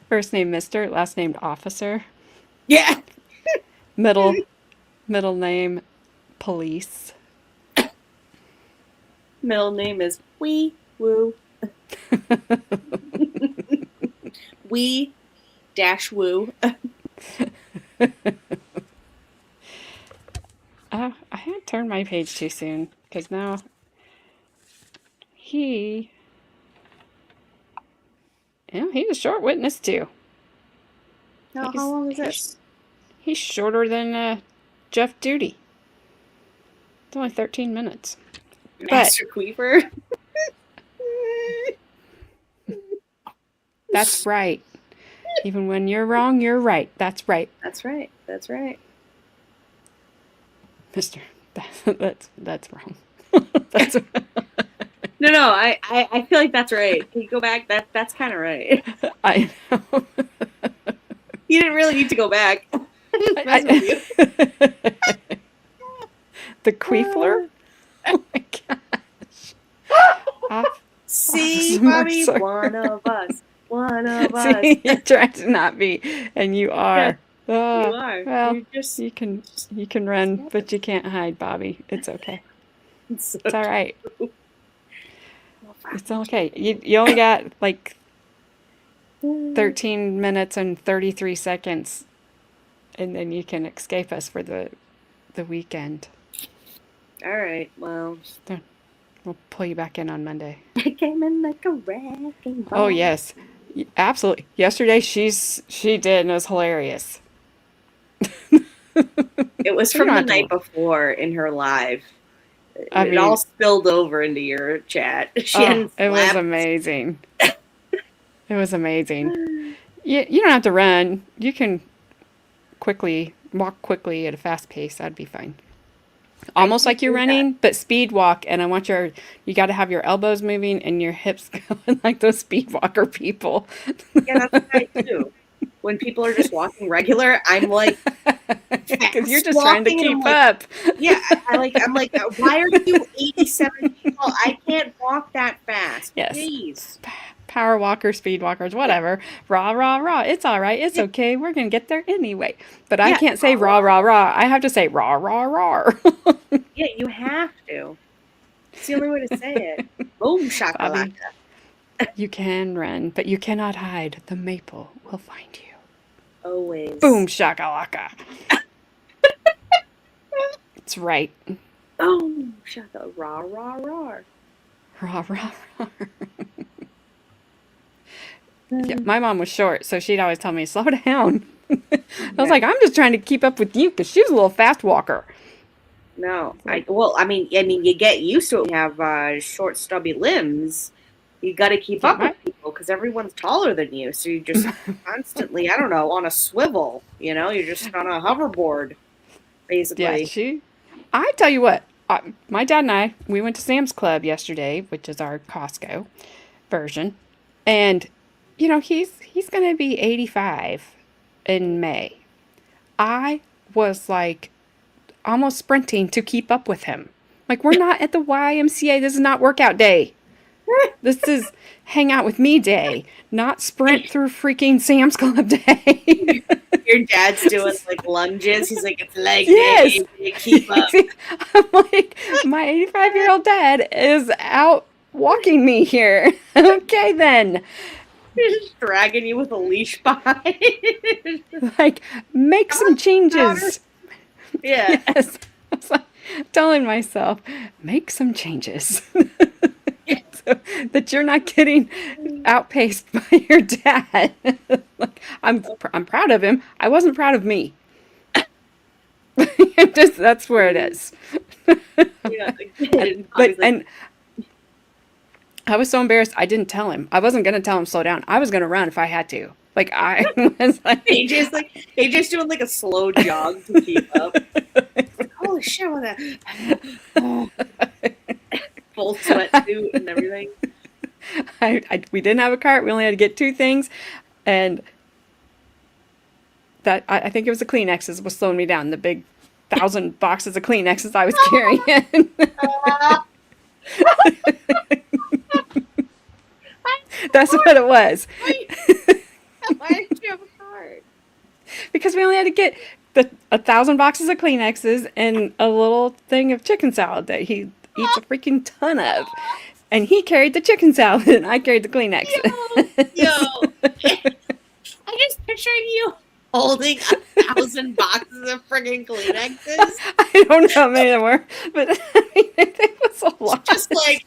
First name Mr., last name Officer. Yeah. Middle name Police. Middle name is Wee Woo. Wee dash Woo. I had turned my page too soon, because now he's a short witness too. How long is this? He's shorter than Jeff Duty. It's only 13 minutes. Master Queeper. That's right. Even when you're wrong, you're right. That's right. That's right. That's right. Mister, that's wrong. That's No, I feel like that's right. Can you go back? That's kind of right. I know. You didn't really need to go back. The Queefler? Oh my gosh. See, Bobby, one of us. One of us. See, you're trying to not be, and you are. Yeah, you are. Well, you can run, but you can't hide, Bobby. It's okay. It's all right. It's okay. You only got like 13 minutes and 33 seconds, and then you can escape us for the weekend. All right. Well, we'll pull you back in on Monday. I came in like a wrecking ball. Oh yes, absolutely. Yesterday she did, and it was hilarious. It was from the night before in her live. It all spilled over into your chat. It was amazing. It was amazing. You don't have to run. You can walk quickly at a fast pace. That'd be fine. Almost like you're running, but speed walk. And I want you got to have your elbows moving and your hips going like those speed walker people. Yeah, that's what I do. When people are just walking regular, I'm like Because you're just trying to keep up. Yeah, I'm like, why are you 87 feet tall? I can't walk that fast. Yes. Please. Power walkers, speed walkers, whatever. Rah, rah, rah. It's all right. It's okay. We're going to get there anyway. But I can't say rah, rah, rah. I have to say rah, rah, rah. Yeah, you have to. It's the only way to say it. Boom, shakalaka. You can run, but you cannot hide. The maple will find you. Always. Boom, shakalaka. It's right. Oh, shaka, rah, rah, rah. Rah, rah, rah. Yeah, my mom was short, so she'd always tell me, slow down. I was like, I'm just trying to keep up with you because she was a little fast walker. No, I mean, you get used to it when you have short, stubby limbs. You got to keep up with people because everyone's taller than you. So you just constantly, I don't know, on a swivel. You know, you're just on a hoverboard, basically. Yeah, I tell you what, my dad and I, we went to Sam's Club yesterday, which is our Costco version, and you know he's going to be 85 in May. I was like almost sprinting to keep up with him. Like, we're not at the YMCA. This is not workout day. This is hang out with me day, not sprint through freaking Sam's Club day. Your dad's doing like lunges. He's like, it's leg day. Keep up. I'm like, my 85-year-old dad is out walking me here. Okay, then. He's just dragging you with a leash behind. Like, make some changes. Yeah. Yes. I was like, telling myself, make some changes. So that you're not getting outpaced by your dad. Like, I'm proud of him. I wasn't proud of me. That's where it is. Yeah, and I was so embarrassed. I didn't tell him. I wasn't going to tell him slow down. I was going to run if I had to. Like, I was like, AJ's doing like a slow jog to keep up. Like, holy shit, with that full sweatsuit and everything. We didn't have a cart. We only had to get 2 things, and that I think it was the Kleenexes was slowing me down. The big 1,000 boxes of Kleenexes I was carrying. That's what it was. Why did you have a cart? Because we only had to get 1,000 boxes of Kleenexes and a little thing of chicken salad that he eats a freaking ton of. And he carried the chicken salad and I carried the Kleenex. Yo. I'm just picturing you holding 1,000 boxes of friggin' Kleenexes. I don't know how many there were, but I mean, it was a lot. Just like,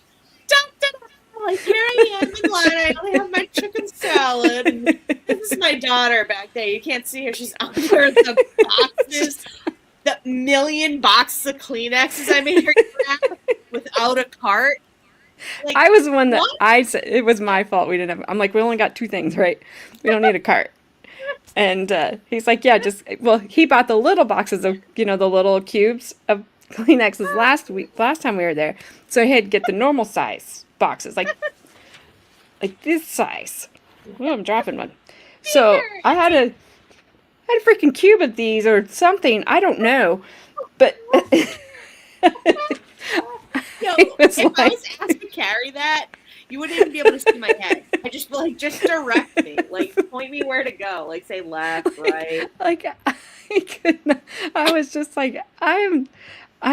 like, here I am in line. I only have my chicken salad. And this is my daughter back there. You can't see her. She's under the boxes. The 1,000,000 boxes of Kleenexes I made her grab without a cart. Like, I was the one that said it was my fault. We didn't have. I'm like, we only got 2 things, right? We don't need a cart. And he's like, yeah, he bought the little boxes of, the little cubes of Kleenexes last time we were there. So he had to get the normal size boxes, like this size. Oh, I'm dropping one. So I had a freaking cube of these or something. I don't know, but if I was asked to carry that, you wouldn't even be able to see my head. I just feel like, just direct me, like point me where to go, like say left, right. Like I could not. I was just like, I'm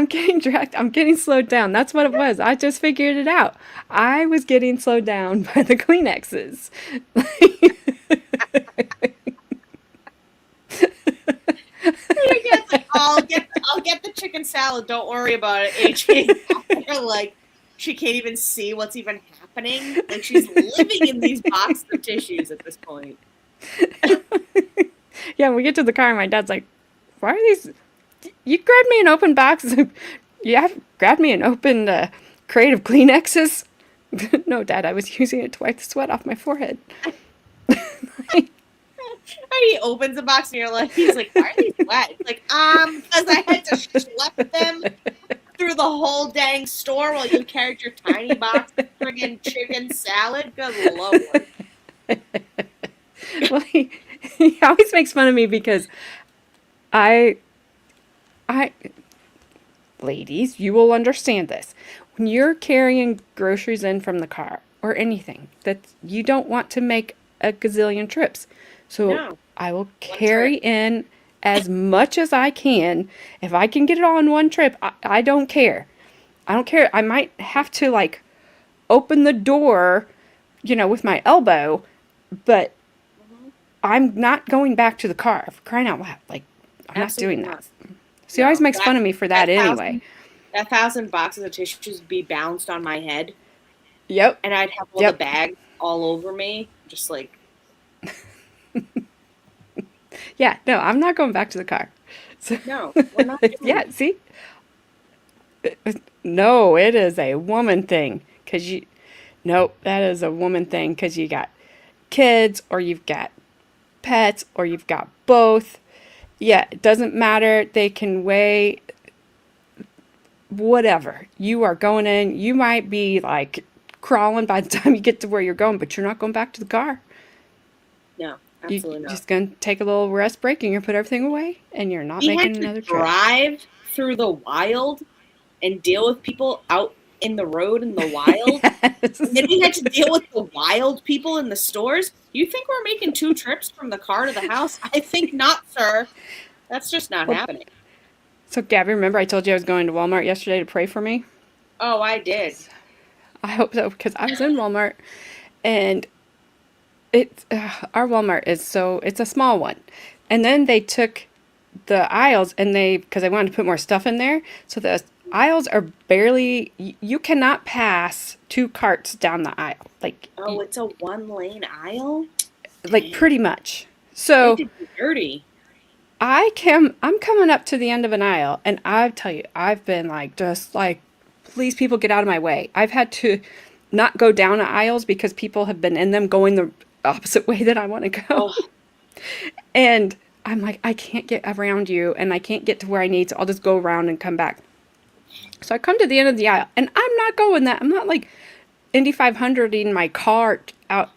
getting dragged. I'm getting slowed down. That's what it was. I just figured it out. I was getting slowed down by the Kleenexes. Like, I'll get the chicken salad. Don't worry about it. AJ, like, she can't even see what's even happening. Like, she's living in these boxes of tissues at this point. Yeah, when we get to the car, and my dad's like, "Why are these? You grabbed me an open box. You grabbed me an open crate of Kleenexes." No, Dad, I was using it to wipe the sweat off my forehead. He opens the box and he's like, why are these wet? It's like, because I had to schlep them through the whole dang store while you carried your tiny box of friggin' chicken salad. Good Lord. Well, he always makes fun of me because I, ladies, you will understand this. When you're carrying groceries in from the car or anything, that you don't want to make a gazillion trips. So No. I will carry in as much as I can. If I can get it all in one trip, I don't care. I don't care. I might have to like open the door, with my elbow, but I'm not going back to the car, for crying out loud. Like, I'm Absolutely not doing not. that. So he always makes fun of me for that anyway. That 1,000 boxes of tissues would be bounced on my head. Yep. And I'd have all the bags all over me, just like. Yeah, no, I'm not going back to the car. So, no, we're not doing yeah, see? No, it is a woman thing. Nope, that is a woman thing because you got kids or you've got pets or you've got both. Yeah, it doesn't matter. They can weigh whatever. You are going in. You might be like crawling by the time you get to where you're going, but you're not going back to the car. No, absolutely You're not. just going to take a little rest break and you're going to put everything away and you're not making another trip. Drive through the wild and deal with people out in the road in the wild. Yes. And then we had to deal with the wild people in the stores. You think we're making 2 trips from the car to the house? I think not, sir. That's just not happening. So, Gabby, remember I told you I was going to Walmart yesterday to pray for me? Oh, I did. I hope so, because I was in Walmart, and our Walmart it's a small one. And then they took the aisles, and because they wanted to put more stuff in there, so the aisles are barely, you cannot pass 2 carts down the aisle. Like, oh, it's a 1-lane aisle? Like, pretty much. So, It did dirty. I'm coming up to the end of an aisle, and I tell you, I've been like, just like, please, people, get out of my way. I've had to not go down aisles because people have been in them going the opposite way that I want to go. Oh. And I'm like, I can't get around you, and I can't get to where I need, so I'll just go around and come back. So I come to the end of the aisle, and I'm not going that. I'm not like Indy 500ing my cart out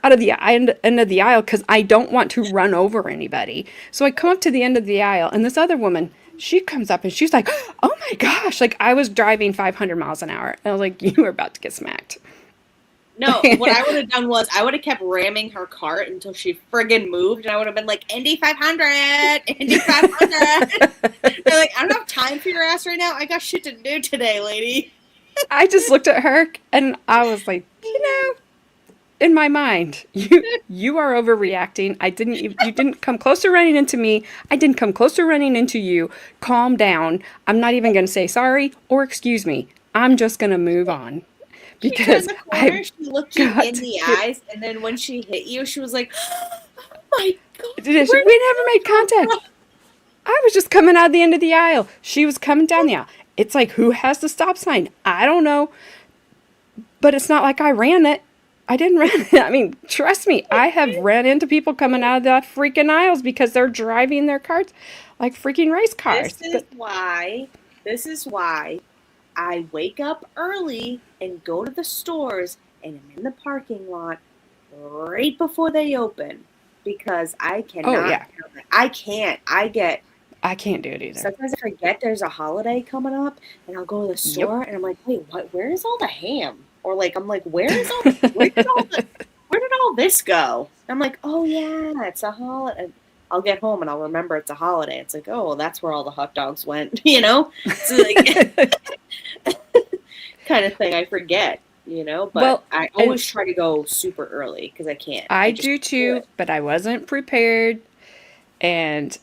out of the end of the aisle because I don't want to run over anybody. So I come up to the end of the aisle, and this other woman, she comes up and she's like, oh my gosh, like I was driving 500 miles an hour. And I was like, you were about to get smacked. No, what I would have done was I would have kept ramming her cart until she friggin' moved, and I would have been like, Indy 500, Indy 500. They're like, I don't have time for your ass right now. I got shit to do today, lady. I just looked at her, and I was like, in my mind, you are overreacting. You didn't come close to running into me. I didn't come close to running into you. Calm down. I'm not even going to say sorry or excuse me. I'm just going to move on. Because she looked you in the eyes, and then when she hit you, she was like, oh my God. We never made contact. I was just coming out the end of the aisle. She was coming down the aisle. It's like, who has the stop sign? I don't know. But it's not like I ran it. I didn't run it. I mean, trust me, I have ran into people coming out of that freaking aisles because they're driving their carts like freaking race cars. This is why I wake up early and go to the stores and I'm in the parking lot right before they open because I cannot. Oh, yeah. I can't. I can't do it either. Sometimes I forget there's a holiday coming up and I'll go to the store and I'm like, wait, what? Where is all the ham? Or like, I'm like, where did all this go? And I'm like, oh yeah, it's a holiday. I'll get home and I'll remember it's a holiday. It's like, oh, well, that's where all the hot dogs went, So like, kind of thing. I forget, But I always try to go super early because I can't. I do too, but I wasn't prepared, and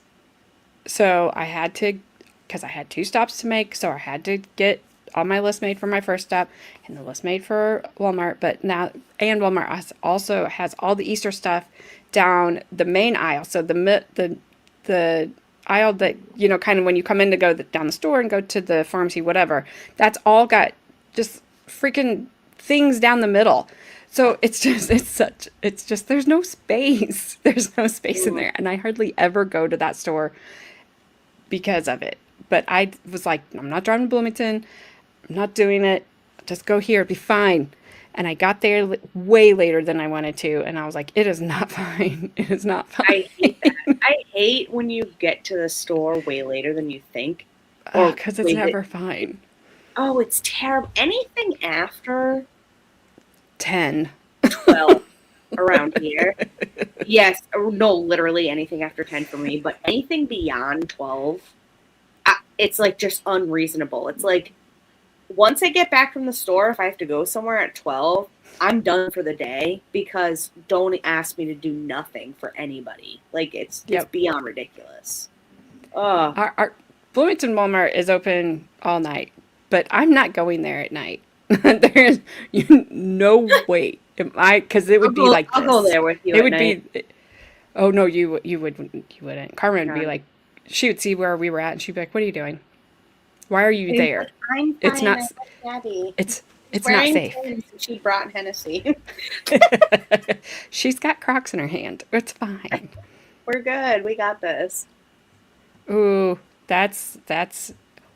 so I had to, because I had 2 stops to make. So I had to get all my list made for my first stop and the list made for Walmart. But now, and Walmart also has all the Easter stuff down the main aisle. So the aisle that, kind of when you come in to go down the store and go to the pharmacy, whatever, that's all got just freaking things down the middle. So it's just, there's no space. There's no space in there. And I hardly ever go to that store because of it. But I was like, I'm not driving to Bloomington. I'm not doing it. Just go here. It'll be fine. And I got there way later than I wanted to. And I was like, it is not fine. It is not fine. I hate that. I hate hate when you get to the store way later than you think. Because it's way never fine. Oh, it's terrible. Anything after 10. 12 around here. Yes, no, literally anything after 10 for me, but anything beyond 12, it's like just unreasonable. It's like once I get back from the store, if I have to go somewhere at 12, I'm done for the day because don't ask me to do nothing for anybody. Like it's beyond ridiculous. Our Bloomington Walmart is open all night, but I'm not going there at night. There's no way. Because it would be like this. I'll go there with you. It would be. Oh no, you wouldn't. Carmen would be like, she would see where we were at, and she'd be like, "What are you doing? Why are you there? I'm fine. It's not. It's not safe." She brought Hennessy. She's got Crocs in her hand. It's fine. We're good. We got this. Ooh, that's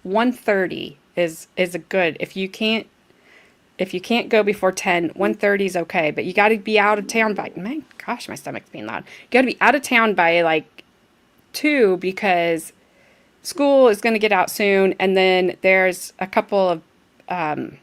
1:30 is a good. If you can't go before 10, 1:30 is okay, but you got to be out of town by, my gosh, my stomach's being loud. You got to be out of town by like 2 because school is going to get out soon, and then there's a couple of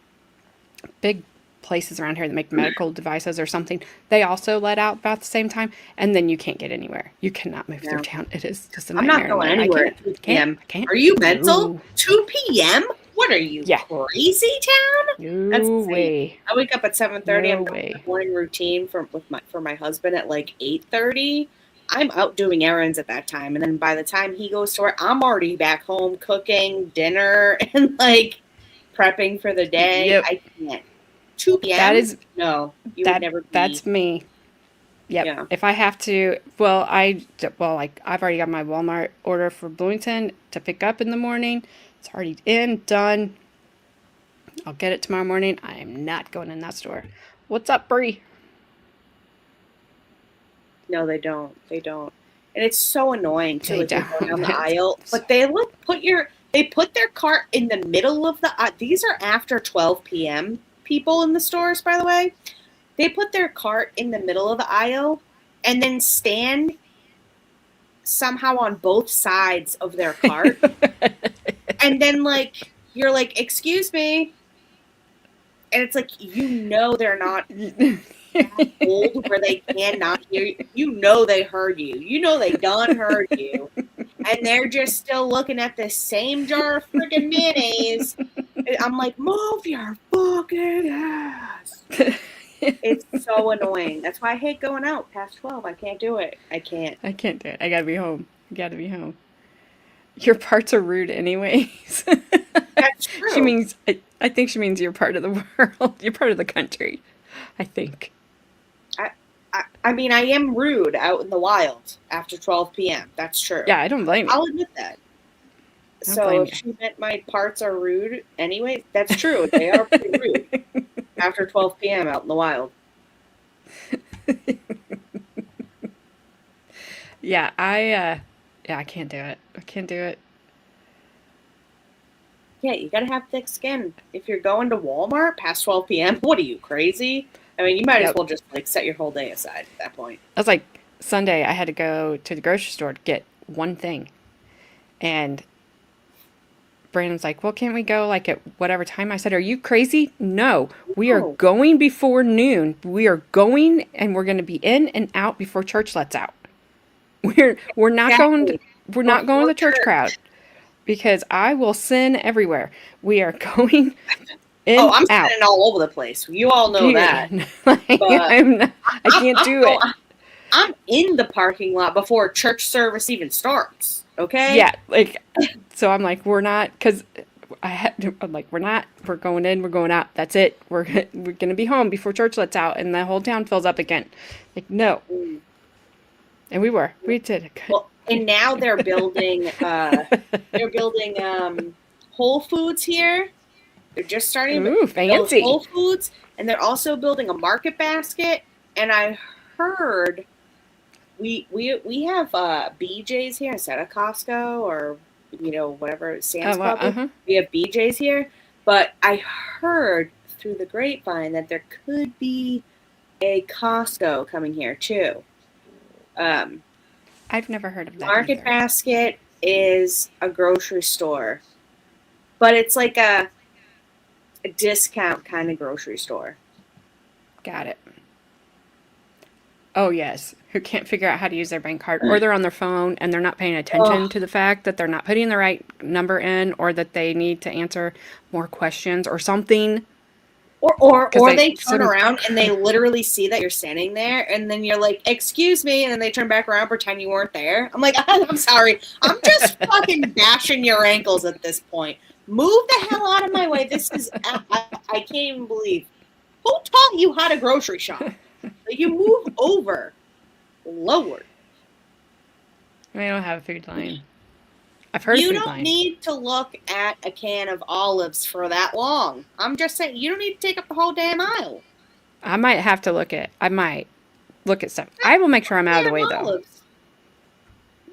big places around here that make medical devices or something. They also let out about the same time, and then you can't get anywhere. You cannot move through town. It is just a nightmare. I'm not going anywhere at 2 p.m. Are you mental? 2 p.m.? What are you, crazy town? That's way. I wake up at 7:30. I'm doing the morning routine for my husband at like 8:30. I'm out doing errands at that time, and then by the time he goes to work, I'm already back home cooking dinner and like prepping for the day. Yep. I can't. 2 p.m. That is would never be. That's me. Yep. Yeah. If I have to, I've already got my Walmart order for Bloomington to pick up in the morning. It's already done. I'll get it tomorrow morning. I am not going in that store. What's up, Bree? No, they don't. They don't. And it's so annoying too. If you go down the aisle, but they put their cart in the middle of the. These are after 12 p.m. people in the stores, by the way. They put their cart in the middle of the aisle and then stand somehow on both sides of their cart. And then, like, you're like, excuse me. And it's like, they're not old where they cannot hear you. You know they heard you. You know they done heard you. And they're just still looking at the same jar of freaking mayonnaise. I'm like, move your fucking ass. It's so annoying. That's why I hate going out past 12. I can't do it. I can't do it. I gotta be home. Your parts are rude anyways. That's true. I think she means you're part of the world. You're part of the country. I think. I mean, I am rude out in the wild after 12 p.m. That's true. Yeah, I don't blame you. I'll admit that. So if she meant my parts are rude anyway, that's true. They are pretty rude after 12 p.m. out in the wild. Yeah, I can't do it. Yeah, you gotta have thick skin. If you're going to Walmart past 12 p.m., what are you, crazy? I mean, you might as well just like set your whole day aside at that point. I was like, Sunday I had to go to the grocery store to get one thing. And Brandon's like, well, can't we go like at whatever time? I said, are you crazy? No, we are going before noon. We are going and we're going to be in and out before church lets out. We're not going to the church crowd because I will sin everywhere. We are going I'm sinning all over the place. You all know that. I can't do it. I'm in the parking lot before church service even starts. Okay. Yeah. So I'm like, we're not, because we're going in, we're going out. That's it. We're going to be home before church lets out and the whole town fills up again. Like, no. And we did it. Well, and now they're building, Whole Foods here. They're just starting to build fancy Whole Foods, and they're also building a Market Basket. And I heard we have BJ's here instead of Costco or whatever Sam's Club. We have BJ's here, but I heard through the grapevine that there could be a Costco coming here too. I I've never heard of that. Market either. Basket is a grocery store, but it's like a discount kind of grocery store. Got it. Oh, yes. Who can't figure out how to use their bank card, or they're on their phone and they're not paying attention to the fact that they're not putting the right number in, or that they need to answer more questions or something. Or they they turn sort of- around and they literally see that you're standing there, and then you're like, "Excuse me," and then they turn back around, pretend you weren't there. I'm like, I'm sorry, I'm just fucking bashing your ankles at this point. Move the hell out of my way. This is I can't even believe. Who taught you how to grocery shop? Like, you move over, Lord. We don't have a food line. I've heard You of food don't line. need to look at a can of olives for that long. I'm just saying, you don't need to take up the whole damn aisle. I might have to look at stuff. I will make sure I'm out of the way, though. Olives.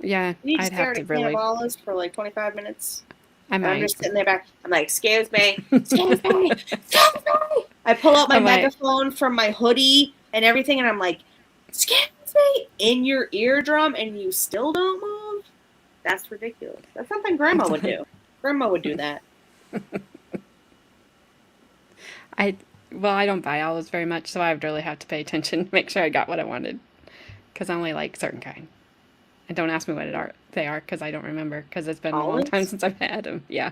Yeah, You need to I'd stare have at to a can really. of olives for like 25 minutes. I And I'm might. just sitting there back. I'm like, excuse me, excuse me, excuse me. I pull out my I might. megaphone from my hoodie and everything, and I'm like, excuse me, in your eardrum, and you still don't move? That's ridiculous. That's something Grandma would do. Grandma would do that. I don't buy olives very much, so I would really have to pay attention to make sure I got what I wanted, because I only like certain kind. And don't ask me what they are, because I don't remember, because it's been a long time Olives? since I've had them. Yeah,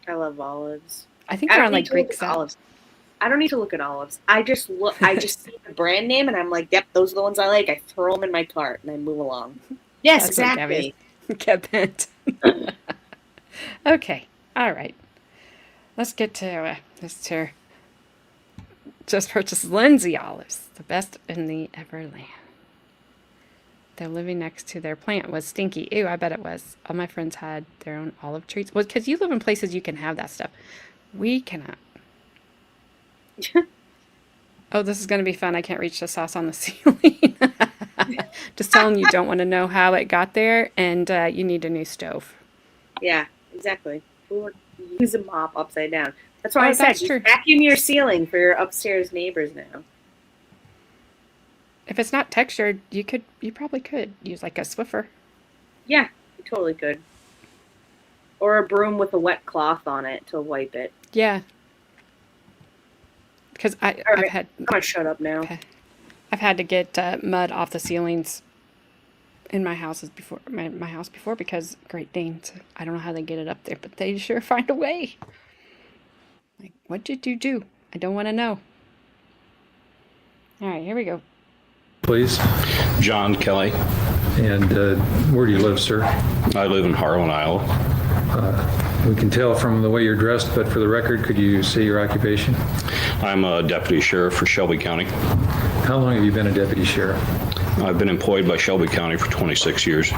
I love olives. I think I they're don't on need like to look Greek at salad. olives. I don't need to look at olives. I just look. I just see the brand name, and I'm like, yep, those are the ones I like. I throw them in my cart, and I move along. Yes, That's what Gabby exactly. Get bent. Okay, all right. Let's get to Mr. Just purchased Lindsay olives, the best in the Everland. They're living next to their plant was stinky. Ew, I bet it was. All my friends had their own olive trees. Well, because you live in places you can have that stuff. We cannot. Oh, this is going to be fun. I can't reach the sauce on the ceiling. Just telling you don't want to know how it got there, and you need a new stove. Yeah, exactly. Or use a mop upside down. That's why Oh, I said that's you true. vacuum your ceiling for your upstairs neighbors now. If it's not textured, you probably could use like a Swiffer. Yeah, you totally could. Or a broom with a wet cloth on it to wipe it. Yeah. Because All I've right, had I'm gonna shut up now. Okay. I've had to get mud off the ceilings in my houses before my house before because Great Danes. I don't know how they get it up there, but they sure find a way. Like, what did you do? I don't want to know. All right, here we go. Please. John Kelly. And where do you live, sir? I live in Harlan, Iowa. We can tell from the way you're dressed, but for the record, could you say your occupation? I'm a deputy sheriff for Shelby County. How long have you been a deputy sheriff? I've been employed by Shelby County for 26 years.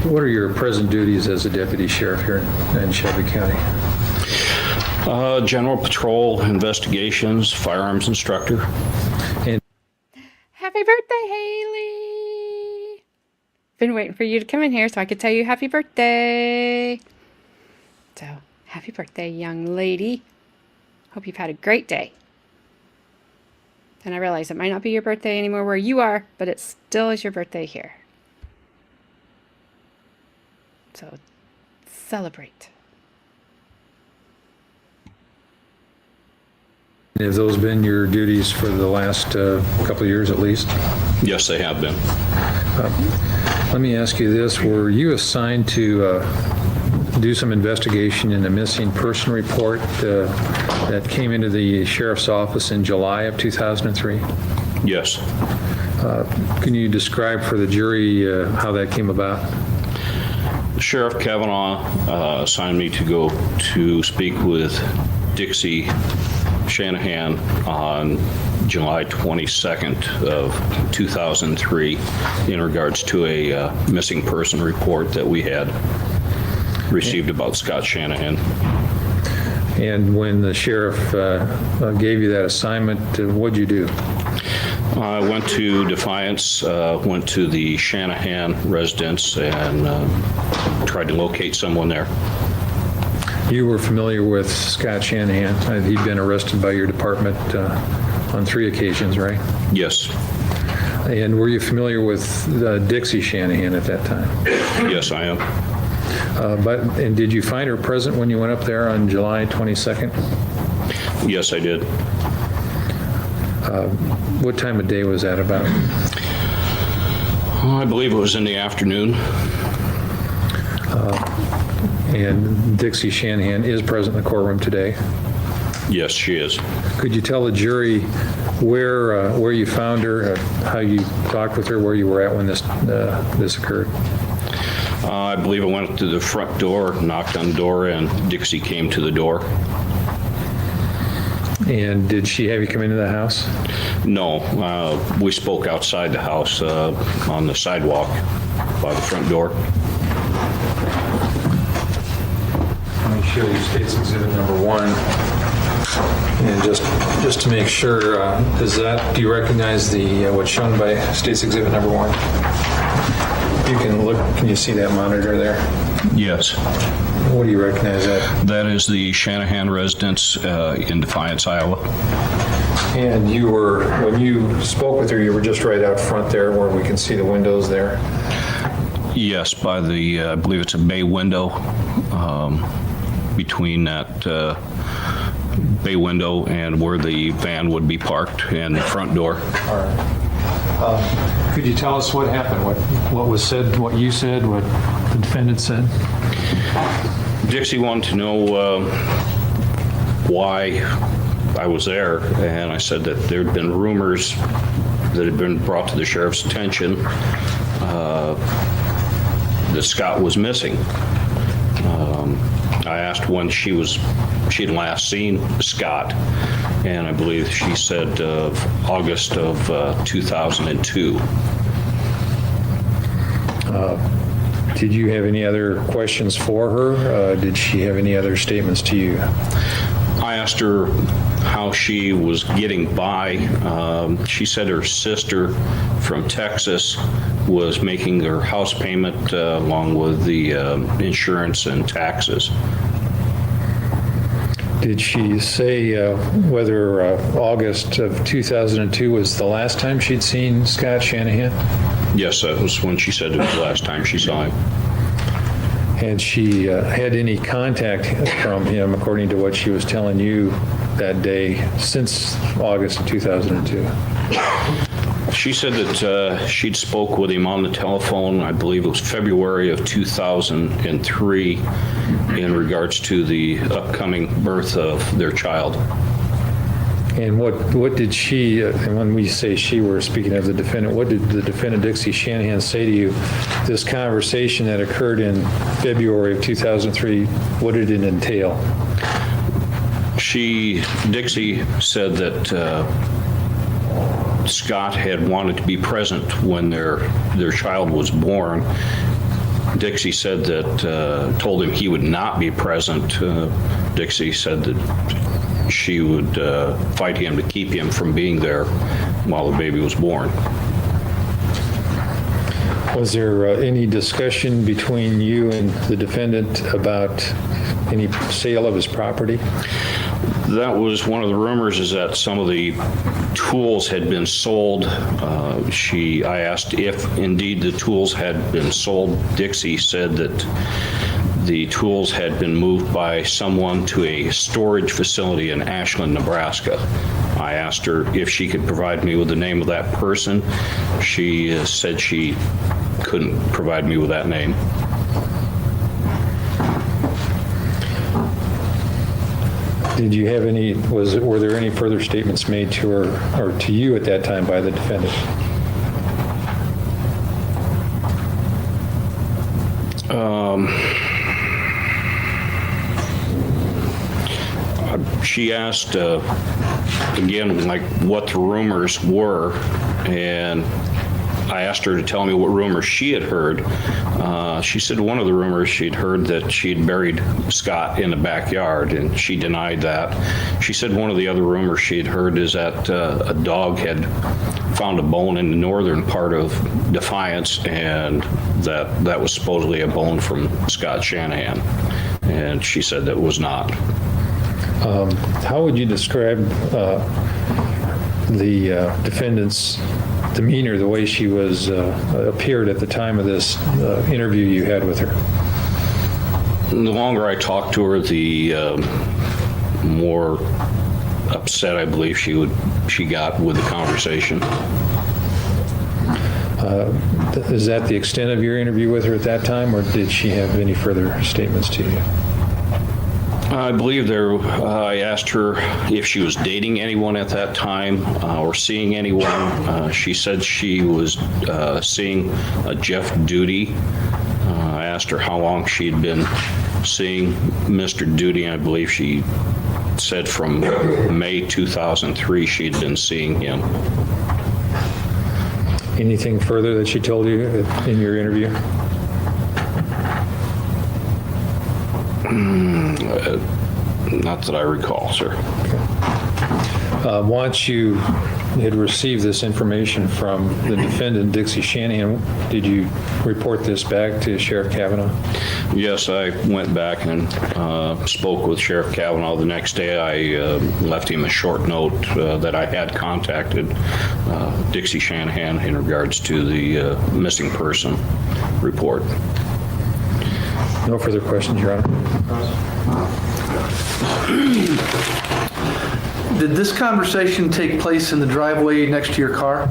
What are your present duties as a deputy sheriff here in Shelby County? General patrol, investigations, firearms instructor. And Happy birthday, Haley! Been waiting for you to come in here so I could tell you happy birthday. So, happy birthday, young lady. Hope you've had a great day. And I realize it might not be your birthday anymore where you are, but it still is your birthday here. So, celebrate. have those been your duties for the last couple of years at least? Yes, they have been. Let me ask you this. Were you assigned to do some investigation in a missing person report that came into the sheriff's office in July of 2003? Yes. Can you describe for the jury how that came about? Sheriff Kavanaugh assigned me to go to speak with Dixie Shanahan on July 22nd of 2003 in regards to a missing person report that we had received about Scott Shanahan. And when the sheriff gave you that assignment, what'd you do? I went to Defiance, went to the Shanahan residence, and tried to locate someone there. You were familiar with Scott Shanahan. He'd been arrested by your department on 3 occasions, right? Yes. And were you familiar with Dixie Shanahan at that time? Yes, I am. And did you find her present when you went up there on July 22nd? Yes, I did. What time of day was that about? I believe it was in the afternoon. And Dixie Shanahan is present in the courtroom today. Yes, she is. Could you tell the jury where you found her, how you talked with her, where you were at when this occurred? I believe I went to the front door, knocked on the door, and Dixie came to the door. And did she have you come into the house? No, we spoke outside the house on the sidewalk by the front door. Let me show you State's Exhibit number 1. And just to make sure, do you recognize what's shown by State's Exhibit number 1? You can look, can you see that monitor there? Yes. What do you recognize that? That is the Shanahan residence in Defiance, Iowa. And when you spoke with her, you were just right out front there where we can see the windows there? Yes, by the, I believe it's a bay window, between that bay window and where the van would be parked and the front door. All right. Could you tell us what happened? What was said, what you said, what the defendant said? Dixie wanted to know why I was there, and I said that there had been rumors that had been brought to the sheriff's attention that Scott was missing. I asked when she'd last seen Scott, and I believe she said August of 2002. Did you have any other questions for her? Did she have any other statements to you? I asked her how she was getting by. She said her sister from Texas was making her house payment along with the insurance and taxes. Did she say whether August of 2002 was the last time she'd seen Scott Shanahan? Yes, that was when she said it was the last time she saw him. Had she had any contact from him, according to what she was telling you that day, since August of 2002? She said that she'd spoke with him on the telephone, I believe it was February of 2003, in regards to the upcoming birth of their child. And what did she, and when we say she, we're speaking of the defendant, what did the defendant, Dixie Shanahan, say to you? This conversation that occurred in February of 2003, what did it entail? Dixie said that Scott had wanted to be present when their child was born. Dixie said that, told him he would not be present. Dixie said that she would fight him to keep him from being there while the baby was born. Was there any discussion between you and the defendant about any sale of his property? That was one of the rumors, is that some of the tools had been sold. I asked if indeed the tools had been sold. Dixie said that the tools had been moved by someone to a storage facility in Ashland, Nebraska. I asked her if she could provide me with the name of that person. She said she couldn't provide me with that name. Did you have any, were there any further statements made to her or to you at that time by the defendant? She asked, again, like what the rumors were, and I asked her to tell me what rumors she had heard. She said one of the rumors she'd heard that she'd buried Scott in the backyard, and she denied that. She said one of the other rumors she'd heard is that a dog had found a bone in the northern part of Defiance, and that was supposedly a bone from Scott Shanahan, and she said that was not. How would you describe the defendant's demeanor, the way she was appeared at the time of this interview you had with her? The longer I talked to her, the more upset I believe she got with the conversation. Is that the extent of your interview with her at that time, or did she have any further statements to you? I believe I asked her if she was dating anyone at that time or seeing anyone. She said she was seeing Jeff Duty. I asked her how long she'd been seeing Mr. Duty, and I believe she said from May 2003 she'd been seeing him. Anything further that she told you in your interview? Not that I recall, sir. Once you had received this information from the defendant, Dixie Shanahan, did you report this back to Sheriff Kavanaugh? Yes, I went back and spoke with Sheriff Kavanaugh. The next day I left him a short note that I had contacted Dixie Shanahan in regards to the missing person report. No further questions, Your Honor. Did this conversation take place in the driveway next to your car?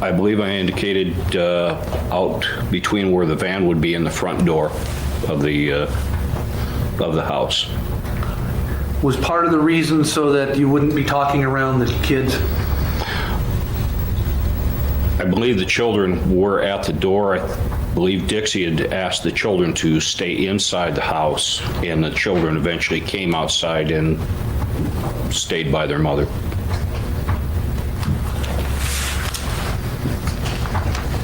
I believe I indicated out between where the van would be and the front door of the house. Was part of the reason so that you wouldn't be talking around the kids? I believe the children were at the door. I believe Dixie had asked the children to stay inside the house, and the children eventually came outside and stayed by their mother.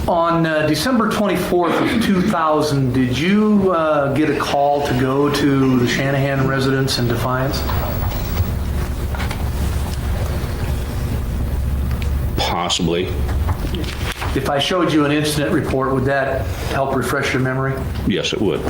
On December 24th of 2000, did you get a call to go to the Shanahan residence in Defiance? Possibly. If I showed you an incident report, would that help refresh your memory? Yes, it would.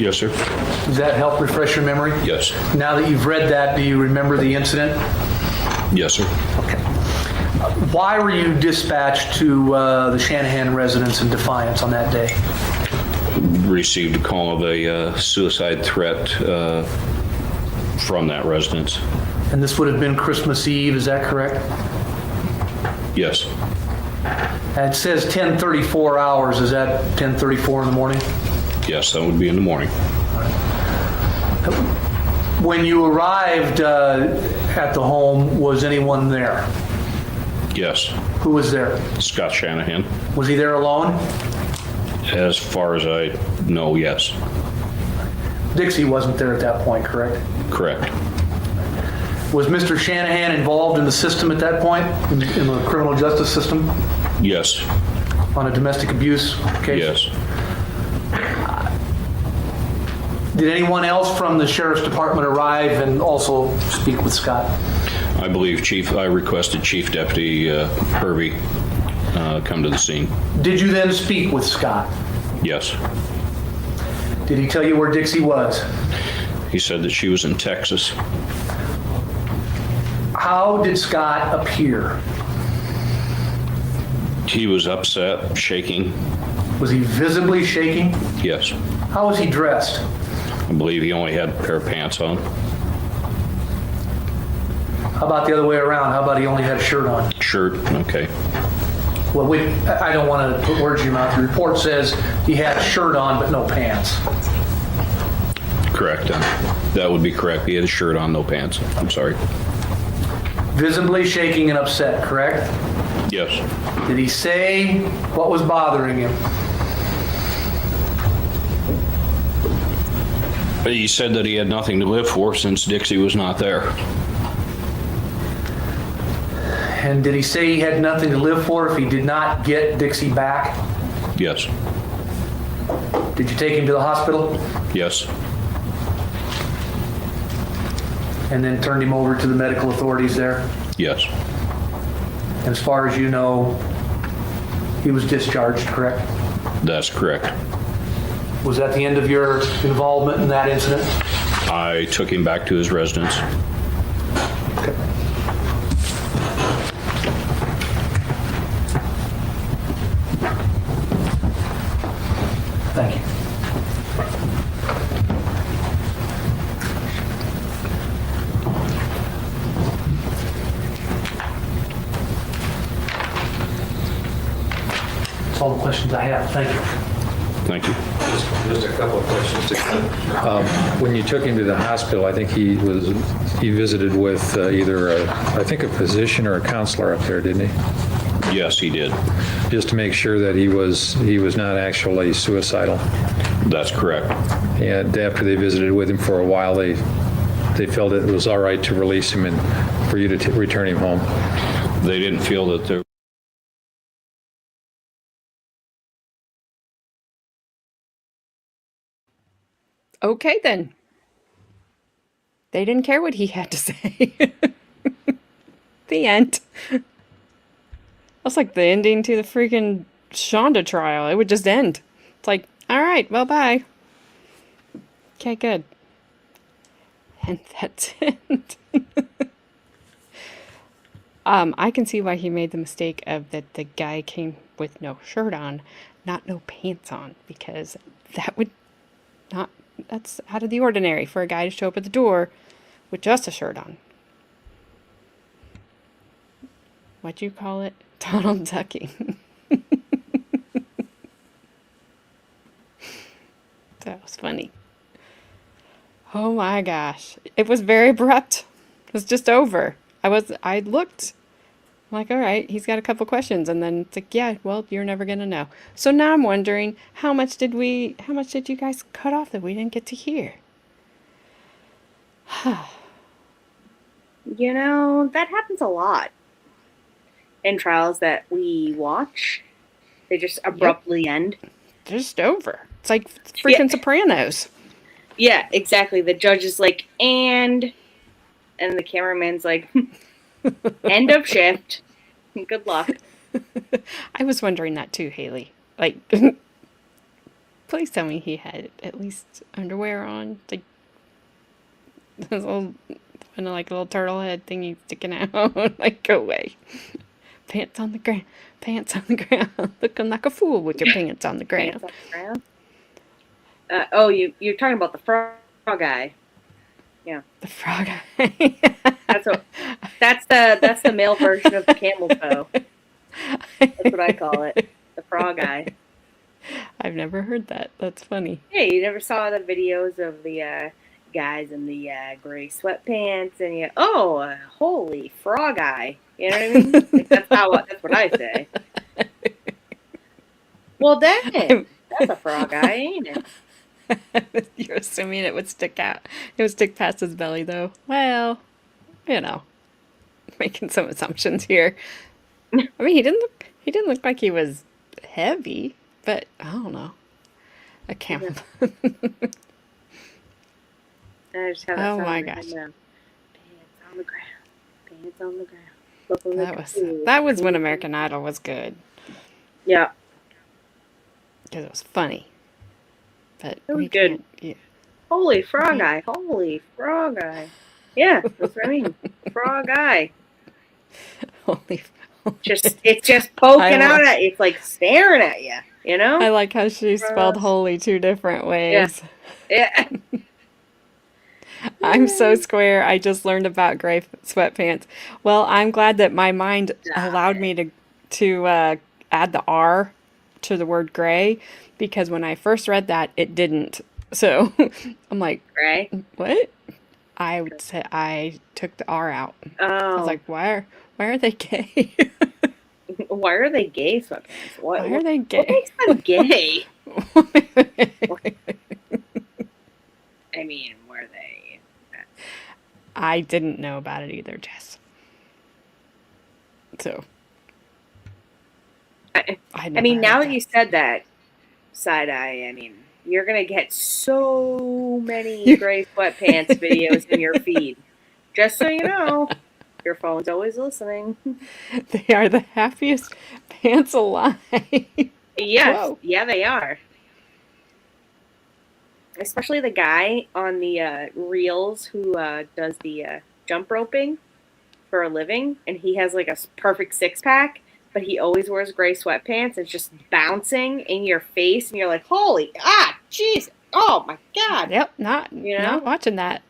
Yes, sir. Does that help refresh your memory? Yes. Now that you've read that, do you remember the incident? Yes, sir. Okay. Why were you dispatched to the Shanahan residence in Defiance on that day? Received a call of a suicide threat from that residence. And this would have been Christmas Eve, is that correct? Yes. And it says 10:34 hours, is that 10:34 in the morning? Yes, that would be in the morning. When you arrived at the home, was anyone there? Yes. Who was there? Scott Shanahan. Was he there alone? As far as I know, yes. Dixie wasn't there at that point, correct? Correct. Was Mr. Shanahan involved in the system at that point, in the criminal justice system, Yes. on a domestic abuse case? Yes. Did anyone else from the Sheriff's Department arrive and also speak with Scott? I believe I requested Chief Deputy Hervey come to the scene. Did you then speak with Scott? Yes. Did he tell you where Dixie was? He said that she was in Texas. How did Scott appear? He was upset, shaking. Was he visibly shaking? Yes. How was he dressed? I believe he only had a pair of pants on. How about the other way around? How about he only had a shirt on? Shirt, okay. Well, I don't want to put words in your mouth. The report says he had a shirt on but no pants. Correct. That would be correct. He had a shirt on, no pants. I'm sorry. Visibly shaking and upset, correct? Yes. Did he say what was bothering him? But he said that he had nothing to live for since Dixie was not there. And did he say he had nothing to live for if he did not get Dixie back? Yes. Did you take him to the hospital? Yes. And then turned him over to the medical authorities there? Yes. As far as you know, he was discharged, correct? That's correct. Was that the end of your involvement in that incident? I took him back to his residence. Okay. Thank you. That's all the questions I have. Thank you. Thank you. Just a couple of questions. When you took him to the hospital, I think he visited with either I think a physician or a counselor up there, didn't he? Yes, he did. Just to make sure that he was not actually suicidal. That's correct. And after they visited with him for a while, they felt it was all right to release him and for you to return him home. They didn't feel that there. Okay, then. They didn't care what he had to say. The end. That's like the ending to the freaking Shonda trial. It would just end. It's like, all right, well, bye. Okay, good. And that's it. I can see why he made the mistake of that the guy came with no shirt on, not no pants on, because that would not, that's out of the ordinary for a guy to show up at the door with just a shirt on. What'd you call it? Donald ducking. That was funny. Oh my gosh. It was very abrupt. It was just over. I looked. I'm like, all right, he's got a couple questions. And then it's like, yeah, well, you're never going to know. So now I'm wondering, how much did you guys cut off that we didn't get to hear? You know, that happens a lot in trials that we watch. They just abruptly end. Just over. It's like freaking Sopranos. Yeah, exactly. The judge is like, and the cameraman's like, end of shift. Good luck. I was wondering that too, Haley. Like, please tell me he had at least underwear on. Like, this little, like a little turtle head thingy sticking out. Like, go away. Pants on the ground. Pants on the ground. Looking like a fool with your pants on the ground. Pants on the ground? You're talking about the frog guy. Yeah. The frog guy. That's the male version of the camel toe. That's what I call it. The frog guy. I've never heard that. That's funny. Hey, you never saw the videos of the guys in the gray sweatpants and holy frog eye. You know what I mean? Like, that's what I say. Well, dang, that's a frog eye, ain't it? You're assuming it would stick out. It would stick past his belly, though. Well, making some assumptions here. I mean, he didn't look like he was heavy, but I don't know. A camel. I just have that Oh song my in my gosh. head now. Pants on the ground. Pants on the ground. Looking like a fool. That was when American Idol was good, Yeah. because it was funny. But It was we good. can't- Yeah. Holy frog eye. Holy frog eye. Yeah, that's what I mean. Frog eye. Holy. It's just poking I out want- at you. It's like staring at you. You know? I like how she spelled holy 2 different ways. Yeah. I'm so square. I just learned about gray sweatpants. Well, I'm glad that my mind allowed me to add the R to the word gray, because when I first read that, it didn't. So I'm like, Gray? what? I would say I took the R out. Oh. I was like, why are they gay? Why are they gay sweatpants? Why are they gay? What makes them gay? I mean, were they? I didn't know about it either, Jess. So. I mean, now that you said that, side-eye, I mean, you're going to get so many gray sweatpants videos in your feed. Just so you know, your phone's always listening. They are the happiest pants alive. Yes. Whoa. Yeah, they are. Especially the guy on the reels who does the jump roping for a living, and he has like a perfect six-pack, but he always wears gray sweatpants. It's just bouncing in your face, and you're like, holy, jeez, oh my God. Yep, not watching that.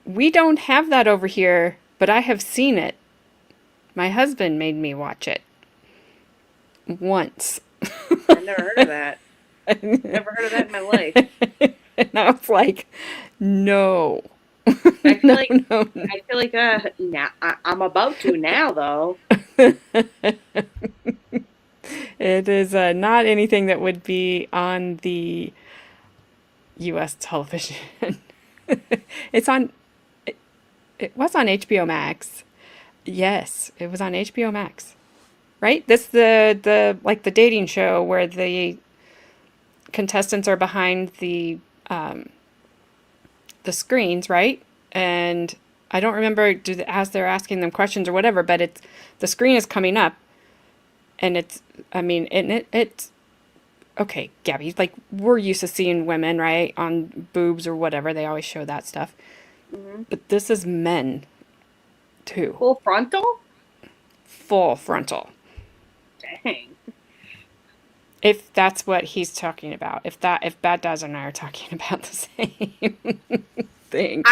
We don't have that over here, but I have seen it. My husband made me watch it. Once. I've never heard of that. Never heard of that in my life. And I was like, no. I feel No, like no. I feel like now I'm about to now though. It is not anything that would be on the U.S. television. It's on. It was on HBO Max. Yes, it was on HBO Max. Right? This the like the dating show where the contestants are behind the screens, right? And I don't remember as they're asking them questions or whatever, but it's the screen is coming up, and it's okay, Gabby. Like, we're used to seeing women, right, on boobs or whatever. They always show that stuff, but this is men too. Full frontal? Full frontal. Dang. If that's what he's talking about. If Bad Daz and I are talking about the same thing.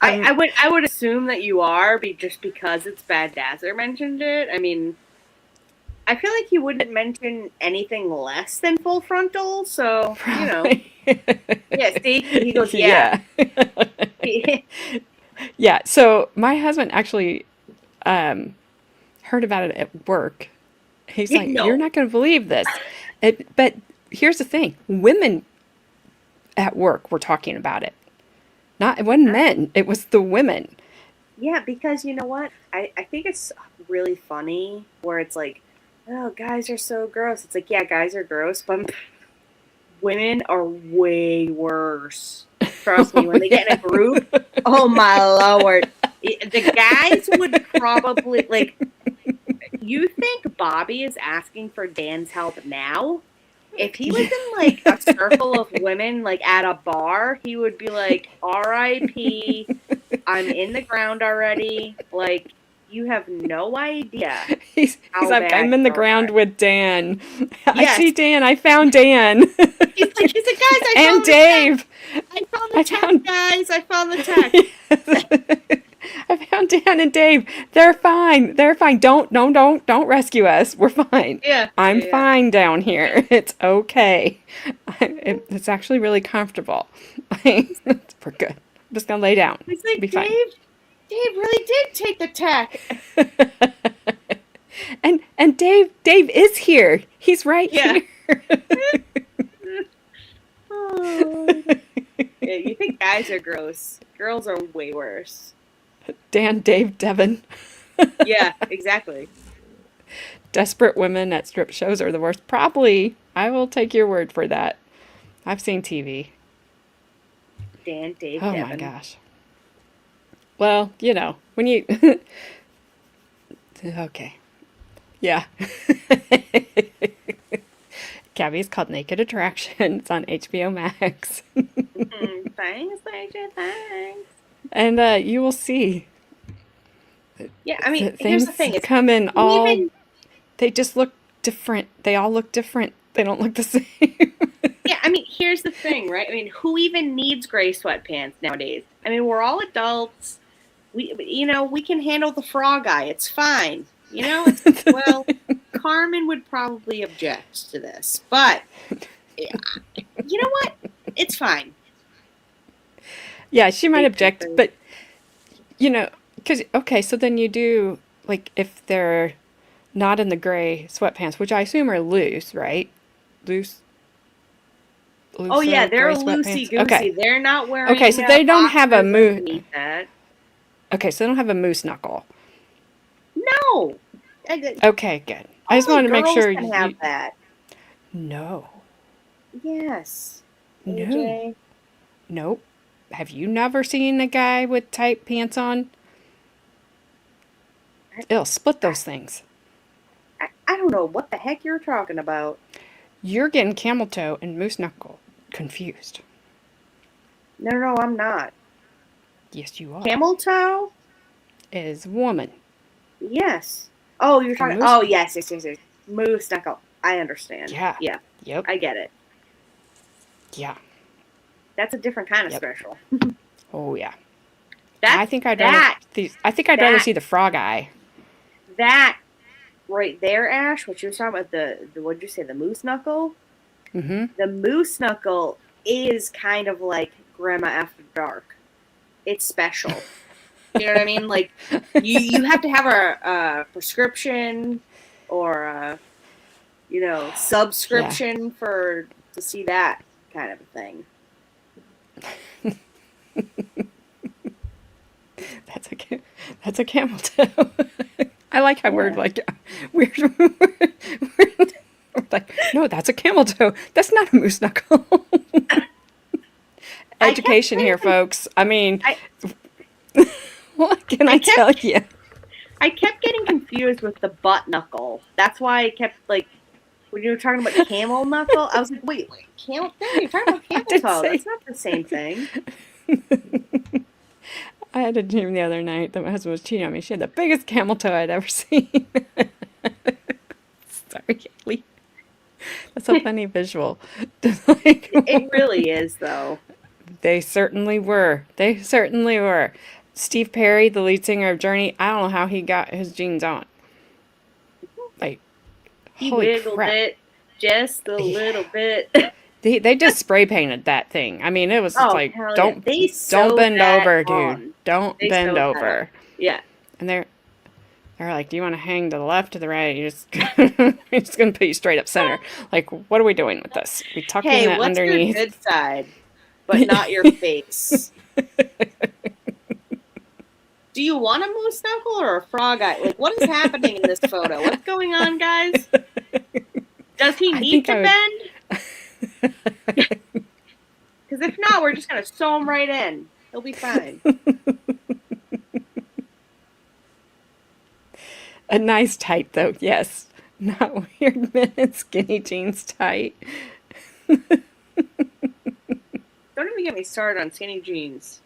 I would assume that you are, just because it's Bad Dazzer mentioned it. I mean, I feel like he wouldn't mention anything less than full frontal, so, you know. Yeah, see? He goes, yeah. Yeah, so my husband actually heard about it at work. He's like, you're not going to believe this. But here's the thing. Women at work were talking about it. It wasn't men. It was the women. Yeah, because you know what? I think it's really funny where it's like, oh, guys are so gross. It's like, yeah, guys are gross, but women are way worse. Trust me, when they get in a group, oh my Lord. The guys would probably, like, you think Bobby is asking for Dan's help now? If he was in, like, a circle of women, like, at a bar, he would be like, R.I.P., I'm in the ground already. Like, you have no idea. He's like, I'm in the ground with Dan. Yes. I see Dan. I found Dan. He's like, guys, I and found Dave. I found the tech, guys. I found the tech. I found Dan and Dave. They're fine. They're fine. Don't rescue us. We're fine. Yeah. I'm fine down here. It's okay. It's actually really comfortable. We're good. I'm just gonna lay down. He's like, Be fine. Dave really did take the tech. and Dave is here. He's right here. Oh. Yeah, you think guys are gross. Girls are way worse. Dan, Dave, Devin. Yeah, exactly. Desperate women at strip shows are the worst. Probably. I will take your word for that. I've seen TV. Dan, Dave, Devin. Oh my gosh. Well, you know, when you... Okay. Yeah. Gabby's called Naked Attraction. It's on HBO Max. Thanks, thanks. And you will see. Yeah, I mean, here's the thing. Come in all... They just look different. They all look different. They don't look the same. Yeah, I mean, here's the thing, right? I mean, who even needs gray sweatpants nowadays? I mean, we're all adults. We can handle the frog eye. It's fine. Well, Carmen would probably object to this, but you know what? It's fine. Yeah, she might object, but so then you do, like, if they're not in the gray sweatpants, which I assume are loose, right? Loose. Oh yeah, they're gray loosey sweatpants. goosey. Okay. They're not wearing. Okay, so they don't have a moose. That. Okay, so they don't have a moose knuckle. No. Okay, good. I just wanted to make sure you have that. No. Yes. No. AJ. Nope. Have you never seen a guy with tight pants on? It'll split those things. I don't know what the heck you're talking about. You're getting camel toe and moose knuckle confused. No, I'm not. Yes, you are. Camel toe is woman. Yes. Oh, you're talking. Moose? Oh, yes. Moose knuckle. I understand. Yeah. Yeah. Yep. I get it. Yeah. That's a different kind of special. Oh yeah. I think I'd rather see the frog eye. That right there, Ash. What you were talking about the what did you say? The moose knuckle. Mm-hmm. The moose knuckle is kind of like Grandma After Dark. It's special. You know what I mean? Like you have to have a prescription or a subscription to see that kind of a thing. That's a camel toe. I like how we're like weird. Like, no, that's a camel toe. That's not a moose knuckle. Education here, folks. I mean, what can I tell you? I kept getting confused with the butt knuckle. That's why I kept when you were talking about camel knuckle, I was like, wait, camel? You're talking about camel toe. That's not the same thing. I had a dream the other night that my husband was cheating on me. She had the biggest camel toe I'd ever seen. Sorry, Haley. That's a funny visual. It really is, though. They certainly were. Steve Perry, the lead singer of Journey, I don't know how he got his jeans on. Like, he holy wiggled crap. it just a little bit. They just spray painted that thing. I mean, it was don't sewed bend that over, on. dude. Don't They bend sewed that over. on. Yeah. And they're like, do you want to hang to the left or the right? You're just gonna put you straight up center. Like, what are we doing with this? We tucking that what's underneath. your good side, but not your face? Do you want a moose knuckle or a frog eye? Like, what is happening in this photo? What's going on, guys? Does he need to bend? Because if not, we're just going to sew him right in. He'll be fine. A nice tight, though, yes. Not weird men in skinny jeans tight. Don't even get me started on skinny jeans.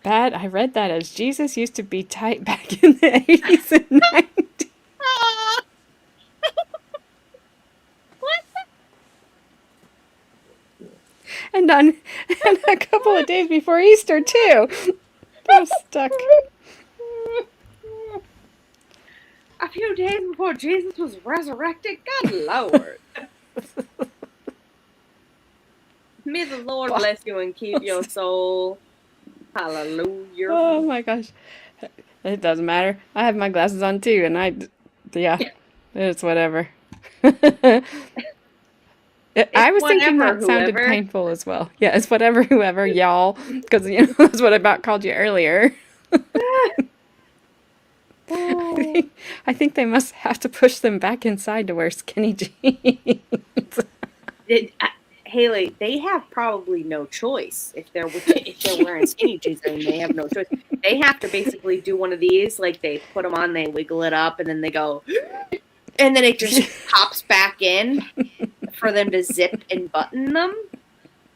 Bad. I read that as Jesus used to be tight back in the 80s and 90s. And a couple of days before Easter, too. I'm stuck. A few days before Jesus was resurrected? Good Lord. May the Lord bless you and keep your soul. Hallelujah. Oh my gosh. It doesn't matter. I have my glasses on too, and it's whatever. I was thinking that sounded painful as well. Yeah, it's whatever, whoever, y'all, because that's what I about called you earlier. I think they must have to push them back inside to wear skinny jeans. Haley, they have probably no choice if they're wearing skinny jeans. I mean, they have no choice. They have to basically do one of these, like they put them on, they wiggle it up, and then they go, and then it just pops back in for them to zip and button them.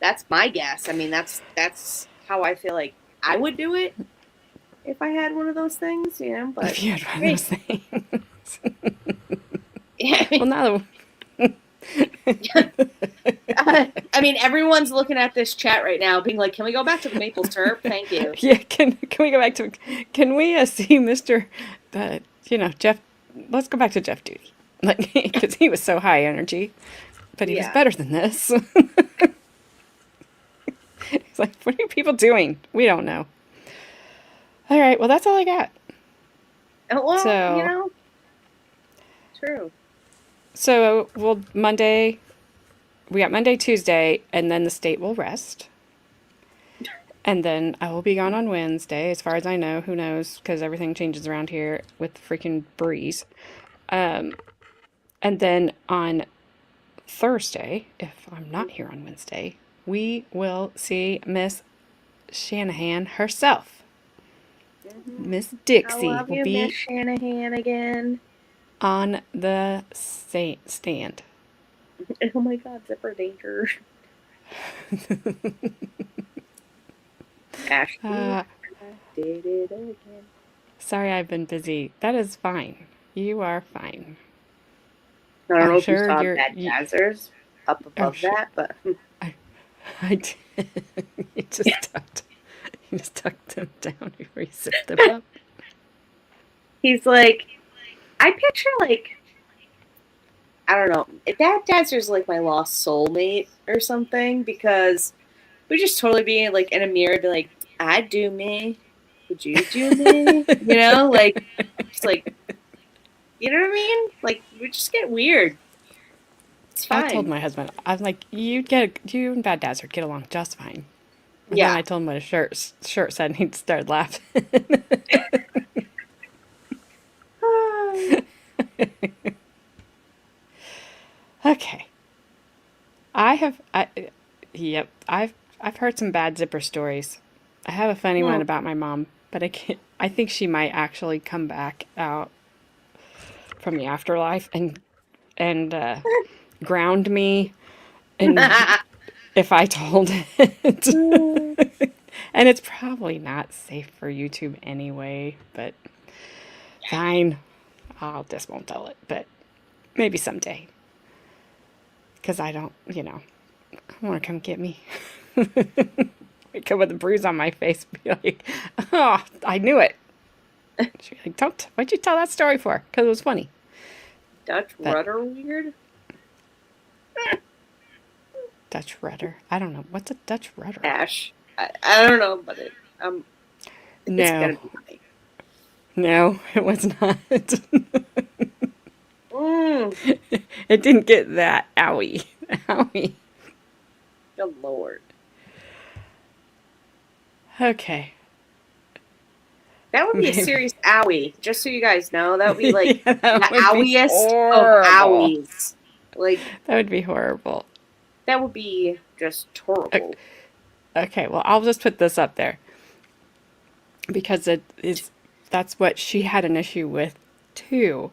That's my guess. I mean, that's how I feel like I would do it if I had one of those things, you know. But If you had one of those things. yeah, Well, now I mean, everyone's looking at this chat right now, being like, "Can we go back to the maple syrup? Thank you." yeah, can we go back to, can we see Mr. Jeff, let's go back to Jeff Duty. Like, because he was so high energy, but he was Yeah. better than this. It's like, what are you people doing? We don't know. All right, well, that's all I got. Well, So- you know, true. So we got Monday, Tuesday, and then the state will rest. And then I will be gone on Wednesday, as far as I know. Who knows? Because everything changes around here with the freaking breeze. And then on Thursday, if I'm not here on Wednesday, we will see Miss Shanahan herself. Miss Dixie I love will you, be Miss Shanahan again. on the stand. Oh my God, zipper danger. Ashley, I did it again. Sorry, I've been busy. That is fine. You are fine. I don't I'm know if you sure saw you're- Bad you- Jazzers up above sure. that, but I did. You just tucked them down before you zipped them up. he's like, I picture like, I don't know, Bad Jazzers like my lost soulmate or something, because we just totally be like in a mirror, be like, I'd do me. Would you do me? You know, like, just like, you know what I mean? Like, we just get weird. It's fine. I told my husband, I'm like, you and Bad Dads would get along just fine. And Yeah. then I told him what his shirt said, and he started laughing. Okay. I've heard some bad zipper stories. I have a funny one about my mom, but I think she might actually come back out from the afterlife and ground me, and if I told it. And it's probably not safe for YouTube anyway, but fine. I just won't tell it, but maybe someday. Because I don't, I want to come get me. Wake up with a bruise on my face, be like, oh, I knew it. She'd be like, what'd you tell that story for? Because it was funny. Dutch rudder weird? Dutch rudder. I don't know. What's a Dutch rudder? Ash. I don't know, but it's gonna No. be funny. No, it was not. Mm, It didn't get that. Owie. Owie. good lord. Okay. That would be a Maybe. serious owie, just so you guys know. That would be like Yeah, that the would be owiest of horrible. owies. Like, That would be horrible. that would be just horrible. Okay, well, I'll just put this up there. Because that's what she had an issue with, too.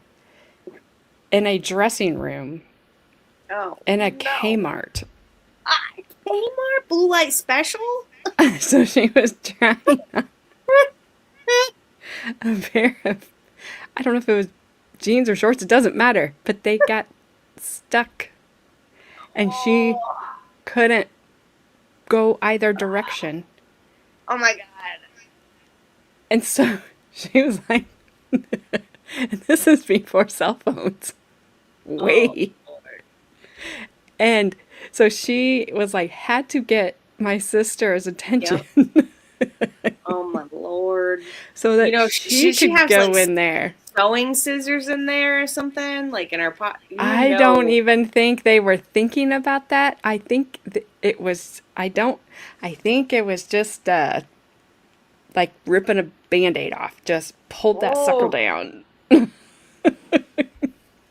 In a dressing room, Oh. in a no. Kmart. Kmart? Blue Light Special? So she was trying on a pair of, I don't know if it was jeans or shorts, it doesn't matter, but they got stuck. And she couldn't go either direction. Oh my god. And so she was like, and this is before cell phones. Way. Oh, Lord. And so she was like, had to get my sister's attention. Oh my lord. So that You know, she she could has, go like, in there. Sewing scissors in there or something? Like in her pot? I don't even think they were thinking about that. I think it was, I think it was just like ripping a Band-Aid off. Just pulled that sucker Oh. down.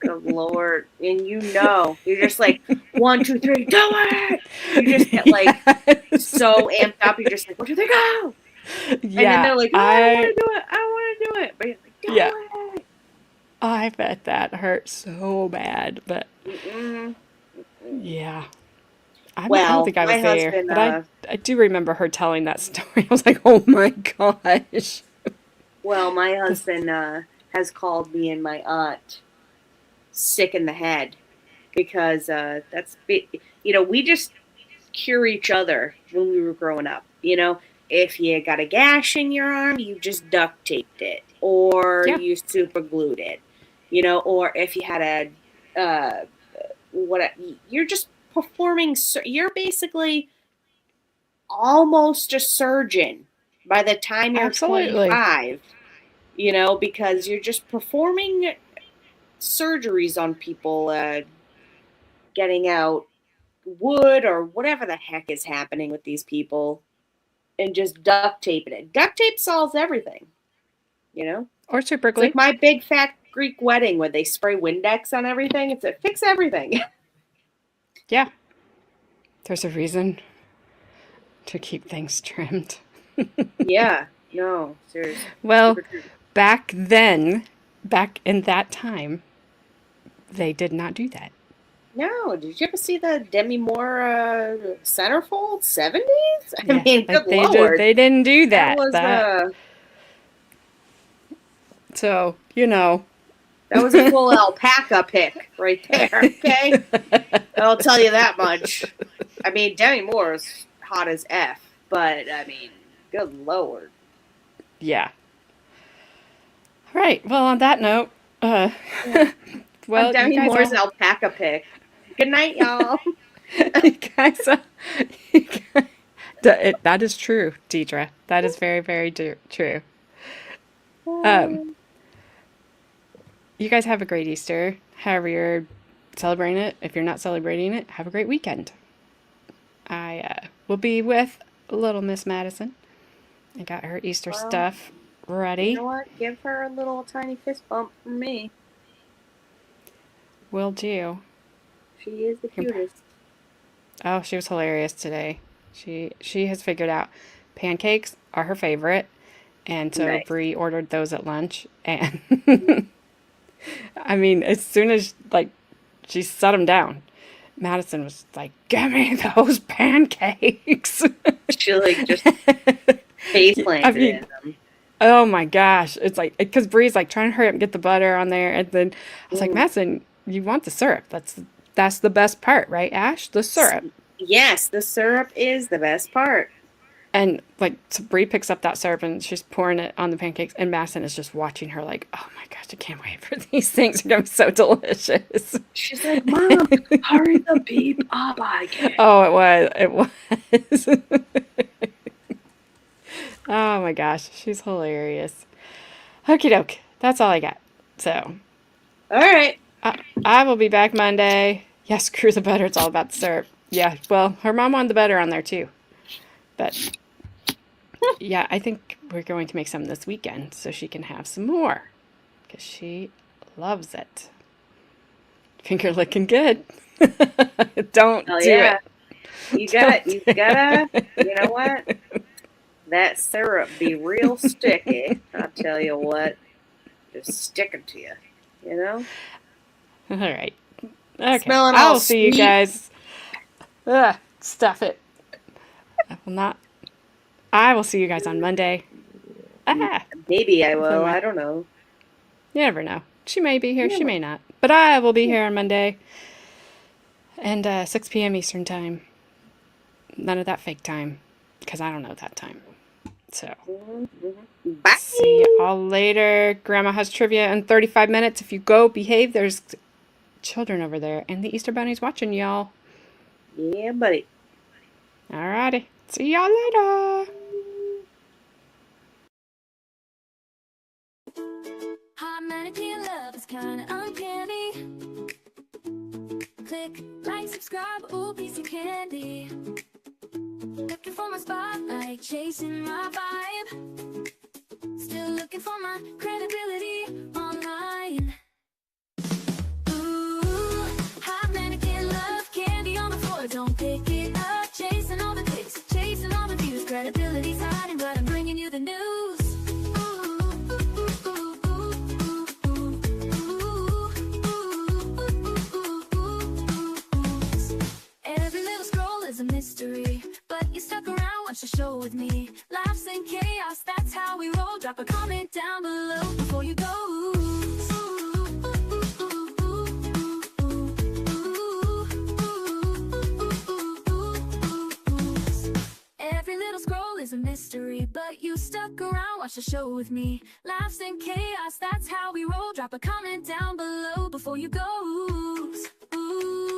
Good lord. And you're just like, 1, 2, 3, do it! You just get like so amped up, you're just like, 1, 2, 3, go! And then Yeah, they're like, I want to do it, I want to do it. But you're like, do Yeah. it! I bet that hurt so bad, but Mm-mm. yeah. I Well, don't think I was my there, husband, but I do remember her telling that story. I was like, oh my gosh. Well, my husband has called me and my aunt sick in the head because we just cure each other when we were growing up. If you got a gash in your arm, you just duct taped it or you super glued it. Or if you had you're just performing. You're basically almost a surgeon by the time you're Absolutely. 25. Because you're just performing surgeries on people, getting out wood or whatever the heck is happening with these people, and just duct taping it. Duct tape solves everything, Or super It's glue. like my big fat Greek wedding where they spray Windex on everything. It's a fix everything. Yeah. There's a reason to keep things trimmed. Yeah. No, seriously. Well, Super true. back in that time, they did not do that. No, did you ever see the Demi Moore centerfold 70s? Yeah, Good they lord. they didn't do that. That was So, that was a full alpaca pick right there, okay? I'll tell you that much. Demi Moore is hot as F, but, good lord. Yeah. All right. Well, on that note, well, Demi you guys Moore's all, alpaca pick. Good night, y'all. you guys, that is true, Deidre. That is very, very true. You guys have a great Easter. However you're celebrating it. If you're not celebrating it, have a great weekend. I will be with little Miss Madison. I got her Easter stuff ready. You know what? Give her a little tiny fist bump from me. Will do. She is the cutest. Oh, she was hilarious today. She has figured out pancakes are her favorite, and so Nice. Bree ordered those at lunch. And as soon as she set them down, Madison was like, "Give me those pancakes." She just face planted in them. Oh my gosh. It's because Bree's trying to hurry up and get the butter on there. And then I was like, Madison, you want the syrup. That's the best part, right, Ash? The syrup. Yes, the syrup is the best part. And so Bree picks up that syrup and she's pouring it on the pancakes. And Madison is just watching her like, oh my gosh, I can't wait for these things. They're going to be so delicious. She's like, Mom, hurry the beep up again. Oh, it was. Oh my gosh, she's hilarious. Okie doke. That's all I got. So, all right. I will be back Monday. Yes, screw the butter. It's all about the syrup. Yeah, well, her mom wanted the butter on there too. But, yeah, I think we're going to make some this weekend so she can have some more. Because she loves it. Finger licking good. Don't do it. You gotta, you know what? That syrup be real sticky. I'll tell you what. Just sticking to you, All right. Okay. Smelling I'll all see you sweet. guys. Ugh, stuff it. I will not. I will see you guys on Monday. Maybe I will. I don't know. You never know. She may be here. She may not. But I will be here on Monday. And 6 p.m. Eastern time. None of that fake time. Because I don't know that time. So, Bye. see you all later. Grandma has trivia in 35 minutes. If you go, behave. There's children over there. And the Easter Bunny's watching y'all. Yeah, buddy. Alrighty. See y'all later. Hot manatee in love is kinda uncanny. Click, like, subscribe, ooh, piece of candy. Looking for my spotlight, chasing my vibe. Still looking for my credibility online. Ooh, hot mannequin love, candy on the floor, don't pick it up. Chasing all the clicks, chasing all the views. Credibility's hiding, but I'm bringing you the news. Every little scroll is a mystery, but but you stuck around, watch the show with me. Laughs and chaos, that's how we roll. Drop a comment down below before you go. Every little scroll is a mystery, but you stuck around, watch the show with me. Laughs and chaos, that's how we roll. Drop a comment down below before you go. Ooh.